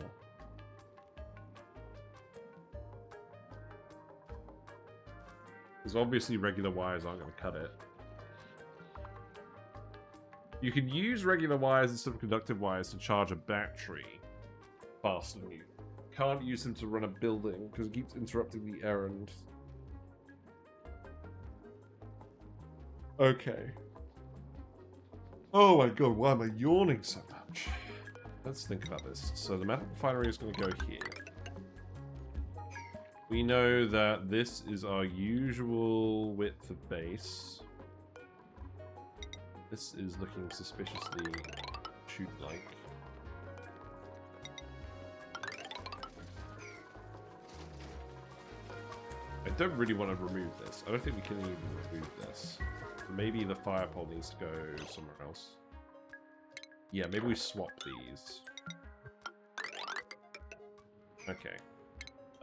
Because obviously regular wires aren't going to cut it. You can use regular wires instead of conductive wires to charge a battery faster than you can't use them to run a building because it keeps interrupting the errand. Okay. Oh my god, why am I yawning so much? Let's think about this. So the metal refinery is going to go here. We know that this is our usual width of base. This is looking suspiciously chute-like. I don't really want to remove this. I don't think we can even remove this. Maybe the fire pole needs to go somewhere else. Yeah, maybe we swap these. Okay.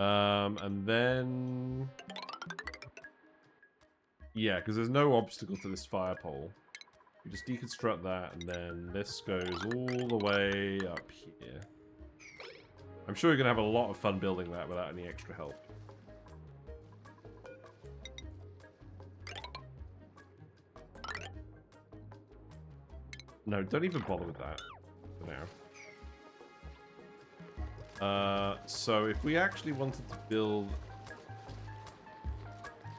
And then... Yeah, because there's no obstacle to this fire pole. We just deconstruct that, and then this goes all the way up here. I'm sure you're going to have a lot of fun building that without any extra help. No, don't even bother with that for now. So if we actually wanted to build...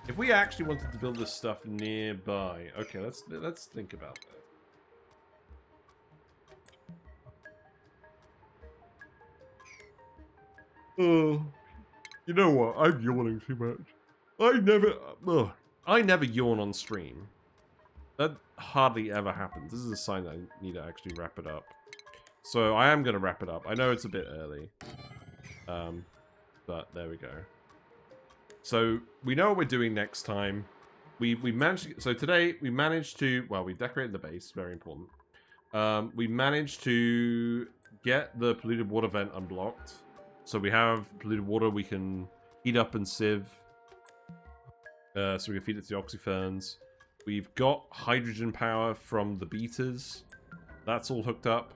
If we actually wanted to build this stuff nearby... Okay, let's think about that. Oh, you know what? I'm yawning too much. I never yawn on stream. That hardly ever happens. This is a sign that I need to actually wrap it up. So I am going to wrap it up. I know it's a bit early. But there we go. So we know what we're doing next time. We managed to, so today we managed to, well, we decorated the base, very important. We managed to get the polluted water vent unblocked. So we have polluted water we can heat up and sieve. So we can feed it to the oxyferns. We've got hydrogen power from the Beetas. That's all hooked up.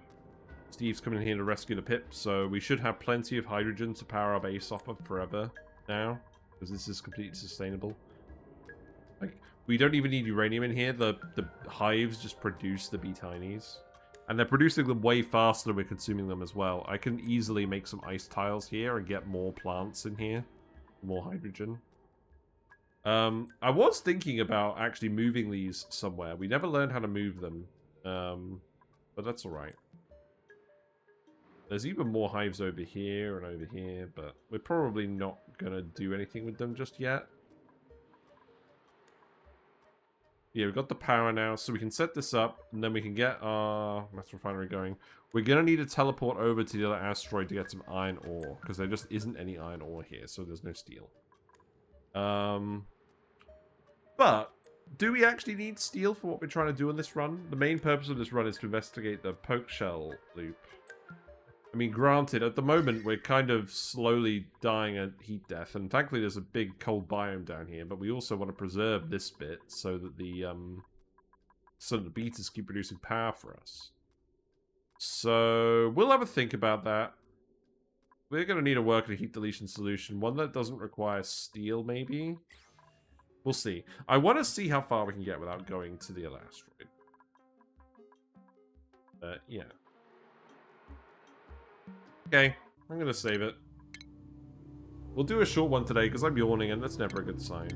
Steve's coming in here to rescue the pip, so we should have plenty of hydrogen to power our base up forever now. Because this is completely sustainable. Like, we don't even need uranium in here. The hives just produce the Beeta Hives. And they're producing them way faster than we're consuming them as well. I can easily make some ice tiles here and get more plants in here. More hydrogen. I was thinking about actually moving these somewhere. We never learned how to move them. But that's alright. There's even more hives over here and over here, but we're probably not going to do anything with them just yet. Yeah, we've got the power now, so we can set this up, and then we can get our metal refinery going. We're going to need to teleport over to the other asteroid to get some iron ore, because there just isn't any iron ore here, so there's no steel. But, do we actually need steel for what we're trying to do in this run? The main purpose of this run is to investigate the Pokeshell loop. I mean, granted, at the moment, we're kind of slowly dying a heat death, and thankfully there's a big cold biome down here, but we also want to preserve this bit so that the Beetas keep producing power for us. So, we'll have a think about that. We're going to need a working heat deletion solution, one that doesn't require steel, maybe? We'll see. I want to see how far we can get without going to the other asteroid. Yeah. Okay, I'm going to save it. We'll do a short one today, because I'm yawning, and that's never a good sign.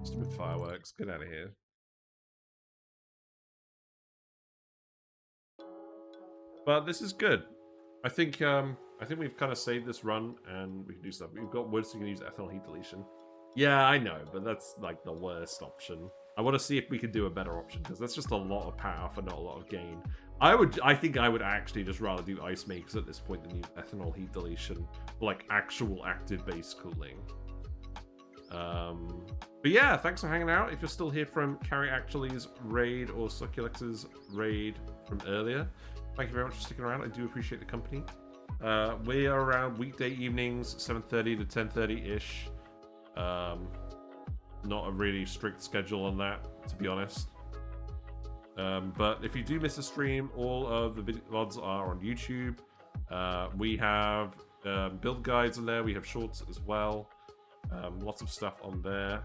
Stupid fireworks. Get out of here. But this is good. I think we've kind of saved this run, and we can do stuff. We've got wood, so we can use ethanol heat deletion. Yeah, I know, but that's like the worst option. I want to see if we can do a better option, because that's just a lot of power for not a lot of gain. I think I would actually just rather do ice makers at this point than use ethanol heat deletion for like actual active base cooling. But yeah, thanks for hanging out. If you're still here from Carrie Actually's raid or Succulex's raid from earlier, thank you very much for sticking around. I do appreciate the company. We are around weekday evenings, 7:30 to 10:30-ish. Not a really strict schedule on that, to be honest. But if you do miss a stream, all of the VODs are on YouTube. We have build guides on there. We have shorts as well. Lots of stuff on there.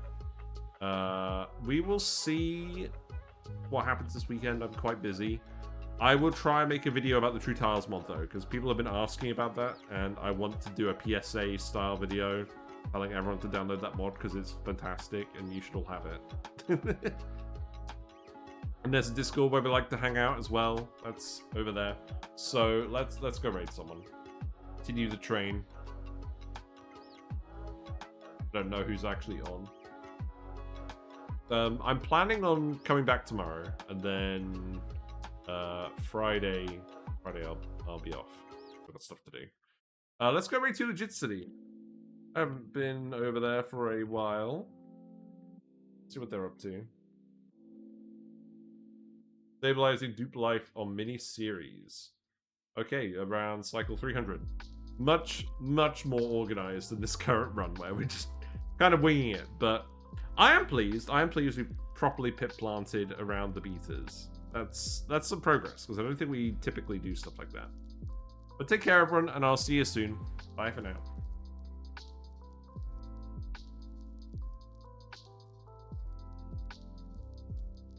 We will see what happens this weekend. I'm quite busy. I will try and make a video about the True Tiles mod, though, because people have been asking about that, and I want to do a PSA-style video telling everyone to download that mod, because it's fantastic, and you should all have it. And there's a Discord where we like to hang out as well. That's over there. So let's go raid someone. Continue the train. Don't know who's actually on. I'm planning on coming back tomorrow, and then Friday I'll be off. I've got stuff to do. Let's go raid to Legit City. I haven't been over there for a while. See what they're up to. Stabilizing Dupe Life on mini-series. Okay, around cycle 300. Much more organized than this current run, where we're just kind of winging it. But I am pleased. We've properly pit planted around the Beetas. That's some progress, because I don't think we typically do stuff like that. But take care, everyone, and I'll see you soon. Bye for now.